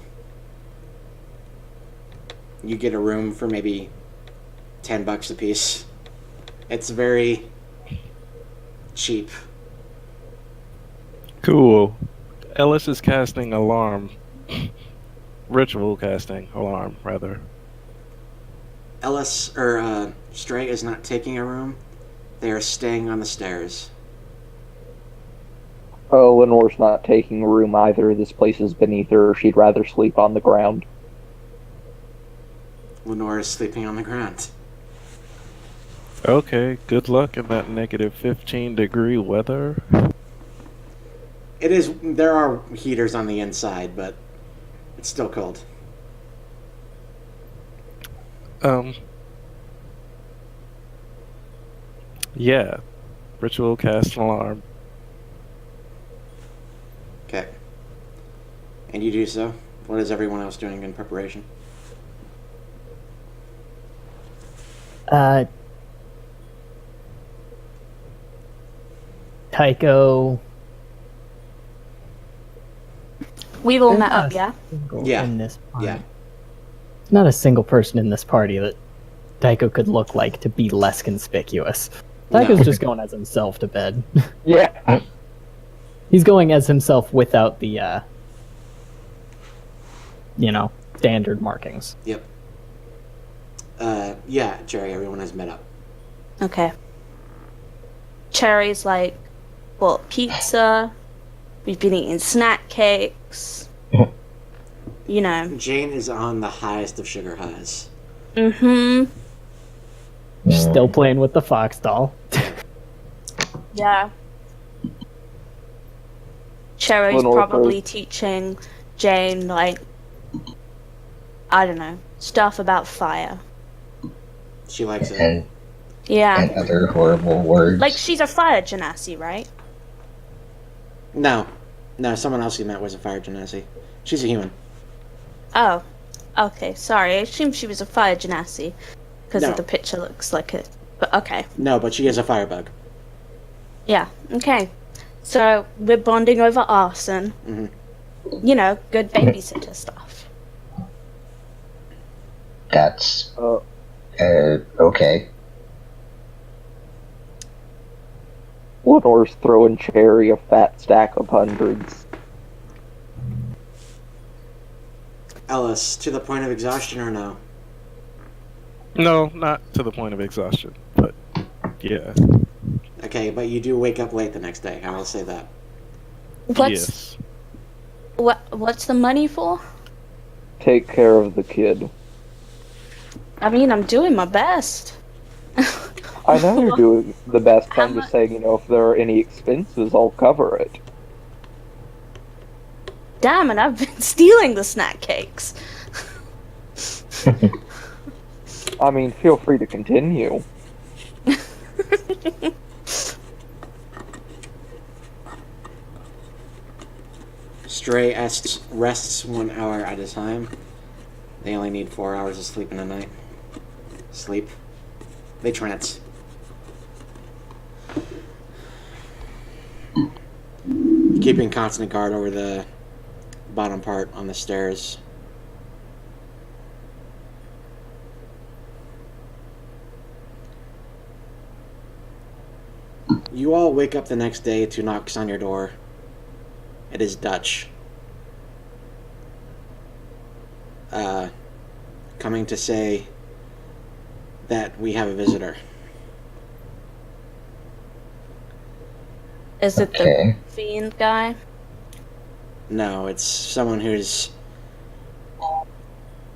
you get a room for maybe $10 a piece. It's very cheap. Cool. Ellis is casting alarm. Ritual casting alarm, rather. Ellis, or Stray is not taking a room. They are staying on the stairs. Oh, Lenore's not taking a room either. This place is beneath her. She'd rather sleep on the ground. Lenore is sleeping on the ground. Okay, good luck in that negative 15-degree weather. It is. There are heaters on the inside, but it's still cold. Yeah. Ritual cast alarm. Okay. And you do so. What is everyone else doing in preparation? Tycho. We've all There's met not up, a yeah? single Yeah. In this party. Yeah. There's not a single person in this party that Tycho could look like to be less conspicuous. Tycho's No. just going as himself to bed. Yeah. He's going as himself without the, standard markings. Yep. Yeah, Jerry, everyone has met up. Okay. Cherry's like, bought pizza. We've been eating snack cakes. You know. Jane is on the highest of sugar highs. Mm-hmm. Still playing with the fox doll. Yeah. Cherry's Lenore probably teaching Jane, like, I don't know, stuff about fire. She likes it. And Yeah. and other horrible words. Like, she's a fire genasi, right? No. No, someone else you met was a fire genasi. She's a human. Oh. Okay, sorry. I assumed she was a fire genasi. Because No. of the picture looks like it. But okay. No, but she is a firebug. Yeah, okay. So, we're bonding over arson. Mhm. You know, good babysitter stuff. That's Uh, okay. Lenore's throwing Cherry a fat stack of hundreds. Ellis, to the point of exhaustion or no? No, not to the point of exhaustion, but yeah. Okay, but you do wake up late the next day. I will say that. Yes. What's the money for? Take care of the kid. I mean, I'm doing my best. I know you're doing the best. How I'm just saying, if there are any expenses, I'll cover it. Damn it, I've been stealing the snack cakes. I mean, feel free to continue. Stray rests 1 hour at a time. They only need 4 hours of sleep in a night. Sleep. They trance. Keeping constant guard over the bottom part on the stairs. You all wake up the next day to knocks on your door. It is Dutch. Coming to say that we have a visitor. Is it Okay. the fiend guy? No, it's someone who's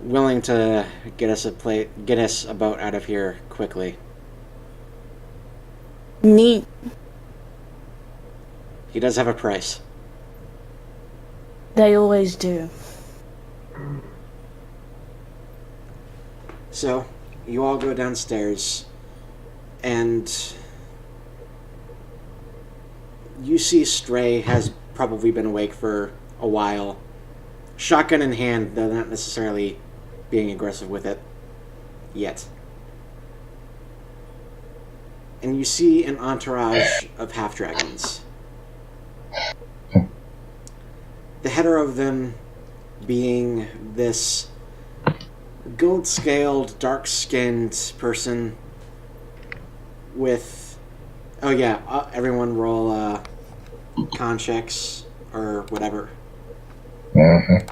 willing to get us a boat out of here quickly. Neat. He does have a price. They always do. So, you all go downstairs, and you see Stray has probably been awake for a while. Shotgun in hand, though not necessarily being aggressive with it yet. And you see an entourage of half-dragons. The header of them being this gold-scaled, dark-skinned person with... Oh yeah, everyone roll con checks or whatever. Mm-hmm.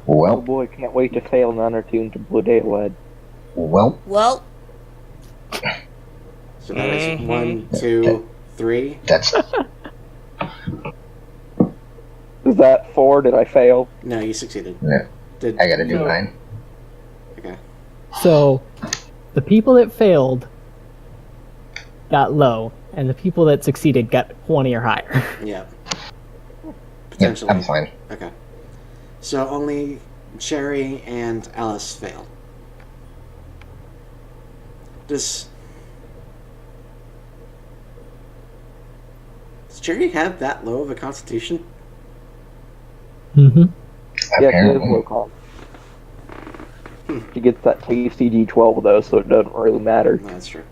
Oh Well, boy, can't wait to fail none or tune to Blue Daylight. well, Well, So that is Mhm. 1, 2, 3. that's Is that 4? Did I fail? No, you succeeded. Yeah. Did I gotta do No. 9. Okay. So, the people that failed got low, and the people that succeeded got 20 or higher. Yeah. Yep, Potentially. I'm fine. Okay. So only Cherry and Alice fail. Does Cherry have that low of a constitution? Mm-hmm. Yes, it is Apparently. low con. She gets that tasty D12 though, so it doesn't really matter. No, that's true.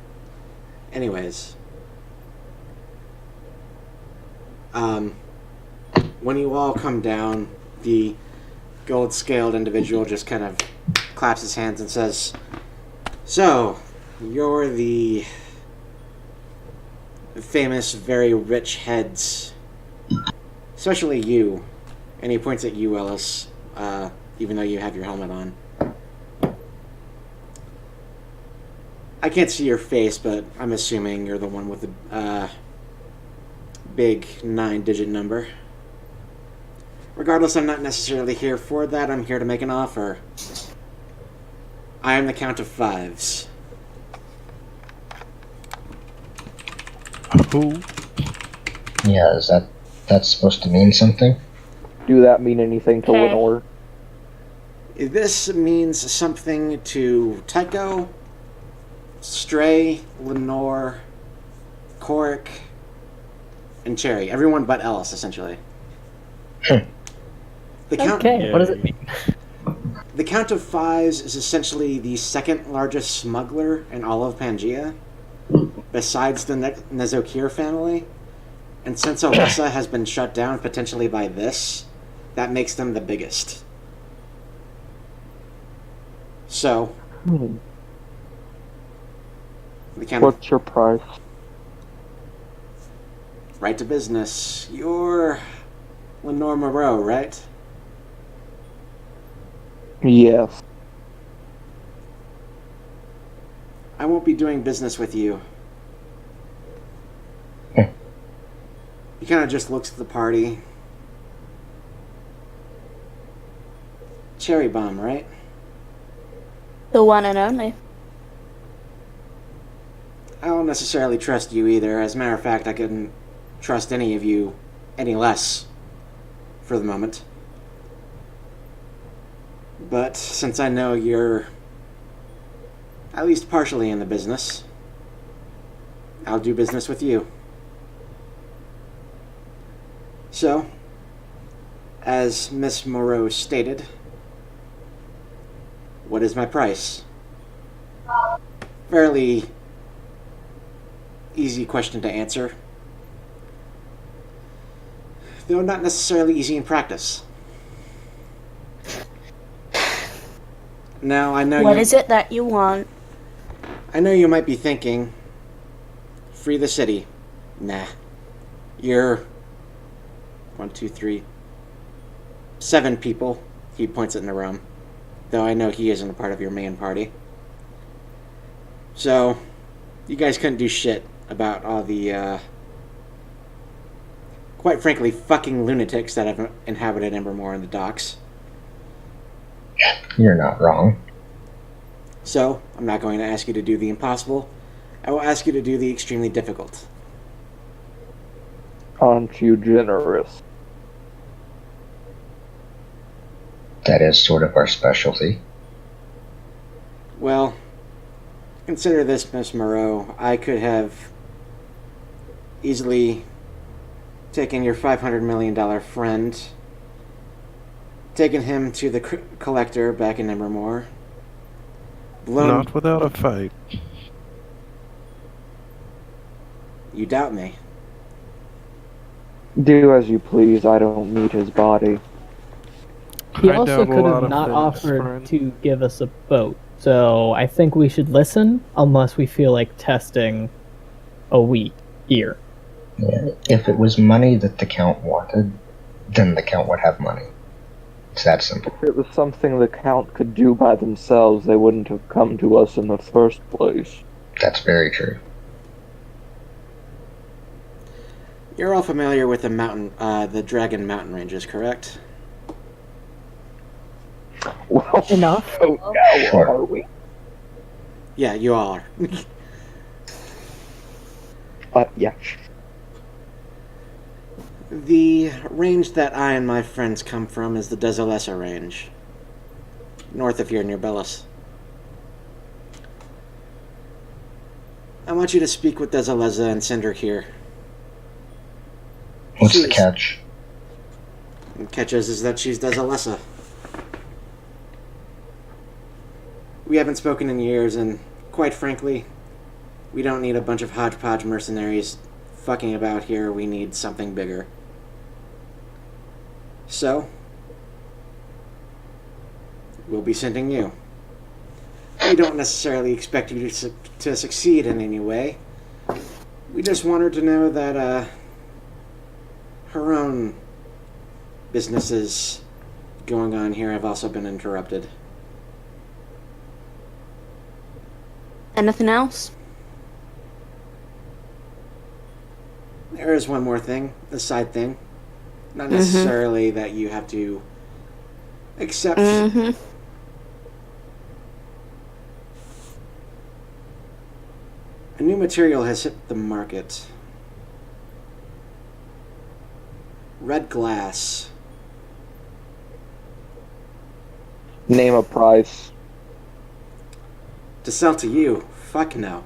Anyways. When you all come down, the gold-scaled individual just kind of claps his hands and says, "So, you're the famous, very rich heads. Especially you." And he points at you, Ellis, even though you have your helmet on. I can't see your face, but I'm assuming you're the one with the big 9-digit number. Regardless, I'm not necessarily here for that. I'm here to make an offer. I am the Count of Fives. Who? Yeah, that's supposed to mean something? Do that mean anything to Okay. Lenore? This means something to Tycho, Stray, Lenore, Coric, and Cherry. Everyone but Ellis, essentially. The count, Okay, what does it mean? The Count of Fives is essentially the second largest smuggler in all of Pangea, besides the Nezokir family. And since Oressa has been shut down potentially by this, that makes them the biggest. So, Hmm. the Count of What's your price? right to business. You're Lenore Moreau, right? Yes. I won't be doing business with you. He kind of just looks at the party. Cherry Bomb, right? The one and only. I don't necessarily trust you either. As a matter of fact, I couldn't trust any of you any less for the moment. But since I know you're at least partially in the business, I'll do business with you. So, as Miss Moreau stated, what is my price? Fairly easy question to answer, though not necessarily easy in practice. Now, I know What is it that you want? I know you might be thinking, free the city. Nah. You're 1, 2, 3, 7 people. He points at Narum. Though I know he isn't a part of your main party. So, you guys couldn't do shit about all the, quite frankly, fucking lunatics that have inhabited Embermore and the docks. You're not wrong. So, I'm not going to ask you to do the impossible. I will ask you to do the extremely difficult. Aren't you generous? That is sort of our specialty. Well, consider this, Miss Moreau. I could have easily taken your $500 million friend, taken him to the collector back in Embermore, blown... Not without a fight. You doubt me. Do as you please, I don't need his body. He I also doubt a could lot have of not things, offered friend. to give us a boat. So I think we should listen, unless we feel like testing a week here. Yeah. If it was money that the Count wanted, then the Count would have money. It's that simple. If it was something the Count could do by themselves, they wouldn't have come to us in the first place. That's very true. You're all familiar with the Dragon Mountain Ranges, correct? Well, Enough. so now Sure. are we? Yeah, you all are. Yeah. The range that I and my friends come from is the Desolessa range, north of here near Bellis. I want you to speak with Desolessa and send her here. What's the Jeez. catch? The catch is that she's Desolessa. We haven't spoken in years, and quite frankly, we don't need a bunch of hodgepodge mercenaries fucking about here. We need something bigger. So, we'll be sending you. We don't necessarily expect you to succeed in any way. We just want her to know that, her own businesses going on here have also been interrupted. Anything else? There is one more thing, a side thing. Not necessarily that you have to accept. Mm-hmm. A new material has hit the market. Red glass. Name a price. To sell to you, fuck no.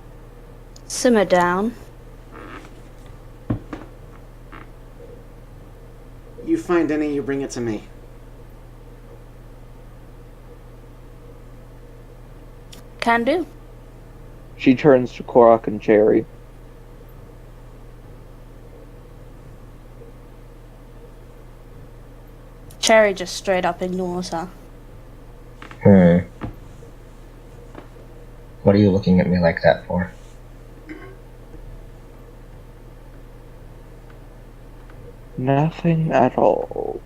Simmer down. You find any, you bring it to me. Can do. She turns to Korok and Cherry. Cherry just straight up ignores her. What are you looking at me like that for? Nothing at all.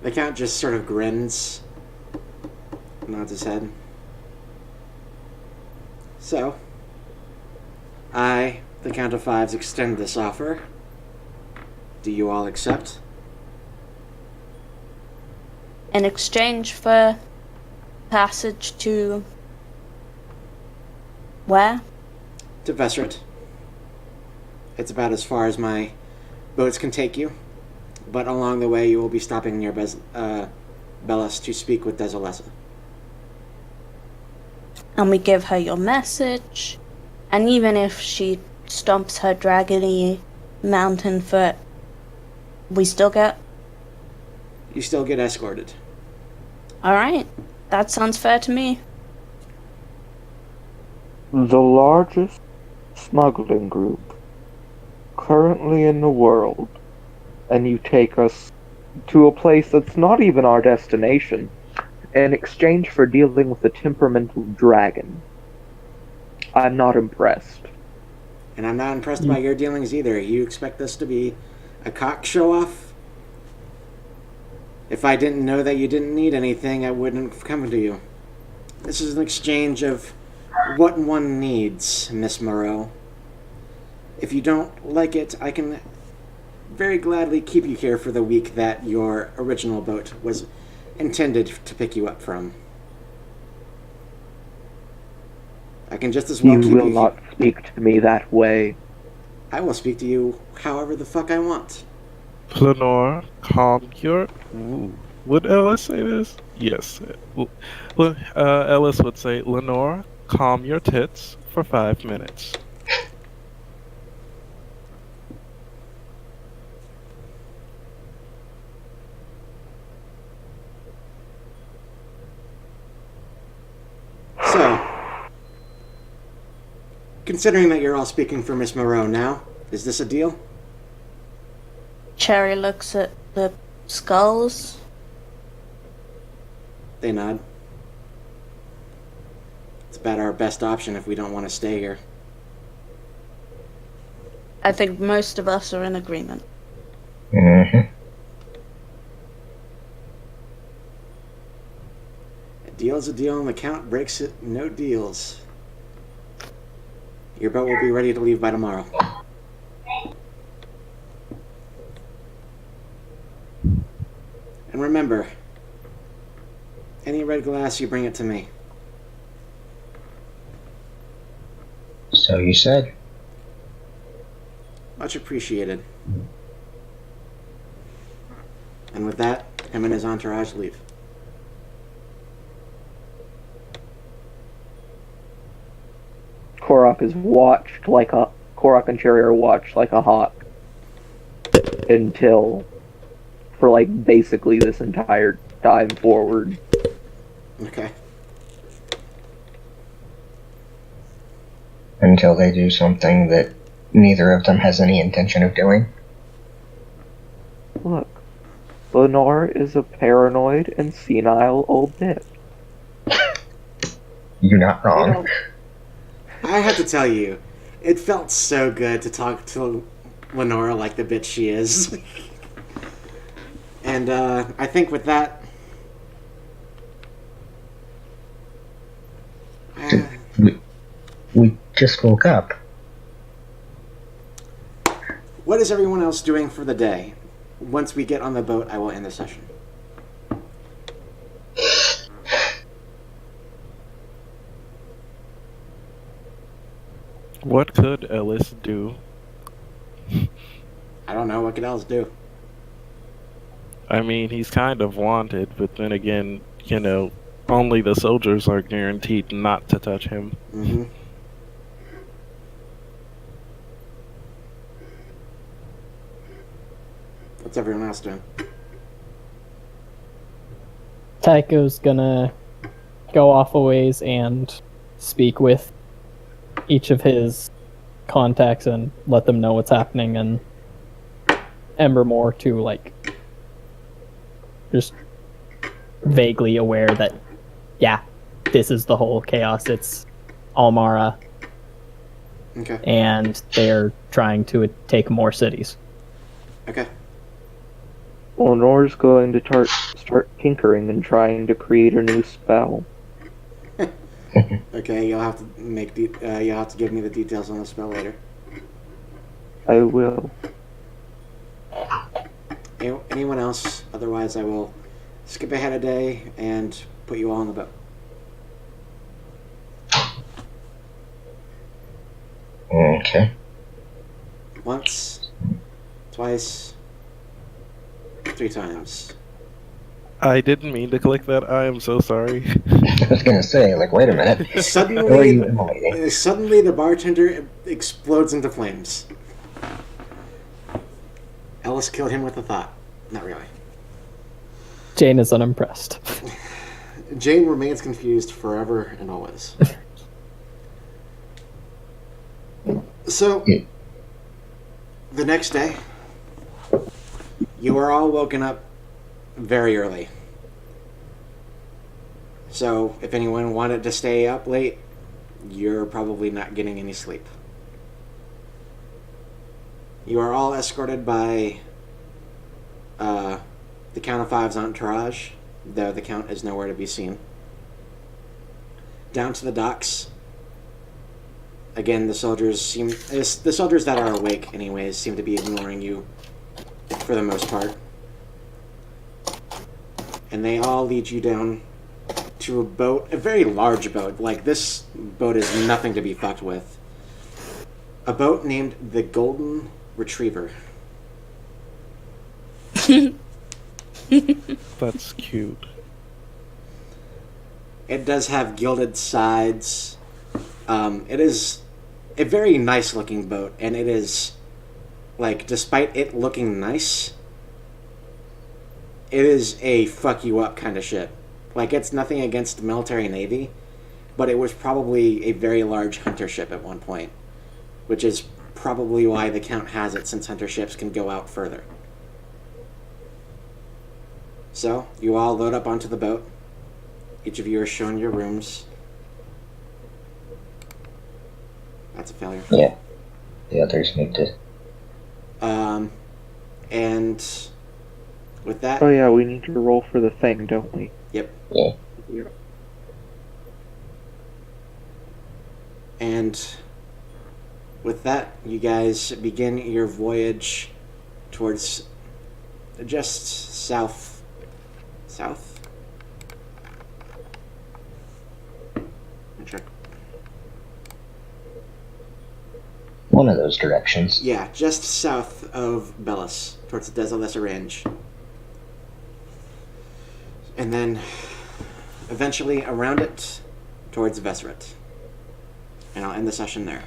The Count just sort of grins, nods his head. So, I, the Count of Fives, extend this offer. Do you all accept? In exchange for passage to where? To Vessret. It's about as far as my boats can take you, but along the way you will be stopping near Bellis to speak with Desolessa. And we give her your message, and even if she stomps her dragony mountain foot, we still get... You still get escorted. Alright, that sounds fair to me. The largest smuggling group currently in the world, and you take us to a place that's not even our destination in exchange for dealing with a temperamental dragon. I'm not impressed. And I'm not impressed by your dealings either. You expect this to be a cock show-off? If I didn't know that you didn't need anything, I wouldn't have come to you. This is an exchange of what one needs, Miss Moreau. If you don't like it, I can very gladly keep you here for the week that your original boat was intended to pick you up from. I can just as well keep You you will not speak to me that way. I will speak to you however the fuck I want. Lenore, calm your... Ooh. Would Ellis say this? Yes. Ellis would say, Lenore, calm your tits for 5 minutes. So, considering that you're all speaking for Miss Moreau now, is this a deal? Cherry looks at the skulls. They nod. It's about our best option if we don't want to stay here. I think most of us are in agreement. Mm-hmm. A deal's a deal and the Count breaks it, no deals. Your boat will be ready to leave by tomorrow. And remember, any red glass, you bring it to me. So you said. Much appreciated. And with that, him and his entourage leave. Korok and Cherry are watched like a hawk until, for like basically this entire time forward. Okay. Until they do something that neither of them has any intention of doing. Look, Lenore is a paranoid and senile old bitch. You're not wrong. You know, I have to tell you, it felt so good to talk to Lenora like the bitch she is. And I think with that... We just woke up. What is everyone else doing for the day? Once we get on the boat, I will end the session. What could Ellis do? I don't know, what could else do? I mean, he's kind of wanted, but then again, you know, Only the soldiers are guaranteed not to touch him. Mm-hmm. What's everyone else doing? Tycho's gonna go off a ways and speak with each of his contacts and let them know what's happening, and Embermore to, like, just vaguely aware that, yeah, this is the whole chaos. It's Almara, Okay. and they're trying to take more cities. Okay. Lenore's going to start tinkering and trying to create a new spell. Okay, you'll have to you'll have to give me the details on the spell later. I will. Anyone else? Otherwise, I will skip ahead a day and put you all on the boat. Okay. Once, twice, 3 times. I didn't mean to click that. I am so sorry. I was gonna say, like, wait a minute. Who are you Suddenly, immolating? suddenly the bartender explodes into flames. Ellis killed him with a thought. Not really. Jane is unimpressed. Jane remains confused forever and always. So, the next day, you are all woken up very early. So, if anyone wanted to stay up late, you're probably not getting any sleep. You are all escorted by the Count of Five's entourage, though the Count is nowhere to be seen. Down to the docks. Again, the soldiers that are awake, anyways, seem to be ignoring you for the most part. And they all lead you down to a boat, a very large boat. Like, this boat is nothing to be fucked with. A boat named the Golden Retriever. That's cute. It does have gilded sides. It is a very nice looking boat, and it is, like, despite it looking nice, it is a fuck you up kind of ship. Like, it's nothing against the military navy, but it was probably a very large hunter ship at one point, which is probably why the Count has it, since hunter ships can go out further. So, you all load up onto the boat. Each of you are shown your rooms. That's a failure. Yeah. The others need to. And with that, Oh yeah, we need to roll for the thing, don't we? yep. Yeah. And with that, you guys begin your voyage towards just south. Let me check. One of those directions. Yeah, just south of Bellis, towards the Desolessa Range. And then, eventually, around it, towards Vesret. And I'll end the session there.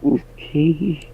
Okay.